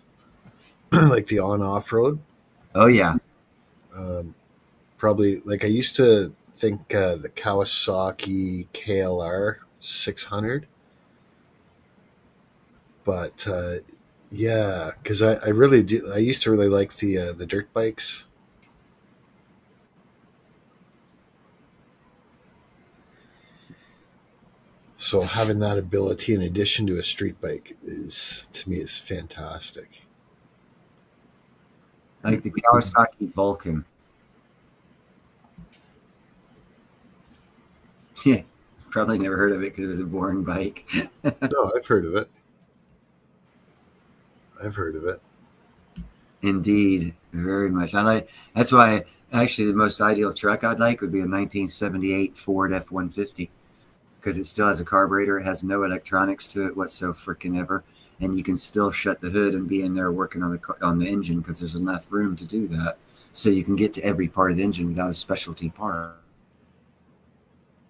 like the on-off road. Oh yeah. Probably like I used to think the Kawasaki KLR 600, but yeah, because I really do. I used to really like the dirt bikes. So having that ability in addition to a street bike is, to me, is fantastic. Like the Kawasaki Vulcan. Yeah, probably never heard of it because it was a boring bike. No, I've heard of it. I've heard of it. Indeed, very much. That's why actually the most ideal truck I'd like would be a 1978 Ford F-150 because it still has a carburetor. It has no electronics to it whatsoever, freaking ever, and you can still shut the hood and be in there working on the engine because there's enough room to do that. So you can get to every part of the engine without a specialty part.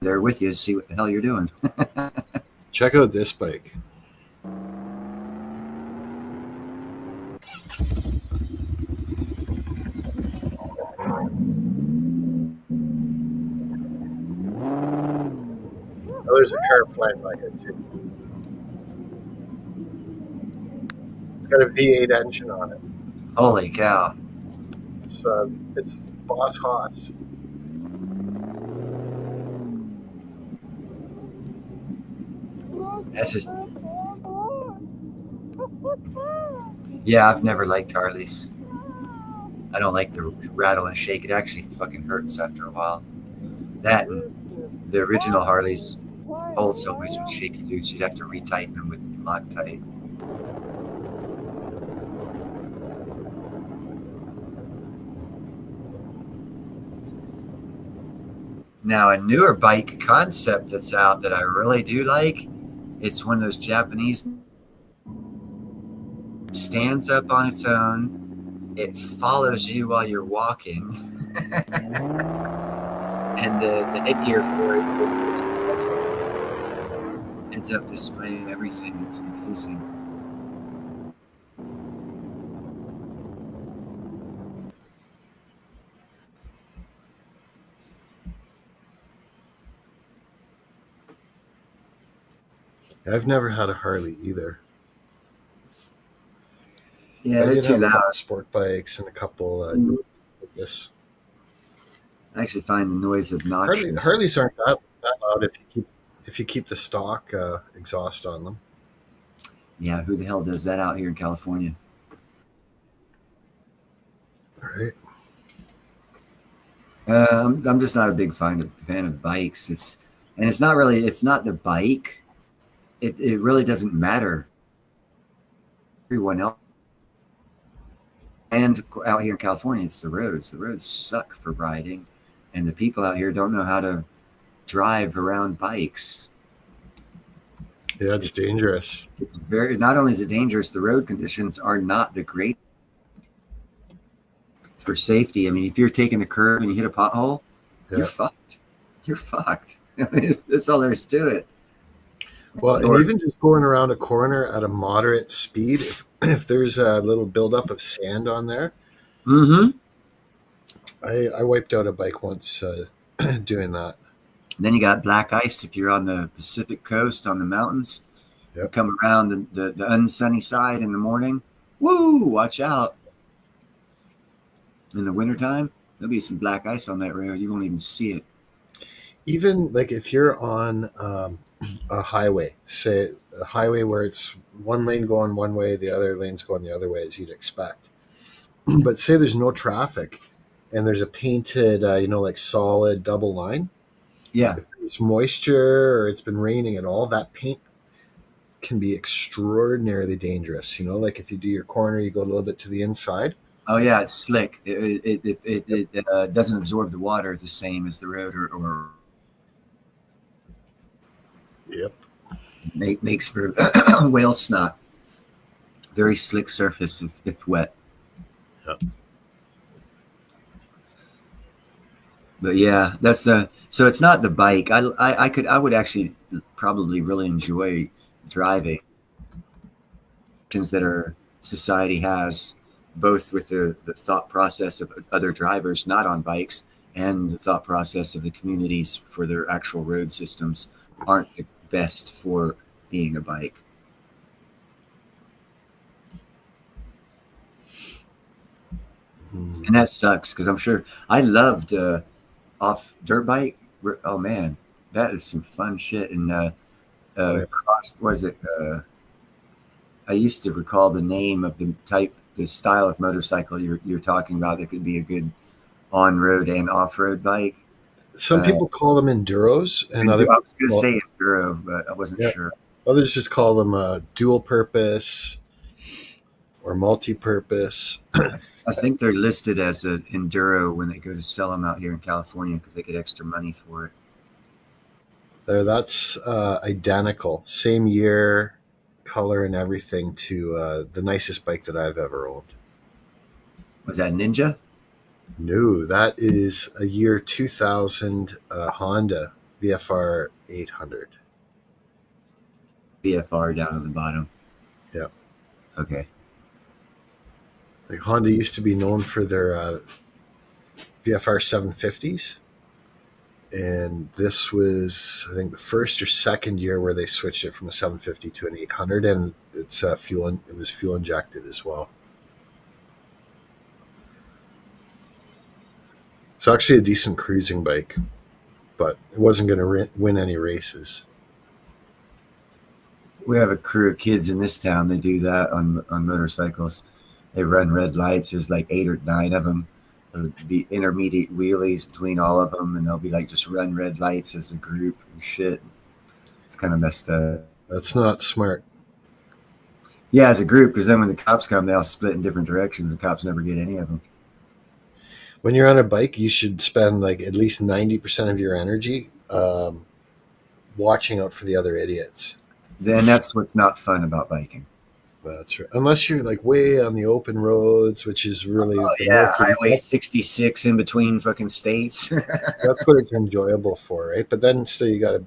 There with you to see what the hell you're doing. Check out this bike. Oh, there's a car flying by here too. It's got a V8 engine on it. Holy cow! It's Boss Haas. That's just. Yeah, I've never liked Harleys. I don't like the rattle and shake. It actually fucking hurts after a while. That and the original Harleys also always would shake you loose. You'd have to retighten them with Loctite. Now, a newer bike concept that's out that I really do like, it's one of those Japanese, stands up on its own, it follows you while you're walking. And the headgear for it ends up displaying everything. It's amazing. I've never had a Harley either. Yeah, I they're did too have a loud. couple sport bikes and a couple. Yes, I actually find the noise obnoxious. Harleys aren't that loud if you keep the stock exhaust on them. Yeah, who the hell does that out here in California? Right. I'm just not a big fan of bikes. It's not the bike. It really doesn't matter. Everyone else. And out here in California, it's the roads. The roads suck for riding, and the people out here don't know how to drive around bikes. Yeah, it's dangerous. It's not only is it dangerous, the road conditions are not the great for safety. I mean, if you're taking a curve and you hit a pothole, you're fucked. You're fucked. That's all there is to it. Well, and even just going around a corner at a moderate speed, if there's a little buildup of sand on there, I wiped out a bike once doing that. And then you got black ice if you're on the Pacific coast on the mountains. Yep. Come around the unsunny side in the morning. Woo! Watch out. In the wintertime, there'll be some black ice on that road. You won't even see it. Even like if you're on a highway, say a highway where it's one lane going one way, the other lane's going the other way, as you'd expect. But say there's no traffic and there's a painted, like solid double line. Yeah. If there's moisture or it's been raining at all, that paint can be extraordinarily dangerous. Like if you do your corner, you go a little bit to the inside. Oh yeah, it's slick. It doesn't absorb the water the same as the road or Yep. Makes for whale snot. Very slick surface if wet. Yep. But yeah, so it's not the bike. I would actually probably really enjoy driving that society has, both with the thought process of other drivers not on bikes and the thought process of the communities for their actual road systems aren't the best for being a bike. And that sucks because I'm sure I loved off dirt bike. Oh man, that is some fun shit. And I used to recall the name of the style of motorcycle you're talking about that could be a good on-road and off-road bike. Some people call them enduros, and I was going to say enduro, but I wasn't sure. Others just call them dual purpose or multi-purpose. I think they're listed as an enduro when they go to sell them out here in California because they get extra money for it. That's identical, same year, color, and everything to the nicest bike that I've ever owned. Was that Ninja? No, that is a year 2000 Honda VFR 800. VFR down on the bottom. Yeah. Okay. Like Honda used to be known for their VFR 750s. And this was, I think, the first or second year where they switched it from a 750 to an 800, and it was fuel injected as well. It's actually a decent cruising bike, but it wasn't going to win any races. We have a crew of kids in this town. They do that on motorcycles. They run red lights. There's like 8 or 9 of them. There'll be intermediate wheelies between all of them, and they'll be like just run red lights as a group and shit. It's kind of messed up. That's not smart. Yeah, as a group, because then when the cops come, they all split in different directions. The cops never get any of them. When you're on a bike, you should spend like at least 90% of your energy watching out for the other idiots. Then that's what's not fun about biking. That's right. Unless you're like way on the open roads, which is really Highway 66 in between fucking states. That's what it's enjoyable for, right? But then still, you got to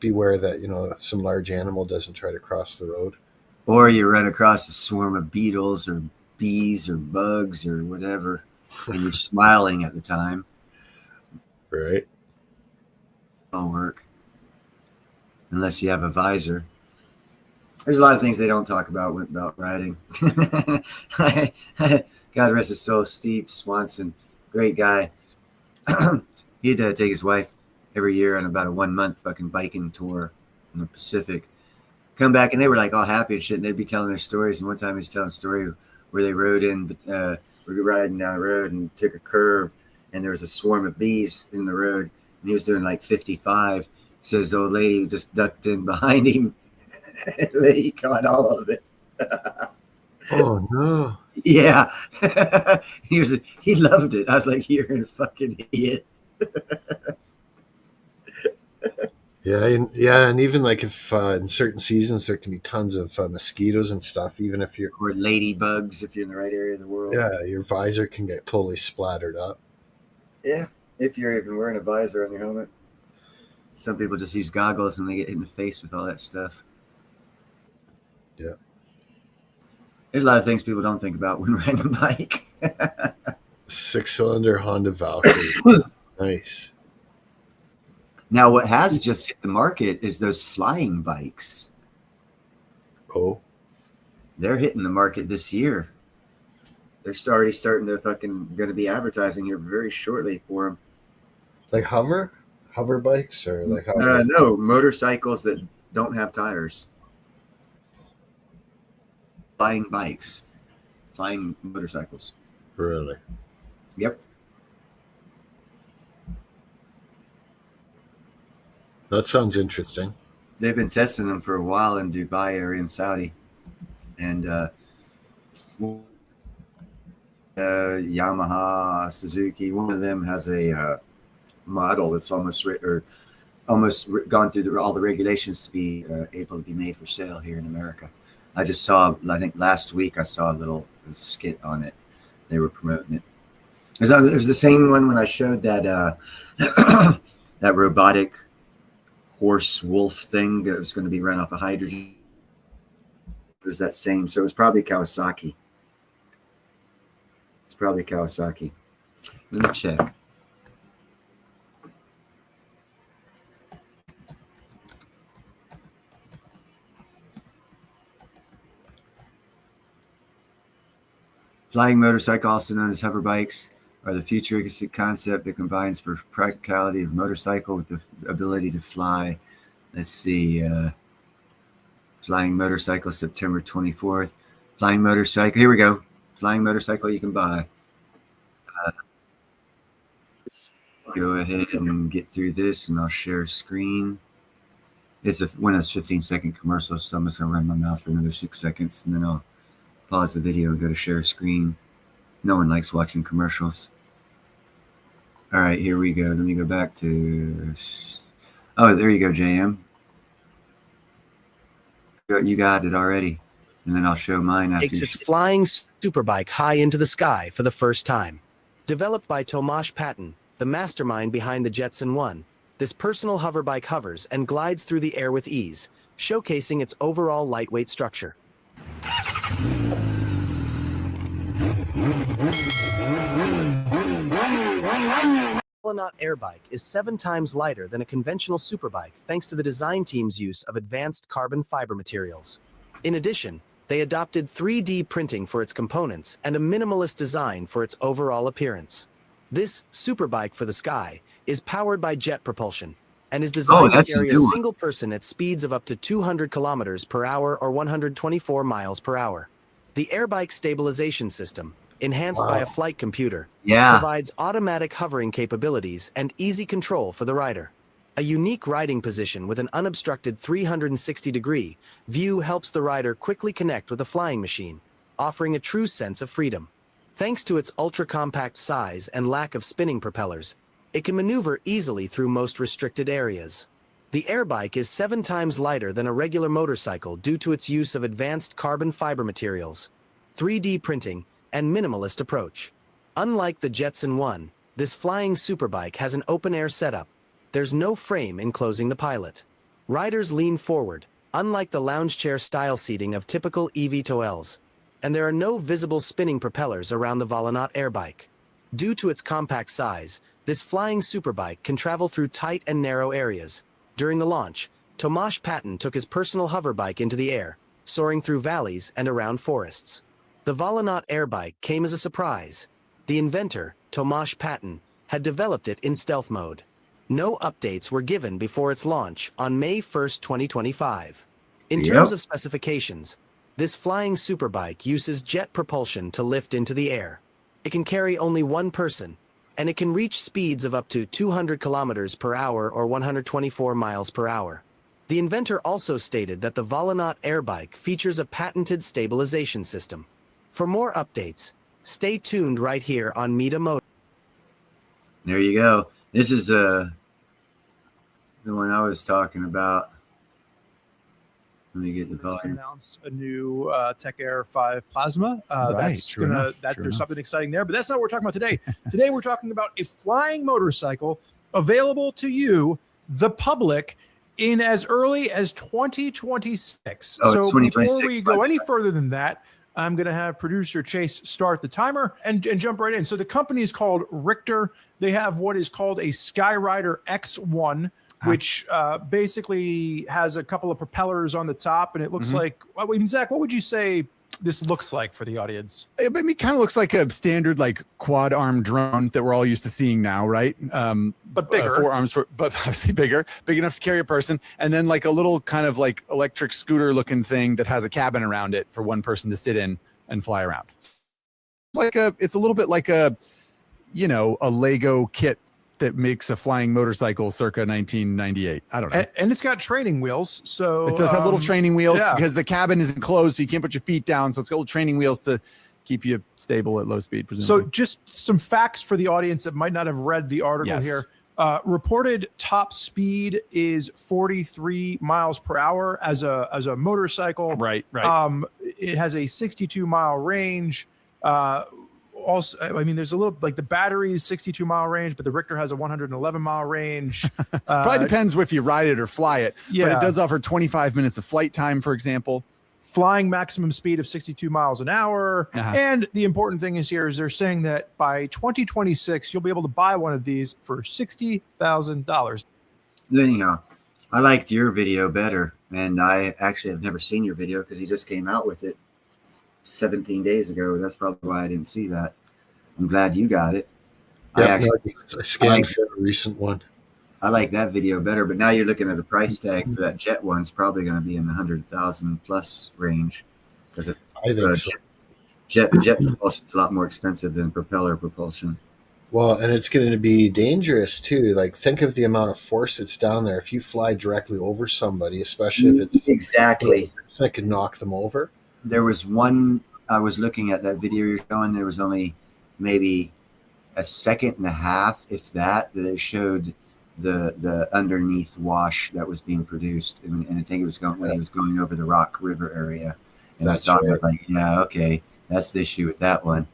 beware that some large animal doesn't try to cross the road, or you run across a swarm of beetles or bees or bugs or whatever, and you're smiling at the time. Right? Won't work unless you have a visor. There's a lot of things they don't talk about riding. God rest his soul, Steve Swanson, great guy. He'd take his wife every year on about a 1 month fucking biking tour in the Pacific. Come back and they were like all happy and shit, and they'd be telling their stories. And one time he was telling a story where they rode in, we were riding down the road and took a curve, and there was a swarm of bees in the road, and he was doing like 55. So his old lady just ducked in behind him. He caught all of it. Oh no! Yeah, he loved it. I was like, "You're a fucking idiot." Yeah, and even like if in certain seasons there can be tons of mosquitoes and stuff, even if you're or ladybugs, if you're in the right area of the world. Yeah, your visor can get totally splattered up. Yeah, if you're even wearing a visor on your helmet. Some people just use goggles and they get hit in the face with all that stuff. Yeah. There's a lot of things people don't think about when riding a bike. 6-cylinder Honda Valkyrie. Nice. Now, what has just hit the market is those flying bikes. Oh. They're hitting the market this year. They're already starting to going to be advertising here very shortly for them. Like hover bikes or like no, motorcycles that don't have tires. Flying bikes, flying motorcycles. Really? Yep. That sounds interesting. They've been testing them for a while in Dubai area in Saudi, and Yamaha, Suzuki. One of them has a model that's almost gone through all the regulations to be able to be made for sale here in America. I just saw, I think last week, I saw a little skit on it. They were promoting it. It was the same one when I showed that that robotic horse wolf thing that was going to be run off of hydrogen. It was that same. So it was probably Kawasaki. It's probably Kawasaki. Let me check. Flying motorcycle, also known as hover bikes, are the futuristic concept that combines the practicality of motorcycle with the ability to fly. Let's see. Flying motorcycle, September 24th. Flying motorcycle. Here we go. Flying motorcycle you can buy. Go ahead and get through this, and I'll share screen. It's a Windows 15-second commercial, so I'm just going to run my mouth for another 6 seconds, and then I'll pause the video and go to share screen. No one likes watching commercials. All right, here we go. Let me go back to... Oh, there you go, JM. You got it already. And then I'll show mine after. Takes its flying superbike high into the sky for the first time. Developed by Tomasz Patton, the mastermind behind the Jetson 1, this personal hoverbike hovers and glides through the air with ease, showcasing its overall lightweight structure. Astronaut Airbike is 7 times lighter than a conventional superbike thanks to the design team's use of advanced carbon fiber materials. In addition, they adopted 3D printing for its components and a minimalist design for its overall appearance. This superbike for the sky is powered by jet propulsion and is designed to carry a single person at speeds of up to 200 kilometers per hour or 124 miles per hour. The Airbike stabilization system, enhanced by a flight computer, provides automatic hovering capabilities and easy control for the rider. A unique riding position with an unobstructed 360-degree view helps the rider quickly connect with a flying machine, offering a true sense of freedom. Thanks to its ultra-compact size and lack of spinning propellers, it can maneuver easily through most restricted areas. The Airbike is 7 times lighter than a regular motorcycle due to its use of advanced carbon fiber materials, 3D printing, and minimalist approach. Unlike the Jetson 1, this flying superbike has an open-air setup. There's no frame enclosing the pilot. Riders lean forward, unlike the lounge chair style seating of typical eVTOLs, and there are no visible spinning propellers around the Volonaut Airbike. Due to its compact size, this flying superbike can travel through tight and narrow areas. During the launch, Tomasz Patton took his personal hoverbike into the air, soaring through valleys and around forests. The Volonaut Airbike came as a surprise. The inventor, Tomasz Patton, had developed it in stealth mode. No updates were given before its launch on May 1st, 2025. In terms of specifications, this flying superbike uses jet propulsion to lift into the air. It can carry only one person, and it can reach speeds of up to 200 kilometers per hour or 124 miles per hour. The inventor also stated that the Volonaut Airbike features a patented stabilization system. For more updates, stay tuned right here on Meta Motor. There you go. This is the one I was talking about. Let me get the volume. Announced a new Tech Air 5 Plasma. There's something exciting there, but that's not what we're talking about today. Today we're talking about a flying motorcycle available to you, the public, in as early as 2026. Oh, so 2026, before we go any further than that, I'm going to have producer Chase start the timer and jump right in. So the company is called Richter. They have what is called a Skyrider X1, which basically has a couple of propellers on the top, and it looks like, Zach, what would you say this looks like for the audience? It kind of looks like a standard like quad arm drone that we're all used to seeing now, right? But bigger. 4 arms, but obviously big enough to carry a person, and then like a little kind of like electric scooter looking thing that has a cabin around it for one person to sit in and fly around. It's a little bit like a Lego kit that makes a flying motorcycle circa 1998. I don't know. And it's got training wheels. So it does have little training wheels because the cabin is enclosed, so you can't put your feet down. So it's got little training wheels to keep you stable at low speed, presumably. So just some facts for the audience that might not have read the article here. Reported top speed is 43 miles per hour as a motorcycle. Right. It has a 62-mile range. Also, I mean, there's a little like the battery is 62-mile range, but the Richter has a 111-mile range. Probably depends if you ride it or fly it. Yeah. But it does offer 25 minutes of flight time, for example. Flying maximum speed of 62 miles an hour. And the important thing is they're saying that by 2026, you'll be able to buy one of these for $60,000. Anyhow, I liked your video better, and I actually have never seen your video because he just came out with it 17 days ago. That's probably why I didn't see that. I'm glad you got it. I scanned for a recent one. I like that video better, but now you're looking at the price tag for that jet one. It's probably going to be in the 100,000 plus range. Because I think so. Jet propulsion is a lot more expensive than propeller propulsion. Well, and it's going to be dangerous too. Like, think of the amount of force that's down there. If you fly directly over somebody, especially if it's it could knock them over. There was one, I was looking at that video you're showing, there was only maybe a second and a half, if that it showed the underneath wash that was being produced. And I think it was when he was going over the Rock River area. And I saw it, I was like, yeah, okay, that's the issue with that one.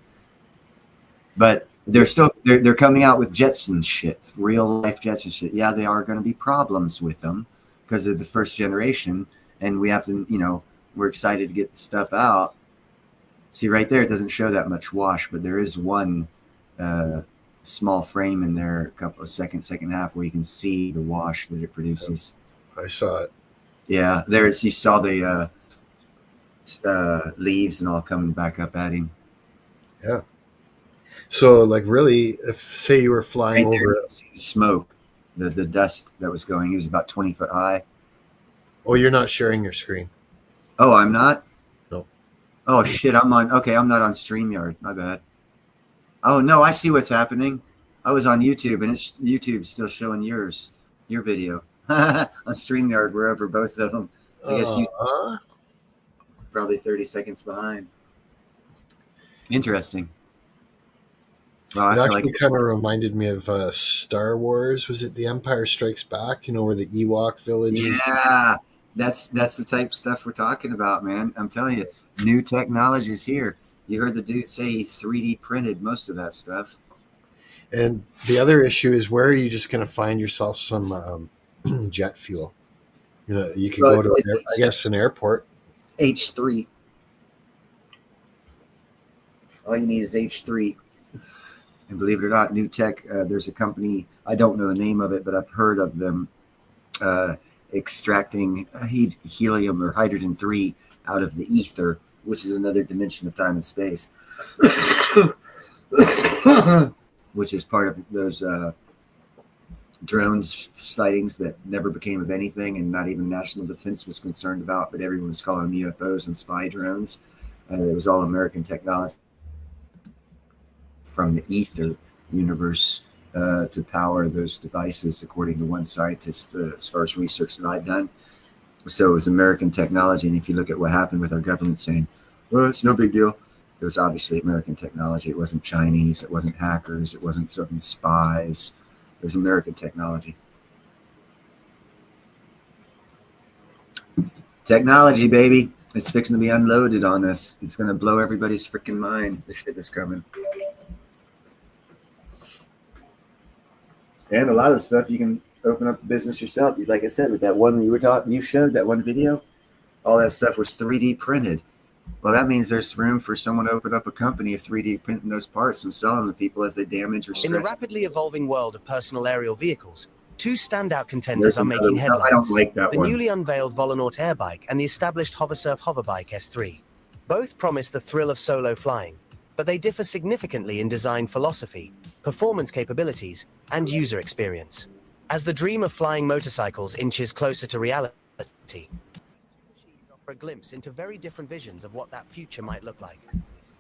But they're coming out with Jetson shit, real life Jetson shit. Yeah, there are going to be problems with them because of the first generation. And we have to, we're excited to get the stuff out. See right there, it doesn't show that much wash, but there is one small frame in there, a couple of second half, where you can see the wash that it produces. I saw it. Yeah, there you saw the leaves and all coming back up at him. Yeah. So, like, really, if say you were flying right over smoke, the dust that was going, he was about 20 foot high. Oh, you're not sharing your screen. Oh, I'm not? No. Oh, shit, I'm not on StreamYard. My bad. Oh, no, I see what's happening. I was on YouTube, and YouTube's still showing your video. On StreamYard, we're over both of them. I guess you probably 30 seconds behind. Interesting. Well, It I feel actually like kind of reminded me of Star Wars. Was it The Empire Strikes Back? You know, where the Ewok village is? yeah, that's the type of stuff we're talking about, man. I'm telling you, new technology is here. You heard the dude say he 3D printed most of that stuff. And the other issue is, where are you just going to find yourself some jet fuel? You know, you could go to, I guess, an airport. H3. All you need is H3. And believe it or not, new tech, there's a company, I don't know the name of it, but I've heard of them extracting helium or hydrogen-3 out of the ether, which is another dimension of time and space, which is part of those drones sightings that never became of anything, and not even National Defense was concerned about, but everyone was calling them UFOs and spy drones. It was all American technology from the ether universe to power those devices, according to one scientist, as far as research that I've done. So it was American technology. And if you look at what happened with our government saying, well, it's no big deal, it was obviously American technology. It wasn't Chinese, it wasn't hackers, it wasn't certain spies. It was American technology. Technology, baby. It's fixing to be unloaded on us. It's going to blow everybody's freaking mind. The shit is coming. And a lot of stuff you can open up a business yourself. Like I said, with that one you showed, that one video, all that stuff was 3D printed. Well, that means there's room for someone to open up a company of 3D printing those parts and selling them to people as they damage or stress. In the rapidly evolving world of personal aerial vehicles, two standout contenders are making headlines. I don't like that the one. newly unveiled Volonaut Air Bike and the established Hoversurf Hoverbike S3. Both promise the thrill of solo flying, but they differ significantly in design philosophy, performance capabilities, and user experience. As the dream of flying motorcycles inches closer to reality, offer a glimpse into very different visions of what that future might look like.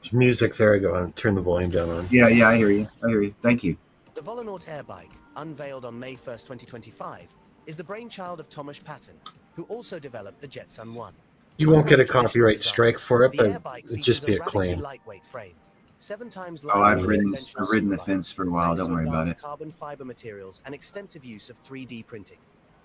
There's music there. Go on, turn the volume down on. Yeah, I hear you. Thank you. The Volonaut Air Bike, unveiled on May 1st, 2025, is the brainchild of Thomas Patton, who also developed the Jetson 1. You won't get a copyright strike for it, but it'd just be a claim. Lightweight frame, 7 times Oh, I've ridden the fence for a while. Don't worry about it. Carbon fiber materials and extensive use of 3D printing.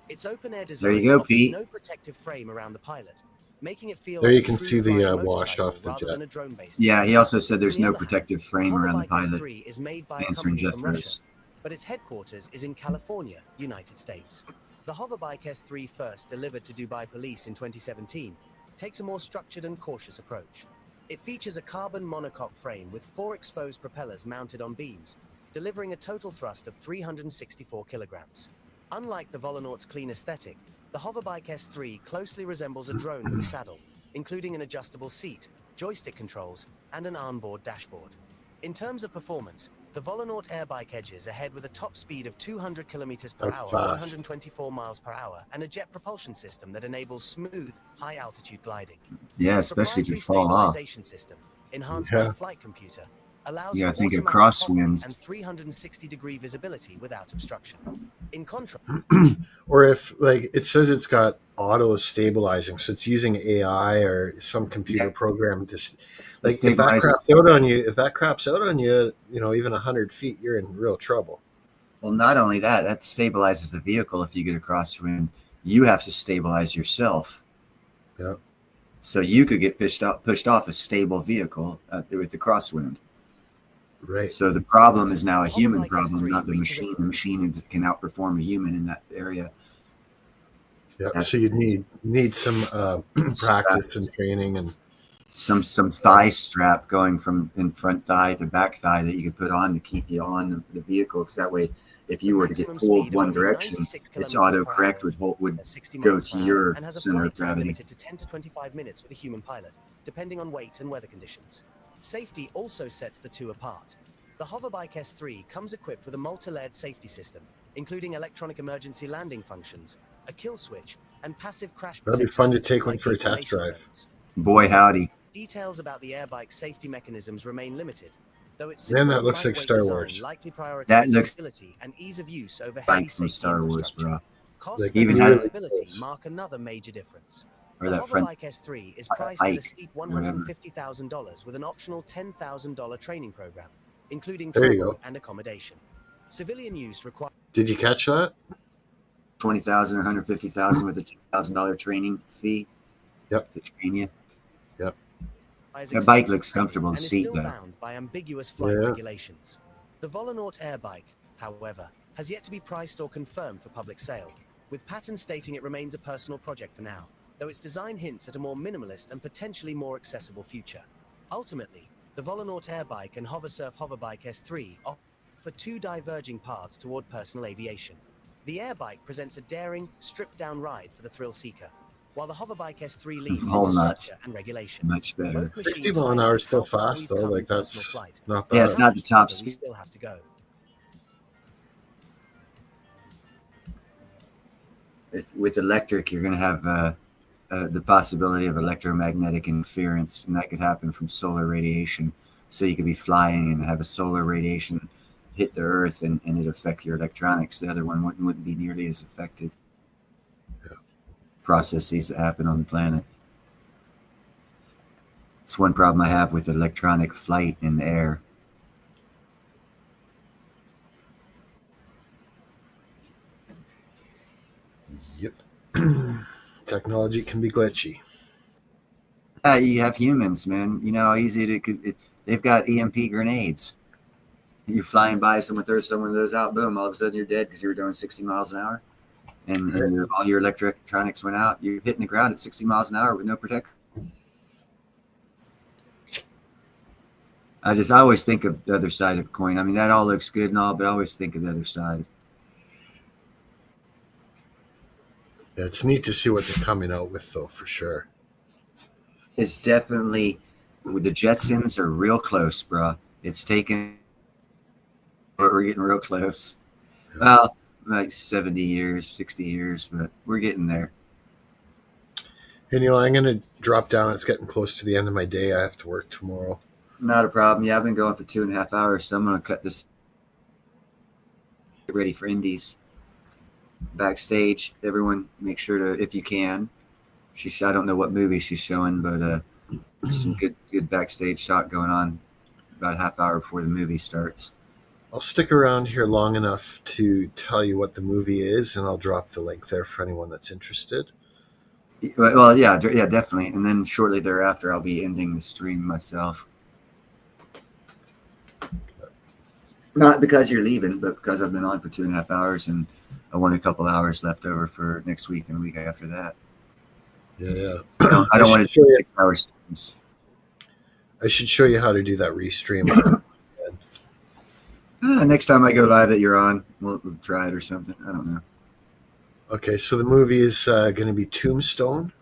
Its open-air design there you go, offers Pete. no protective frame around the pilot, making it feel there like you can see the wash off the jet. Yeah, he also said there's no protective frame around the pilot. S3 is made by Answering a company Jeff from Russia, Rose. but its headquarters is in California, United States. The Hoverbike S3, first delivered to Dubai Police in 2017, takes a more structured and cautious approach. It features a carbon monocoque frame with 4 exposed propellers mounted on beams, delivering a total thrust of 364 kilograms. Unlike the Volonaut's clean aesthetic, the Hoverbike S3 closely resembles a drone with a saddle, including an adjustable seat, joystick controls, and an onboard dashboard. In terms of performance, the Volonaut Air Bike edges ahead with a top speed of 200 kilometers per hour, 124 miles per hour, and a jet propulsion system that enables smooth, high-altitude gliding. Yeah, especially if you fall off. System, enhanced by flight computer, allows I think of automatic crosswinds and 360-degree visibility without obstruction. In contrast, or if it says it's got auto stabilizing, so it's using AI or some computer program to if that craps out on you, even 100 feet, you're in real trouble. Well, not only that, that stabilizes the vehicle. If you get a crosswind, you have to stabilize yourself. Yeah. So you could get pushed off a stable vehicle with the crosswind. Right. So the problem is now a human problem, not the machine. The machine can outperform a human in that area. Yeah. So you need some practice and training and some thigh strap going from in front thigh to back thigh that you could put on to keep you on the vehicle. Because that way, if you were to get pulled one direction, its autocorrect would go to your center of gravity. Limited to 10 to 25 minutes with a human pilot, depending on weight and weather conditions. Safety also sets the two apart. The Hoverbike S3 comes equipped with a multi-layered safety system, including electronic emergency landing functions, a kill switch, and passive crash protection. That'd be fun to take one for a test drive. Boy, howdy. Details about the airbike's safety mechanisms remain limited, though it's man, that looks like Star Wars. That looks and ease of use over like from Star Wars, bro. Cost and reliability mark another major difference. Or the that front Hoverbike S3 is priced at a steep $150,000 with an optional $10,000 training program. including There you travel go. and accommodation. Civilian use requires. Did you catch that? 20,000 or 150,000 with a $10,000 training fee. Yep. To train you. Yep. That bike looks comfortable in and is seat still though. bound by ambiguous flight Yeah. regulations. The Volonaut Air Bike, however, has yet to be priced or confirmed for public sale, with Patton stating it remains a personal project for now, though its design hints at a more minimalist and potentially more accessible future. Ultimately, the Volonaut Air Bike and Hoversurf Hoverbike S3 offer two diverging paths toward personal aviation. The Air Bike presents a daring, stripped-down ride for the thrill seeker, while the Hoverbike S3 leans Whole into nuts. structure and regulation. Much better. Both 60 machines mile an hour highlight is still how far fast we've though. come Like in personal that's flight. not Yeah, bad. it's not the top How much further we speed. still have to go. With electric, you're going to have the possibility of electromagnetic interference, and that could happen from solar radiation. So you could be flying and have a solar radiation hit the earth and it affect your electronics. The other one wouldn't be nearly as affected. Yeah. Processes that happen on the planet. It's one problem I have with electronic flight in the air. Yep. Technology can be glitchy. You have humans, man. You know how easy they've got EMP grenades. You're flying by, someone throws those out, boom, all of a sudden you're dead because you were doing 60 miles an hour. And all your electronics went out. You're hitting the ground at 60 miles an hour with no protection. I always think of the other side of the coin. I mean, that all looks good and all, but I always think of the other side. Yeah, it's neat to see what they're coming out with, though, for sure. It's definitely, the Jetsons are real close, bro. It's taken, we're getting real close. Yeah. Well, like 70 years, 60 years, but we're getting there. And, I'm going to drop down. It's getting close to the end of my day. I have to work tomorrow. Not a problem. Yeah, I've been going for 2.5 hours, so I'm going to cut this. Get ready for Indies. Backstage, everyone, make sure to, if you can. I don't know what movie she's showing, but there's some good backstage shot going on about a half hour before the movie starts. I'll stick around here long enough to tell you what the movie is, and I'll drop the link there for anyone that's interested. Well, yeah, definitely. And then shortly thereafter, I'll be ending the stream myself. Not because you're leaving, but because I've been on for 2.5 hours, and I want a couple hours left over for next week and the week after that. Yeah. I don't want to do 6 hour streams. I should show you how to do that restream. Next time I go live that you're on, we'll try it or something. I don't know. Okay, so the movie is going to be Tombstone.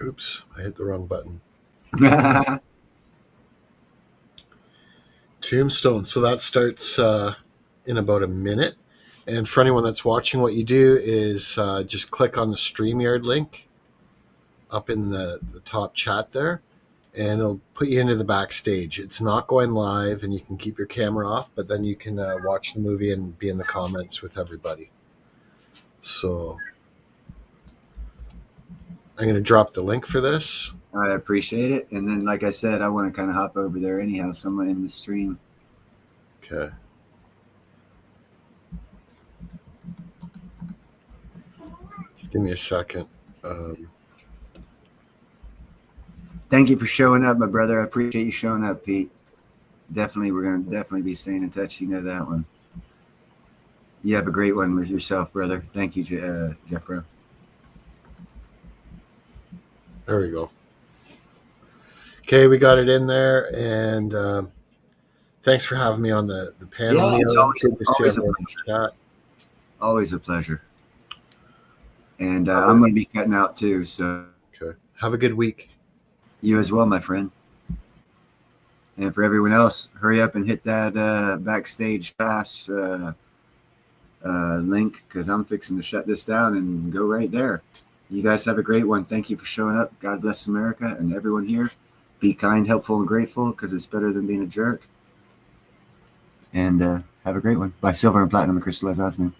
Oops, I hit the wrong button. Tombstone. So that starts in about a minute. And for anyone that's watching, what you do is just click on the StreamYard link up in the top chat there, and it'll put you into the backstage. It's not going live, and you can keep your camera off, but then you can watch the movie and be in the comments with everybody. So I'm going to drop the link for this. I appreciate it. And then, like I said, I want to kind of hop over there anyhow, so I'm in the stream. Okay. Just give me a second. Thank you for showing up, my brother. I appreciate you showing up, Pete. Definitely, we're going to definitely be staying in touch. You know that one. You have a great one with yourself, brother. Thank you, Jeffro. There we go. Okay, we got it in there, and thanks for having me on the panel. Yeah, it's always a pleasure. Chat. Always a pleasure. And I'm going to be cutting out too, so. Okay. Have a good week. You as well, my friend. And for everyone else, hurry up and hit that backstage pass link, because I'm fixing to shut this down and go right there. You guys have a great one. Thank you for showing up. God bless America and everyone here. Be kind, helpful, and grateful, because it's better than being a jerk. And have a great one. By Silver and Platinum and Crystallized Osmium.